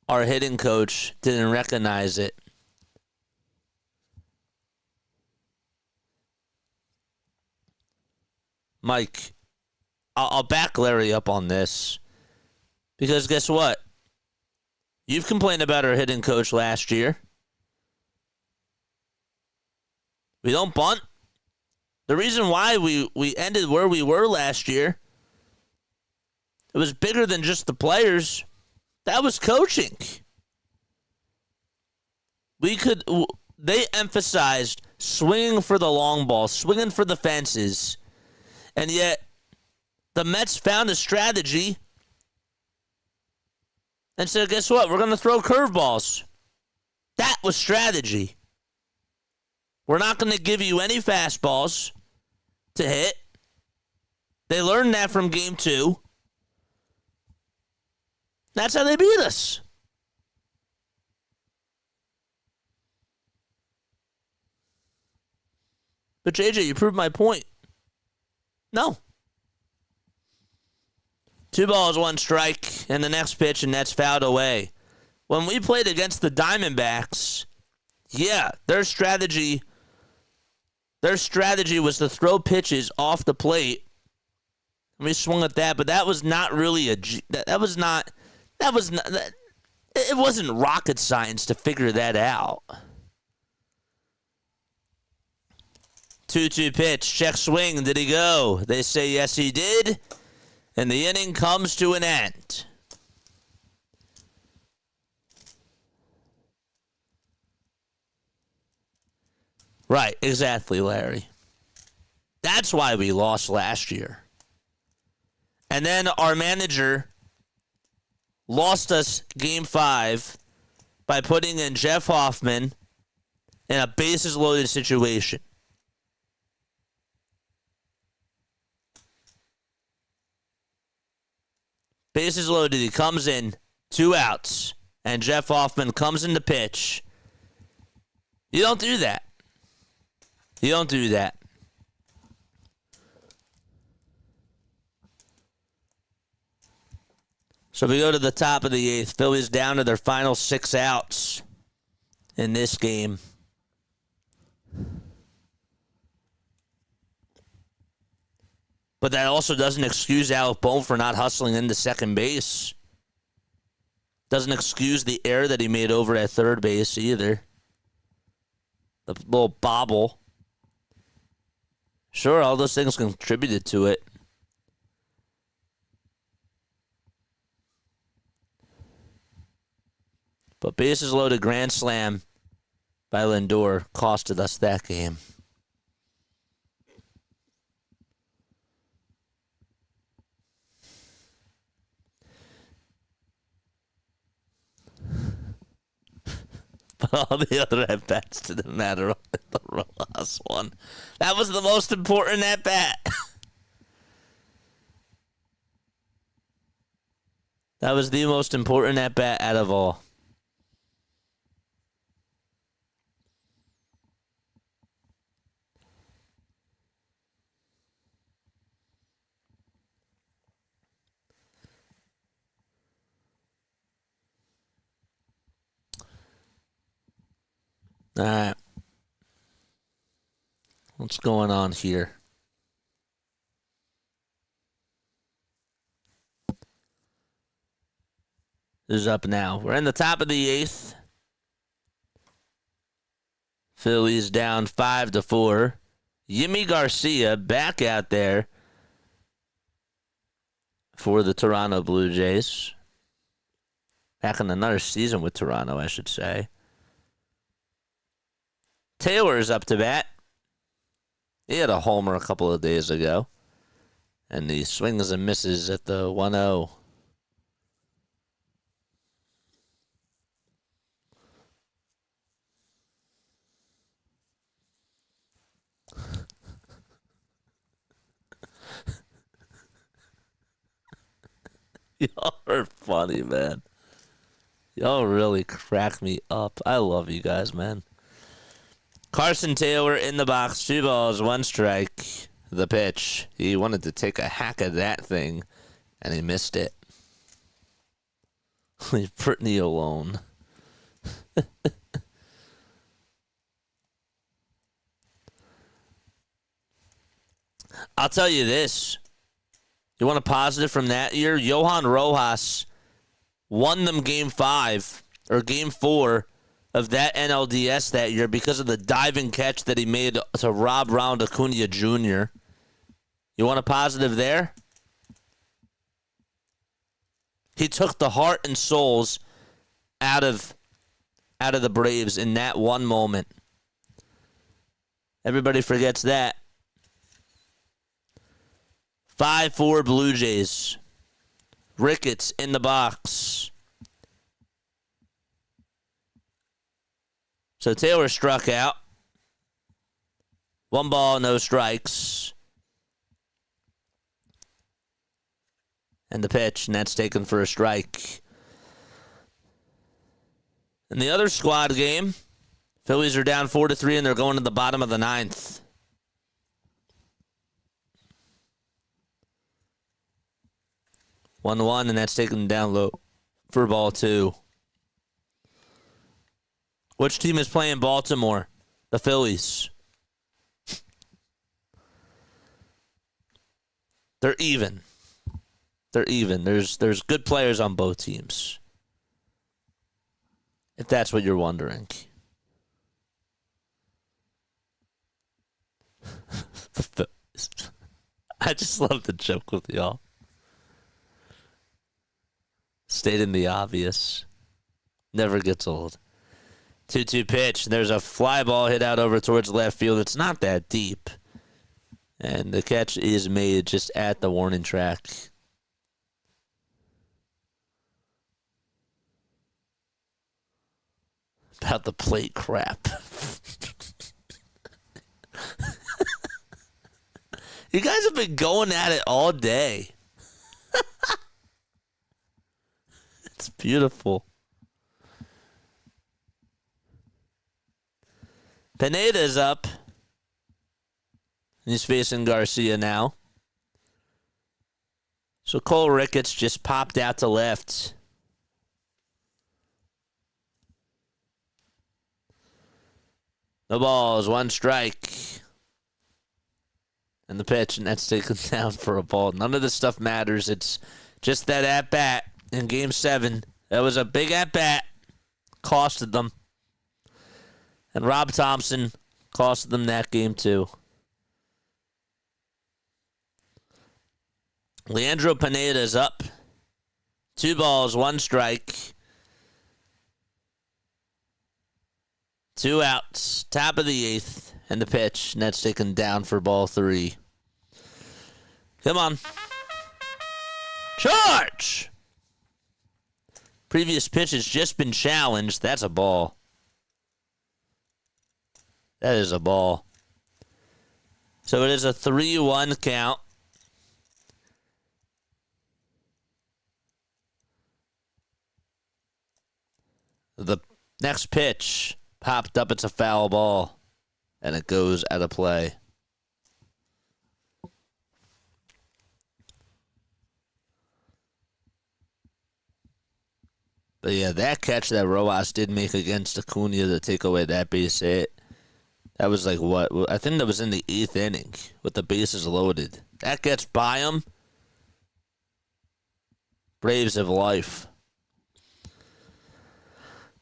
our hitting coach didn't recognize it? Mike, I'll back Larry up on this. Because guess what? You've complained about our hitting coach last year. We don't bunt. The reason why we ended where we were last year, it was bigger than just the players. That was coaching. They emphasized swinging for the long ball, swinging for the fences, and yet the Mets found a strategy and said, guess what? We're going to throw curveballs. That was strategy. We're not going to give you any fastballs to hit. They learned that from game 2. That's how they beat us. But JJ, you proved my point. No. 2 balls, 1 strike, and the next pitch, and that's fouled away. When we played against the Diamondbacks, yeah, their strategy was to throw pitches off the plate. And we swung at that, but that was not really it wasn't rocket science to figure that out. 2-2 pitch, check swing, did he go? They say yes, he did. And the inning comes to an end. Right, exactly, Larry. That's why we lost last year. And then our manager lost us game 5 by putting in Jeff Hoffman in a bases-loaded situation. Bases loaded, he comes in, 2 outs, and Jeff Hoffman comes in to pitch. You don't do that. You don't do that. So we go to the top of the 8th. Phillies down to their final 6 outs in this game. But that also doesn't excuse Alec Bohm for not hustling into second base. Doesn't excuse the error that he made over at third base either. The little bobble. Sure, all those things contributed to it. But bases loaded grand slam by Lindor costed us that game. But all the other at-bats didn't matter on the last one. That was the most important at-bat. That was the most important at-bat out of all. All right. What's going on here? This is up now. We're in the top of the 8th. Phillies down 5-4. Yimi Garcia back out there for the Toronto Blue Jays. Back in another season with Toronto, I should say. Taylor's up to bat. He had a homer a couple of days ago. And he swings and misses at the 1-0. Y'all are funny, man. Y'all really crack me up. I love you guys, man. Carson Taylor in the box, 2 balls, 1 strike. The pitch. He wanted to take a hack at that thing, and he missed it. Leave Brittany alone. I'll tell you this. You want a positive from that year? Johan Rojas won them game 5, or game 4, of that NLDS that year because of the diving catch that he made to Rob Round Acuna Jr. You want a positive there? He took the heart and souls out of the Braves in that one moment. Everybody forgets that. 5-4 Blue Jays. Ricketts in the box. So Taylor struck out. 1 ball, no strikes. And the pitch, and that's taken for a strike. In the other squad game, Phillies are down 4-3, and they're going to the bottom of the 9th. One, and that's taken down low for ball 2. Which team is playing Baltimore? The Phillies. They're even. They're even. There's good players on both teams. If that's what you're wondering. I just love to joke with y'all. Stating the obvious. Never gets old. 2-2 pitch. There's a fly ball hit out over towards left field. It's not that deep. And the catch is made just at the warning track. About the plate crap. You guys have been going at it all day. It's beautiful. Pineda's up. He's facing Garcia now. So Cole Ricketts just popped out to left. No balls, 1 strike. And the pitch, and that's taken down for a ball. None of this stuff matters. It's just that at-bat in Game 7. That was a big at-bat. Costed them. And Rob Thompson costed them that game, too. Leandro Pineda's up. 2 balls, 1 strike. 2 outs. Top of the 8th. And the pitch. And that's taken down for ball 3. Come on. Charge! Previous pitch has just been challenged. That's a ball. That is a ball. So it is a 3-1 count. The next pitch popped up. It's a foul ball. And it goes out of play. But yeah, that catch that Rojas did make against Acuna to take away that base hit. That was like what? I think that was in the 8th inning with the bases loaded. That gets by him. Braves have life.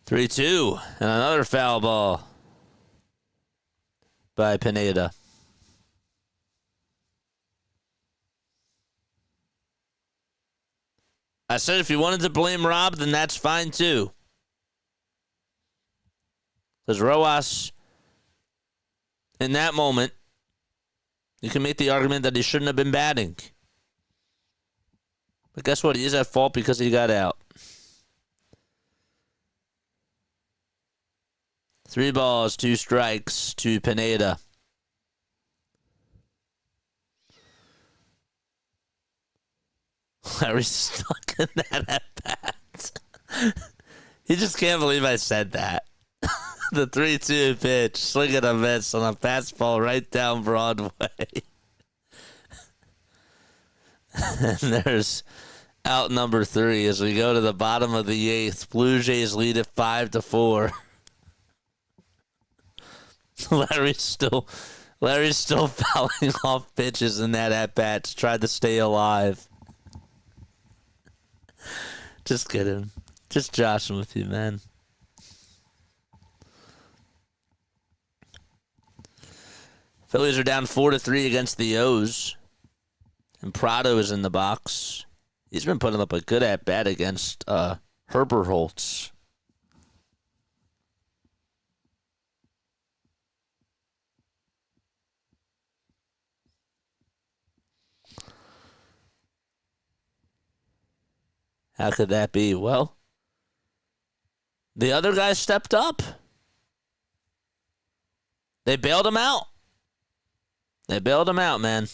3-2. And another foul ball by Pineda. I said if you wanted to blame Rob, then that's fine too. Because Rojas, in that moment, you can make the argument that he shouldn't have been batting. But guess what? He is at fault because he got out. 3 balls, 2 strikes to Pineda. Larry's stuck in that at bat. He just can't believe I said that. The 3-2 pitch, swing and a miss on a fastball right down Broadway. And there's out number 3 as we go to the bottom of the 8th. Blue Jays lead it 5-4. Larry's still fouling off pitches in that at bat to try to stay alive. Just kidding. Just joshing with you, man. Phillies are down 4-3 against the O's. And Prado is in the box. He's been putting up a good at-bat against Baumholtz. How could that be? Well, the other guys stepped up. They bailed him out. They bailed him out, man.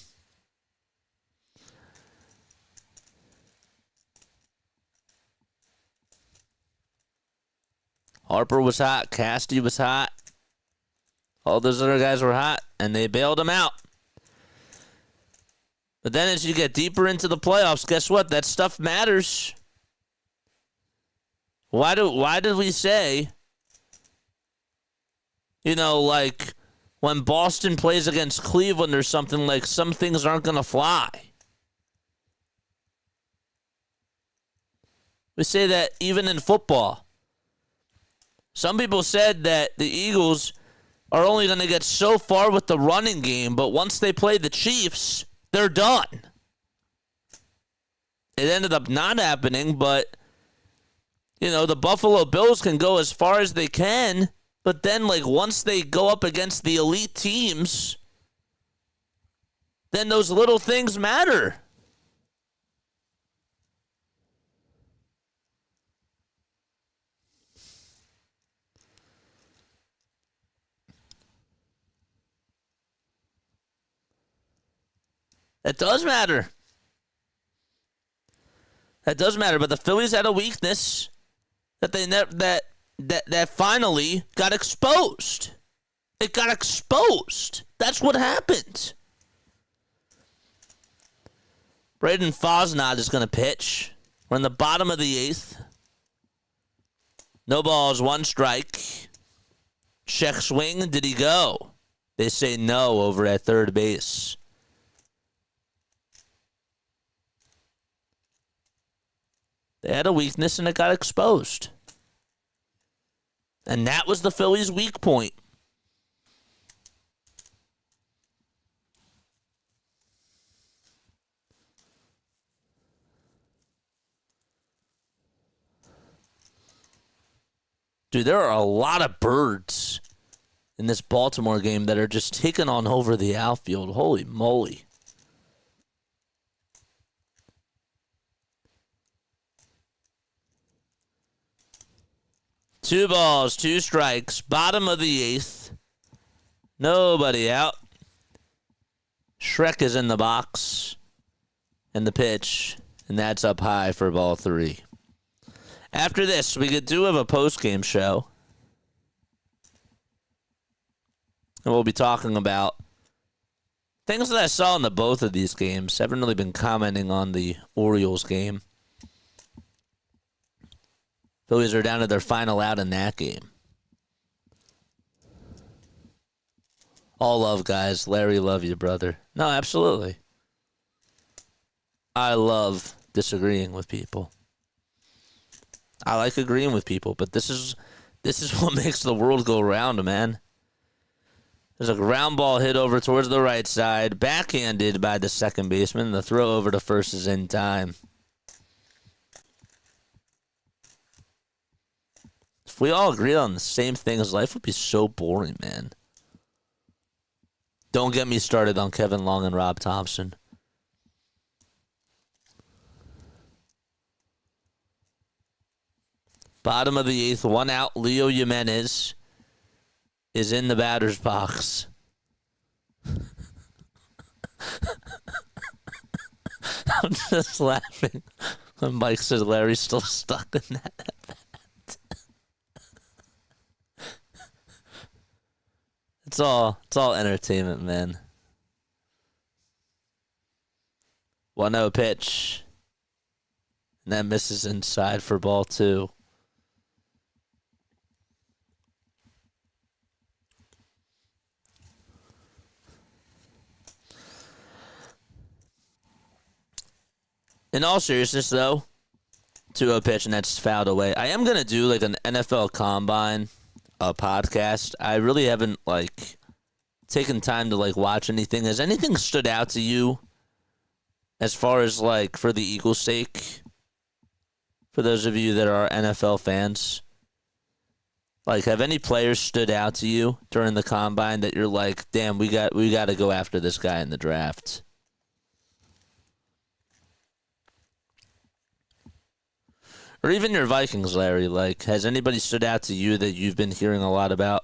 Harper was hot. Casty was hot. All those other guys were hot, and they bailed him out. But then as you get deeper into the playoffs, guess what? That stuff matters. Why did we say, like when Boston plays against Cleveland or something, like some things aren't going to fly? We say that even in football. Some people said that the Eagles are only going to get so far with the running game, but once they play the Chiefs, they're done. It ended up not happening, but the Buffalo Bills can go as far as they can, but then, once they go up against the elite teams, then those little things matter. That does matter. That does matter, but the Phillies had a weakness that finally got exposed. It got exposed. That's what happened. Braden Fosnod is going to pitch. We're in the bottom of the 8th. No balls, 1 strike. Check swing. Did he go? They say no over at third base. They had a weakness and it got exposed. And that was the Phillies' weak point. Dude, there are a lot of birds in this Baltimore game that are just taking on over the outfield. Holy moly. Two balls, 2 strikes, bottom of the 8th. Nobody out. Shrek is in the box. And the pitch. And that's up high for ball 3. After this, we do have a post-game show. And we'll be talking about things that I saw in both of these games. I haven't really been commenting on the Orioles game. Phillies are down to their final out in that game. All love, guys. Larry, love you, brother. No, absolutely. I love disagreeing with people. I like agreeing with people, but this is what makes the world go round, man. There's a ground ball hit over towards the right side, backhanded by the second baseman. The throw over to first is in time. If we all agreed on the same things, life would be so boring, man. Don't get me started on Kevin Long and Rob Thompson. Bottom of the 8th, 1 out. Leo Jimenez is in the batter's box. I'm just laughing when Mike says Larry's still stuck in that bat. It's all entertainment, man. 1-0 pitch. And that misses inside for ball 2. In all seriousness, though, 2-0 pitch, and that's fouled away. I am going to do an NFL Combine podcast. I really haven't, taken time to like watch anything, has anything stood out to you as far as like for the Eagles' sake? For those of you that are NFL fans, like, have any players stood out to you during the combine that you're like, damn, we got to go after this guy in the draft? Or even your Vikings, Larry. Like, has anybody stood out to you that you've been hearing a lot about?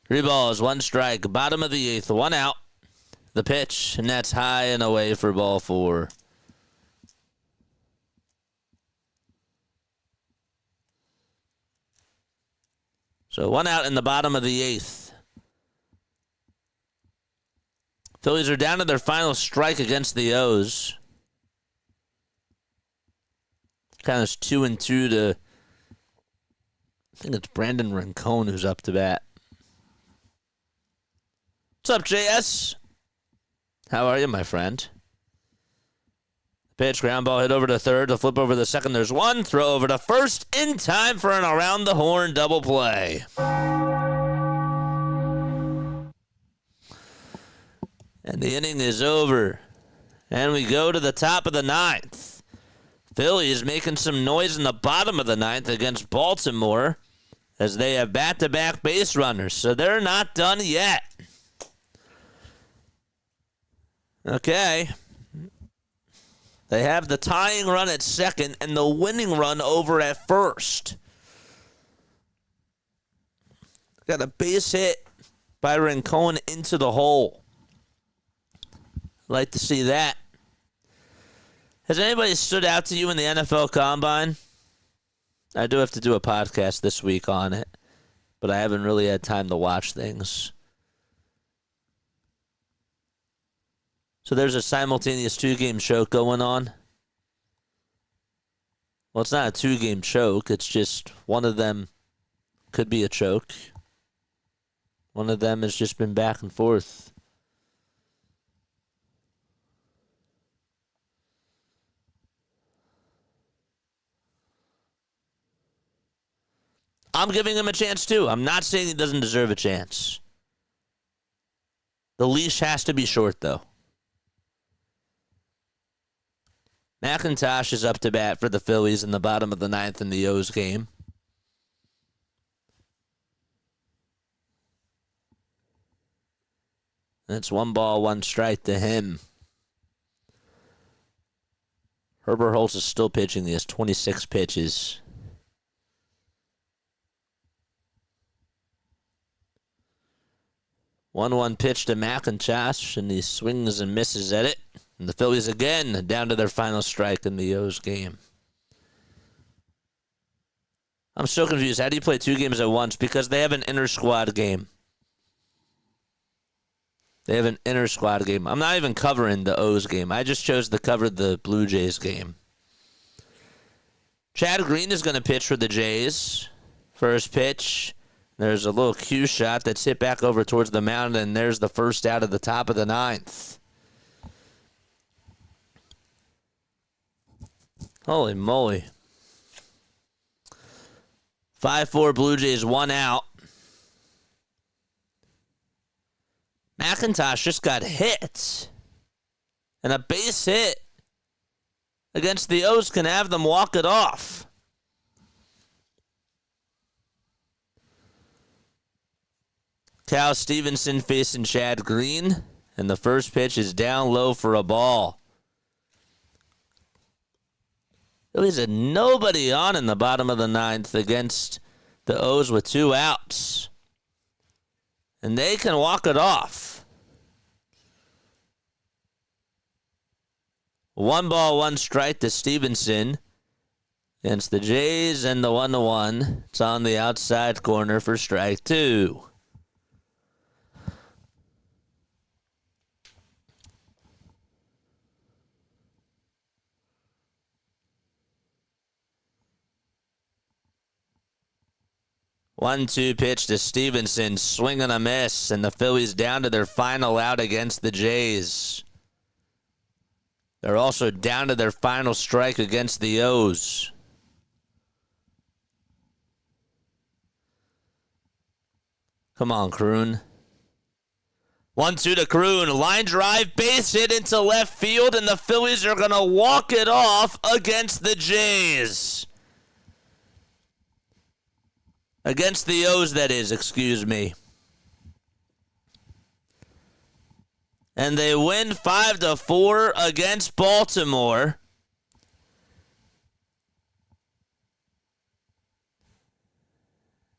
3 balls, 1 strike, bottom of the 8th, 1 out. The pitch, and that's high and away for ball 4. So 1 out in the bottom of the 8th. Phillies are down to their final strike against the O's. Kind of 2-2 to, I think it's Brandon Rincon who's up to bat. What's up, JS? How are you, my friend? Pitch, ground ball, hit over to third. To flip over the second, there's 1. Throw over to first in time for an around-the-horn double play. And the inning is over. And we go to the top of the 9th. Phillies making some noise in the bottom of the 9th against Baltimore as they have back-to-back base runners. So they're not done yet. Okay. They have the tying run at second and the winning run over at first. Got a base hit by Rincon into the hole. Like to see that. Has anybody stood out to you in the NFL Combine? I do have to do a podcast this week on it, but I haven't really had time to watch things. So there's a simultaneous 2-game choke going on. Well, it's not a 2-game choke. It's just one of them could be a choke. One of them has just been back and forth. I'm giving him a chance too. I'm not saying he doesn't deserve a chance. The leash has to be short, though. McIntosh is up to bat for the Phillies in the bottom of the 9th in the O's game. It's 1 ball, 1 strike to him. Herbert Holtz is still pitching. He has 26 pitches. One pitch to McIntosh, and he swings and misses at it. And the Phillies again down to their final strike in the O's game. I'm so confused. How do you play 2 games at once? Because they have an inter-squad game. They have an inter-squad game. I'm not even covering the O's game. I just chose to cover the Blue Jays game. Chad Green is going to pitch for the Jays. First pitch. There's a little cue shot that's hit back over towards the mound, and there's the first out of the top of the 9th. Holy moly. 5-4 Blue Jays, 1 out. McIntosh just got hit. And a base hit against the O's can have them walk it off. Cal Stevenson facing Chad Green. And the first pitch is down low for a ball. Phillies had nobody on in the bottom of the 9th against the O's with 2 outs. And they can walk it off. 1 ball, 1 strike to Stevenson against the Jays, and the 1-1. It's on the outside corner for strike 2. One-two pitch to Stevenson, swing and a miss, and the Phillies down to their final out against the Jays. They're also down to their final strike against the O's. Come on, Kroon. 1-2 to Kroon. Line drive, base hit into left field, and the Phillies are going to walk it off against the Jays. Against the O's, that is, excuse me. And they win 5-4 against Baltimore.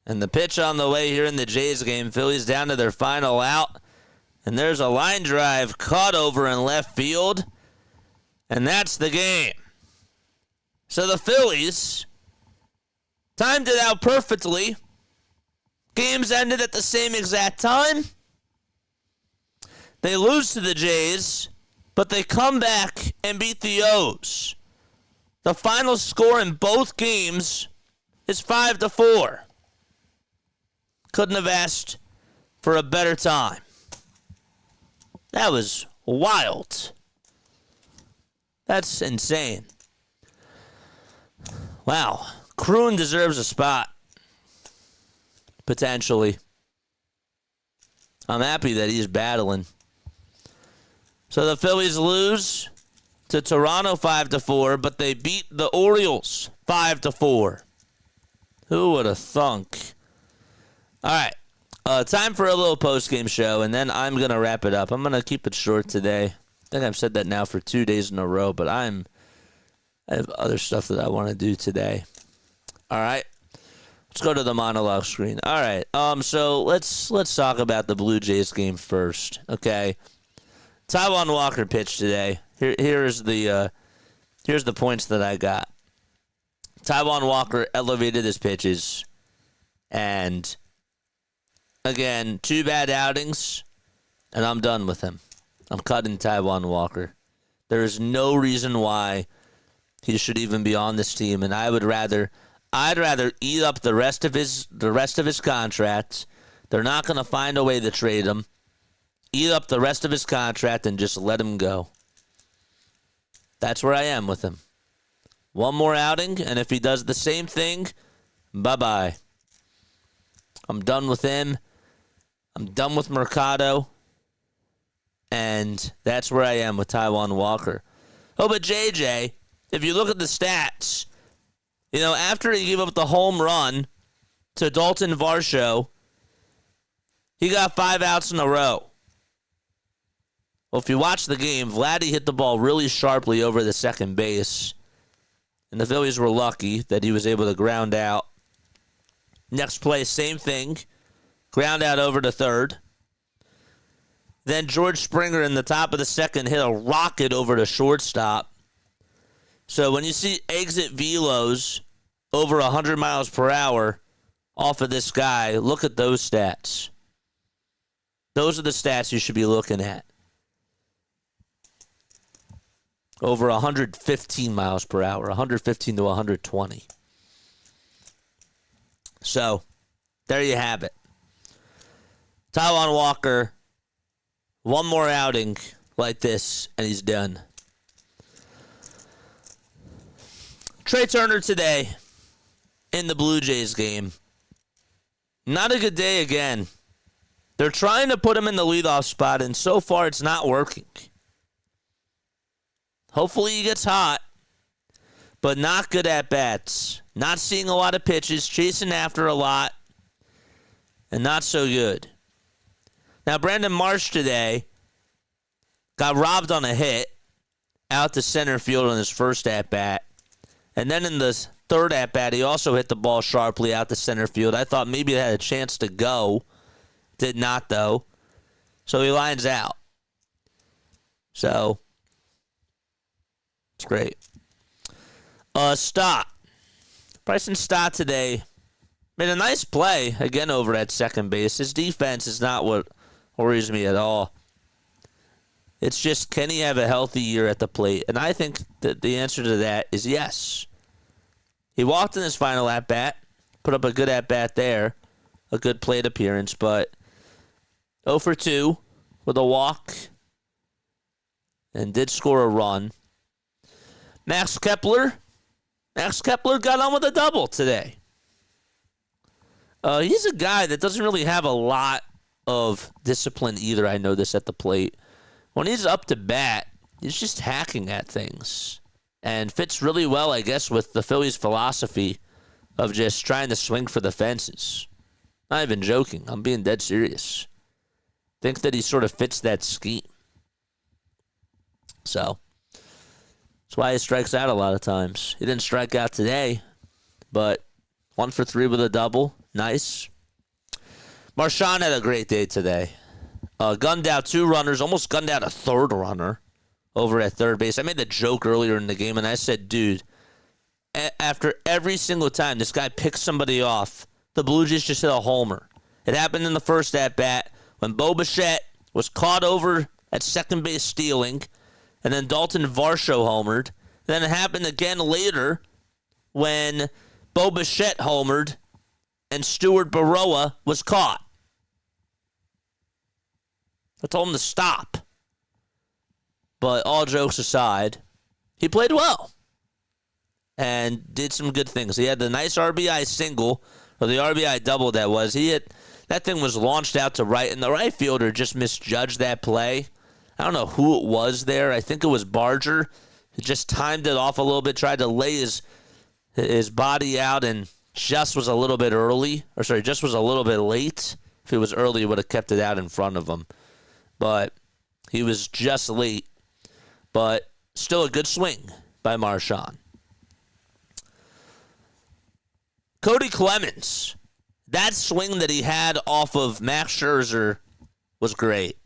And the pitch on the way here in the Jays game, Phillies down to their final out. And there's a line drive caught over in left field. And that's the game. So the Phillies timed it out perfectly. Games ended at the same exact time. They lose to the Jays, but they come back and beat the O's. The final score in both games is 5-4. Couldn't have asked for a better time. That was wild. That's insane. Wow. Kroon deserves a spot. Potentially. I'm happy that he's battling. So the Phillies lose to Toronto 5-4, but they beat the Orioles 5-4. Who would have thunk? All right. Time for a little post-game show, and then I'm going to wrap it up. I'm going to keep it short today. I think I've said that now for 2 days in a row, but I have other stuff that I want to do today. All right. Let's go to the monologue screen. All right. So let's talk about the Blue Jays game first. Okay. Taiwan Walker pitched today. Here's the points that I got. Taiwan Walker elevated his pitches, and again, 2 bad outings, and I'm done with him. I'm cutting Taiwan Walker. There is no reason why he should even be on this team, and I'd rather eat up the rest of his contract. They're not going to find a way to trade him. Eat up the rest of his contract and just let him go. That's where I am with him. One more outing, and if he does the same thing, bye-bye. I'm done with him. I'm done with Mercado. And that's where I am with Taiwan Walker. Oh, but JJ, if you look at the stats, after he gave up the home run to Dalton Varsho, he got 5 outs in a row. Well, if you watch the game, Vladdy hit the ball really sharply over the second base. And the Phillies were lucky that he was able to ground out. Next play, same thing. Ground out over to third. Then George Springer in the top of the second hit a rocket over to shortstop. So when you see exit velos over 100 miles per hour off of this guy, look at those stats. Those are the stats you should be looking at. Over 115 miles per hour, 115 to 120. So, there you have it. Taiwan Walker, one more outing like this, and he's done. Trey Turner today in the Blue Jays game. Not a good day again. They're trying to put him in the leadoff spot, and so far it's not working. Hopefully he gets hot, but not good at bats. Not seeing a lot of pitches, chasing after a lot, and not so good. Now, Brandon Marsh today got robbed on a hit out to center field on his first at-bat. And then in the third at-bat, he also hit the ball sharply out to center field. I thought maybe it had a chance to go. Did not, though. So he lines out. So, it's great. Stott. Bryson Stott today made a nice play, again, over at second base. His defense is not what worries me at all. It's just, can he have a healthy year at the plate? And I think that the answer to that is yes. He walked in his final at-bat, put up a good at-bat there, a good plate appearance, but 0 for 2 with a walk and did score a run. Max Kepler got on with a double today. He's a guy that doesn't really have a lot of discipline either. I know this at the plate. When he's up to bat, he's just hacking at things. And fits really well, I guess, with the Phillies' philosophy of just trying to swing for the fences. Not even joking. I'm being dead serious. Think that he sort of fits that scheme. So, that's why he strikes out a lot of times. He didn't strike out today, but 1 for 3 with a double. Nice. Marshawn had a great day today. Gunned out 2 runners, almost gunned out a 3rd runner over at third base. I made the joke earlier in the game, and I said, dude, after every single time this guy picks somebody off, the Blue Jays just hit a homer. It happened in the first at-bat when Bo Bichette was caught over at second base stealing, and then Dalton Varsho homered. Then it happened again later when Bo Bichette homered and Stuart Baroa was caught. I told him to stop. But all jokes aside, he played well and did some good things. He had the nice RBI single, or the RBI double that was. That thing was launched out to right, and the right fielder just misjudged that play. I don't know who it was there. I think it was Barger. He just timed it off a little bit, tried to lay his body out, and just was a little bit early. Just was a little bit late. If it was early, he would have kept it out in front of him. But he was just late. But still a good swing by Marshawn. Cody Clemens. That swing that he had off of Max Scherzer was great.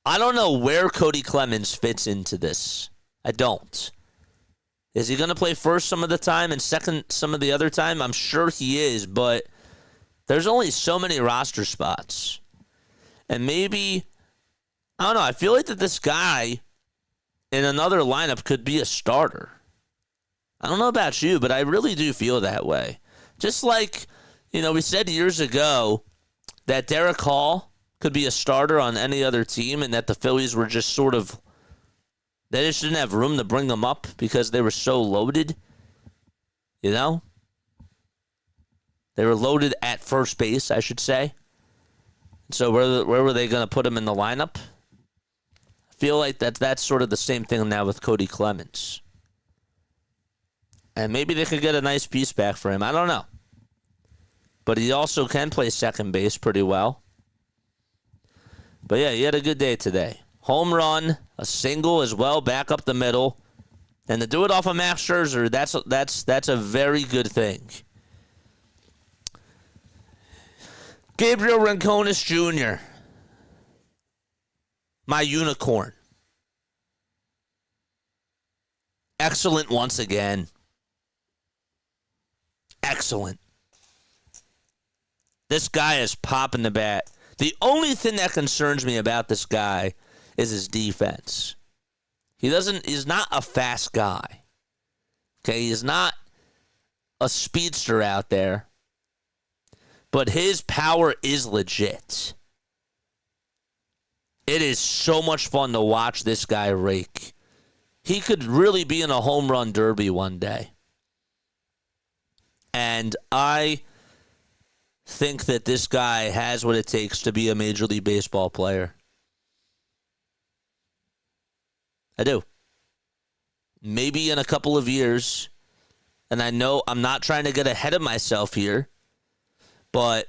I don't know where Cody Clemens fits into this. I don't. Is he going to play first some of the time and second some of the other time? I'm sure he is, but there's only so many roster spots. And maybe, I don't know, I feel like that this guy in another lineup could be a starter. I don't know about you, but I really do feel that way. Just like, we said years ago that Derek Hall could be a starter on any other team and that the Phillies were just sort of, they just didn't have room to bring them up because they were so loaded. They were loaded at first base, I should say. So where were they going to put him in the lineup? I feel like that's sort of the same thing now with Cody Clemens. And maybe they could get a nice piece back for him. I don't know. But he also can play second base pretty well. But yeah, he had a good day today. Home run, a single as well, back up the middle. And to do it off of Max Scherzer, that's a very good thing. Gabriel Rincones Jr., my unicorn. Excellent once again. Excellent. This guy is popping the bat. The only thing that concerns me about this guy is his defense. He's not a fast guy. Okay, he's not a speedster out there. But his power is legit. It is so much fun to watch this guy rake. He could really be in a home run derby one day. And I think that this guy has what it takes to be a Major League Baseball player. I do. Maybe in a couple of years, and I know I'm not trying to get ahead of myself here, but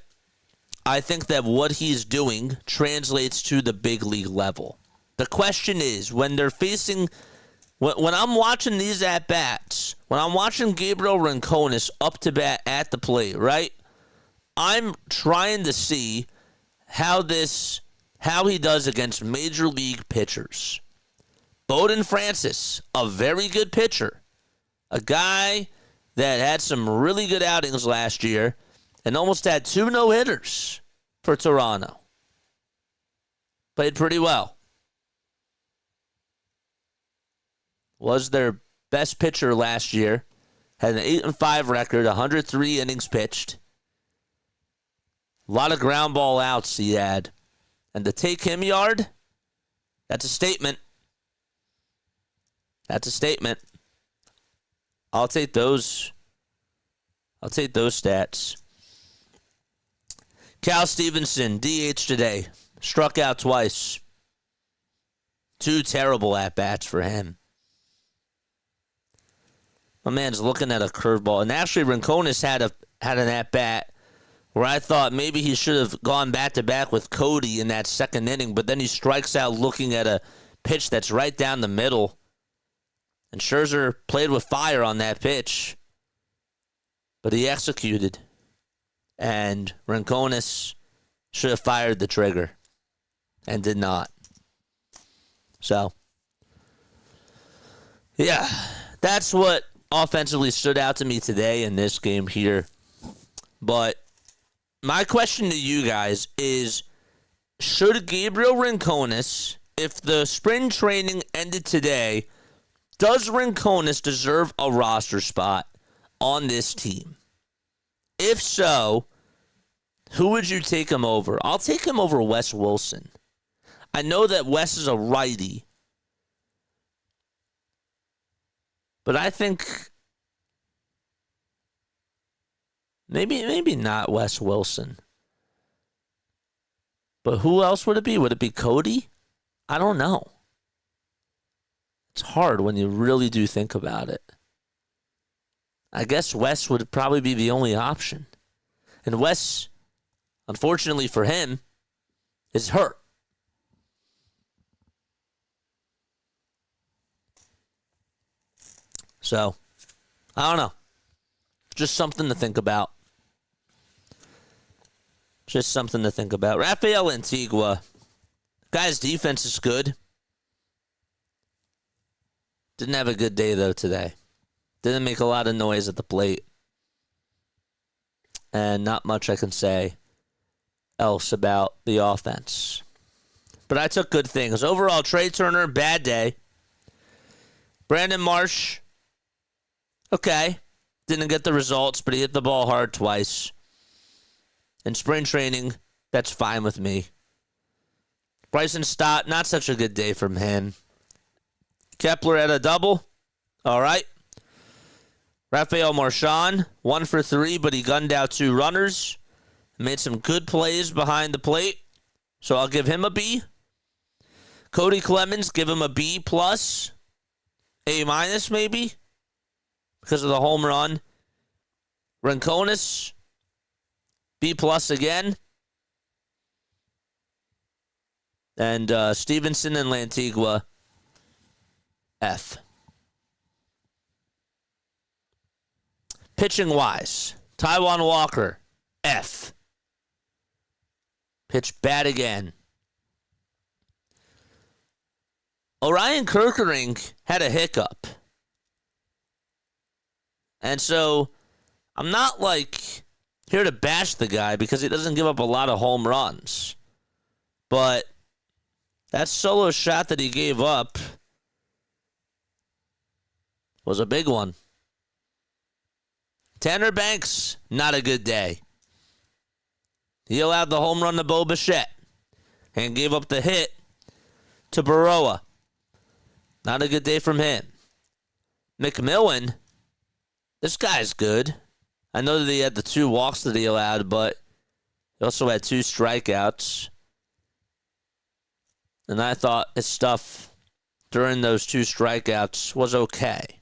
I think that what he's doing translates to the big league level. The question is, when they're facing, when I'm watching these at-bats, when I'm watching Gabriel Rincones up to bat at the plate, right? I'm trying to see how he does against major league pitchers. Bowden Francis, a very good pitcher. A guy that had some really good outings last year and almost had 2 no-hitters for Toronto. Played pretty well. Was their best pitcher last year. Had an 8-5 record, 103 innings pitched. A lot of ground ball outs he had. And to take him yard, that's a statement. That's a statement. I'll take those stats. Cal Stevenson, DH today. Struck out twice. 2 terrible at-bats for him. My man's looking at a curveball. And actually, Rincones had an at-bat where I thought maybe he should have gone back-to-back with Cody in that second inning, but then he strikes out looking at a pitch that's right down the middle. And Scherzer played with fire on that pitch, but he executed. And Rincones should have fired the trigger and did not. So, yeah, that's what offensively stood out to me today in this game here. But my question to you guys is, should Gabriel Rincones, if the spring training ended today, does Rincones deserve a roster spot on this team? If so, who would you take him over? I'll take him over Wes Wilson. I know that Wes is a righty, but I think maybe not Wes Wilson. But who else would it be? Would it be Cody? I don't know. It's hard when you really do think about it. I guess Wes would probably be the only option. And Wes, unfortunately for him, is hurt. So, I don't know. Just something to think about. Just something to think about. Rafael Antigua. Guy's defense is good. Didn't have a good day, though, today. Didn't make a lot of noise at the plate. And not much I can say else about the offense. But I took good things. Overall, Trey Turner, bad day. Brandon Marsh, okay. Didn't get the results, but he hit the ball hard twice. In spring training, that's fine with me. Bryson Stott, not such a good day from him. Kepler had a double. All right. Rafael Marchand, 1 for 3, but he gunned out 2 runners. Made some good plays behind the plate, so I'll give him a B. Cody Clemens, give him a B+, A- maybe, because of the home run. Rincones, B+ again. And Stevenson and Lantigua, F. Pitching-wise, Taiwan Walker, F. Pitched bad again. Orion Kerkering had a hiccup. And so, I'm not here to bash the guy because he doesn't give up a lot of home runs. But that solo shot that he gave up was a big one. Tanner Banks, not a good day. He allowed the home run to Bo Bichette and gave up the hit to Baroa. Not a good day from him. McMillan, this guy's good. I know that he had the 2 walks that he allowed, but he also had 2 strikeouts. And I thought his stuff during those 2 strikeouts was okay.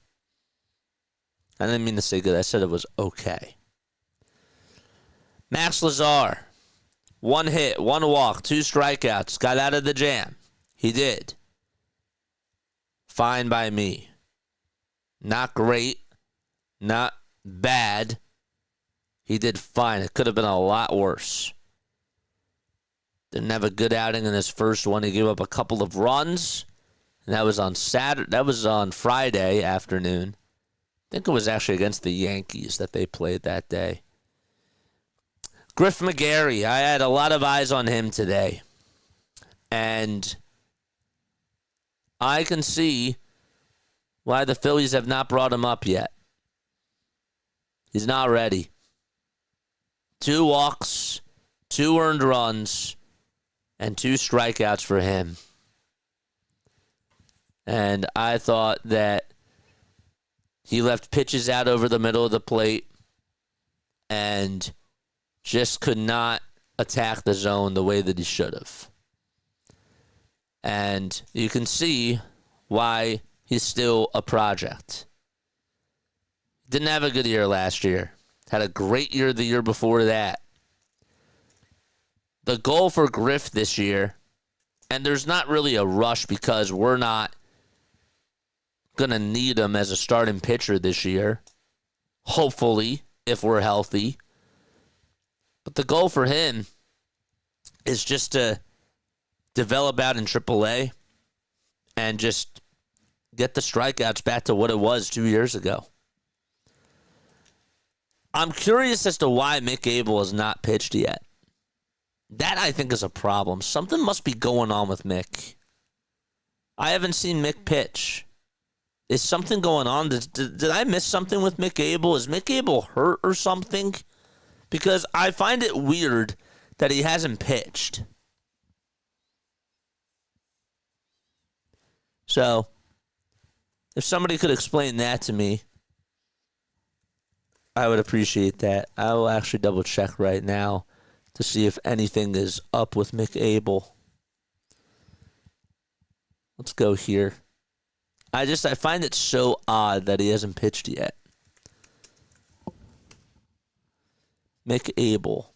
I didn't mean to say good. I said it was okay. Max Lazar, 1 hit, 1 walk, 2 strikeouts. Got out of the jam. He did. Fine by me. Not great. Not bad. He did fine. It could have been a lot worse. Didn't have a good outing in his first one. He gave up a couple of runs. And that was on Saturday. That was on Friday afternoon. I think it was actually against the Yankees that they played that day. Griff McGarry, I had a lot of eyes on him today. And I can see why the Phillies have not brought him up yet. He's not ready. 2 walks, 2 earned runs, and 2 strikeouts for him. And I thought that he left pitches out over the middle of the plate and just could not attack the zone the way that he should have. And you can see why he's still a project. Didn't have a good year last year. Had a great year the year before that. The goal for Griff this year, and there's not really a rush because we're not going to need him as a starting pitcher this year. Hopefully, if we're healthy. But the goal for him is just to develop out in AAA and just get the strikeouts back to what it was 2 years ago. I'm curious as to why Mick Abel has not pitched yet. That, I think, is a problem. Something must be going on with Mick. I haven't seen Mick pitch. Is something going on? Did I miss something with Mick Abel? Is Mick Abel hurt or something? Because I find it weird that he hasn't pitched. So, if somebody could explain that to me, I would appreciate that. I will actually double check right now to see if anything is up with Mick Abel. Let's go here. I find it so odd that he hasn't pitched yet. Mick Abel.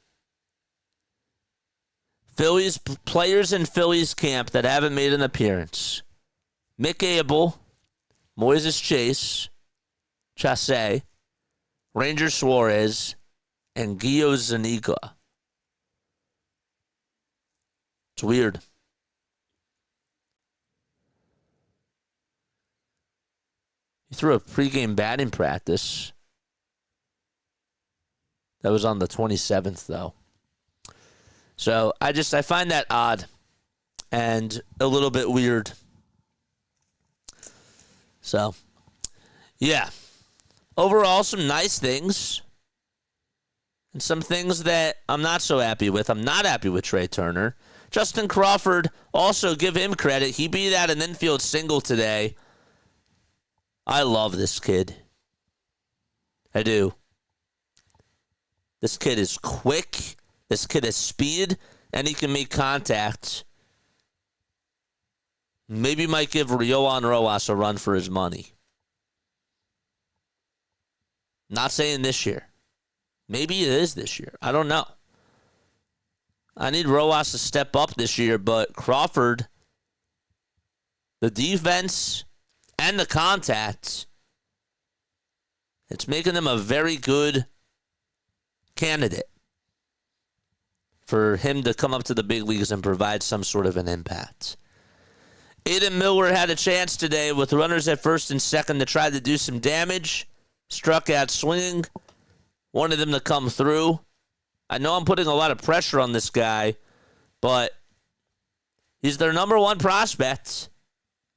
Phillies players in Phillies camp that haven't made an appearance. Mick Abel, Moises Chase, Ranger Suarez, and Gio Zuniga. It's weird. He threw a pregame batting practice. That was on the 27th, though. So I find that odd and a little bit weird. So, yeah. Overall, some nice things. And some things that I'm not so happy with. I'm not happy with Trey Turner. Justin Crawford, also give him credit. He beat out an infield single today. I love this kid. I do. This kid is quick. This kid has speed. And he can make contact. Maybe might give Yohan Rojas a run for his money. Not saying this year. Maybe it is this year. I don't know. I need Rojas to step up this year, but Crawford, the defense and the contact, it's making him a very good candidate for him to come up to the big leagues and provide some sort of an impact. Aiden Miller had a chance today with runners at first and second to try to do some damage. Struck out swinging. Wanted him to come through. I know I'm putting a lot of pressure on this guy, but he's their number one prospect.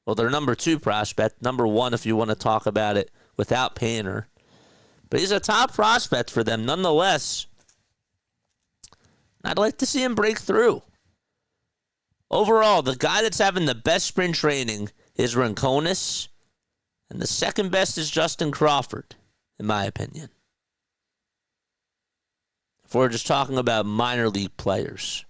Well, their number two prospect. Number one, if you want to talk about it without Painter. But he's a top prospect for them nonetheless. I'd like to see him break through. Overall, the guy that's having the best spring training is Rincones, and the second best is Justin Crawford, in my opinion. If we're just talking about minor league players.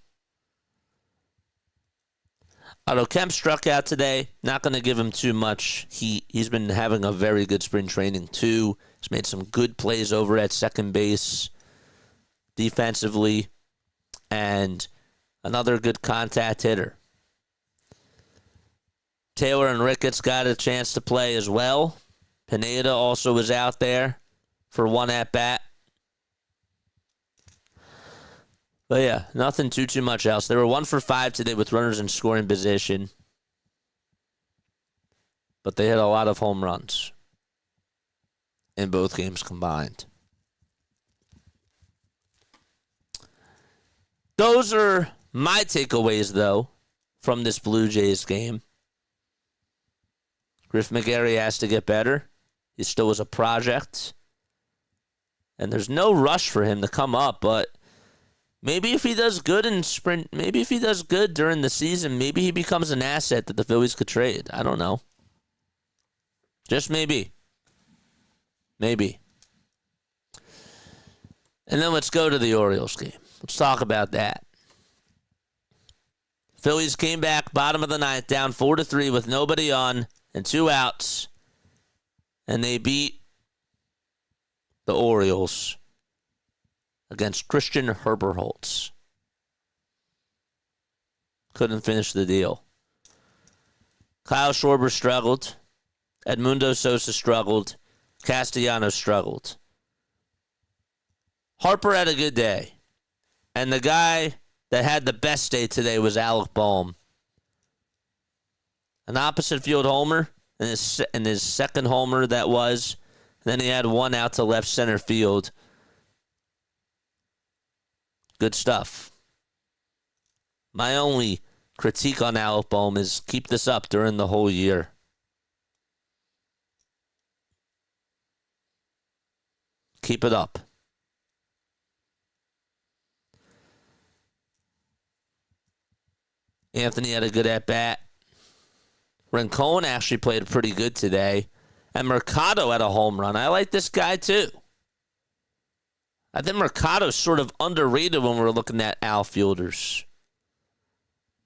Otto Kemp struck out today. Not going to give him too much heat. He's been having a very good spring training, too. He's made some good plays over at second base defensively. And another good contact hitter. Taylor and Ricketts got a chance to play as well. Pineda also was out there for one at-bat. But yeah, nothing too much else. They were 1 for 5 today with runners in scoring position. But they had a lot of home runs in both games combined. Those are my takeaways, though, from this Blue Jays game. Griff McGarry has to get better. He still was a project. And there's no rush for him to come up, but maybe if he does good in sprint, maybe if he does good during the season, maybe he becomes an asset that the Phillies could trade. I don't know. Just maybe. Maybe. And then let's go to the Orioles game. Let's talk about that. Phillies came back bottom of the ninth, down 4-3 with nobody on and 2 outs. And they beat the Orioles against Christian Baumholtz. Couldn't finish the deal. Kyle Schwarber struggled. Edmundo Sosa struggled. Castellanos struggled. Harper had a good day. And the guy that had the best day today was Alec Bohm. An opposite field homer, and his second homer that was. Then he had 1 out to left center field. Good stuff. My only critique on Alec Bohm is keep this up during the whole year. Keep it up. Anthony had a good at-bat. Rincon actually played pretty good today. And Mercado had a home run. I like this guy too. I think Mercado's sort of underrated when we're looking at outfielders.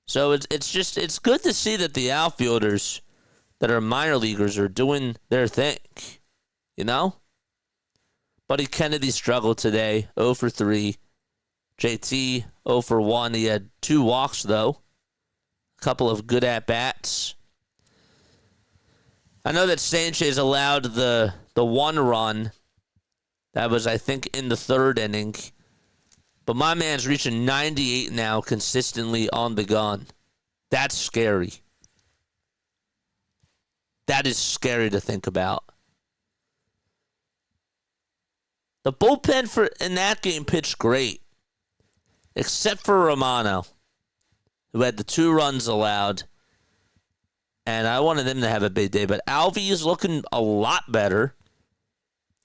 So it's good to see that the outfielders that are minor leaguers are doing their thing. You know? Buddy Kennedy struggled today, 0 for 3. JT, 0 for 1. He had 2 walks, though. A couple of good at-bats. I know that Sanchez allowed the 1 run. That was, I think, in the 3rd inning. But my man's reaching 98 now consistently on the gun. That's scary. That is scary to think about. The bullpen in that game pitched great. Except for Romano, who had the 2 runs allowed. And I wanted him to have a big day. But Alvy is looking a lot better.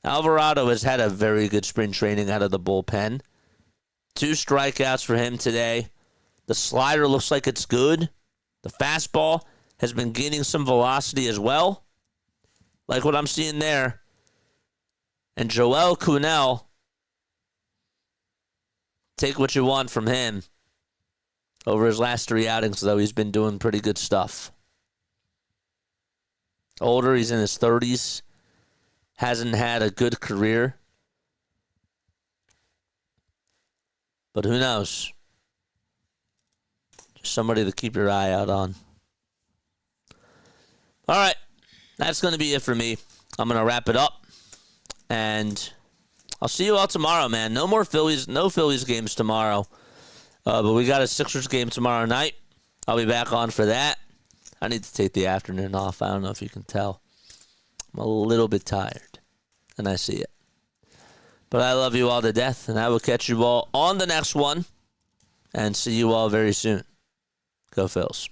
Alvarado has had a very good spring training out of the bullpen. 2 strikeouts for him today. The slider looks like it's good. The fastball has been gaining some velocity as well. Like what I'm seeing there. And Joel Cunell, take what you want from him. Over his last 3 outings, though, he's been doing pretty good stuff. Older, he's in his 30s. Hasn't had a good career. But who knows? Just somebody to keep your eye out on. All right. That's going to be it for me. I'm going to wrap it up. And I'll see you all tomorrow, man. No Phillies games tomorrow. But we got a Sixers game tomorrow night. I'll be back on for that. I need to take the afternoon off. I don't know if you can tell. I'm a little bit tired. And I see it. But I love you all to death. And I will catch you all on the next one. And see you all very soon. Go Phils.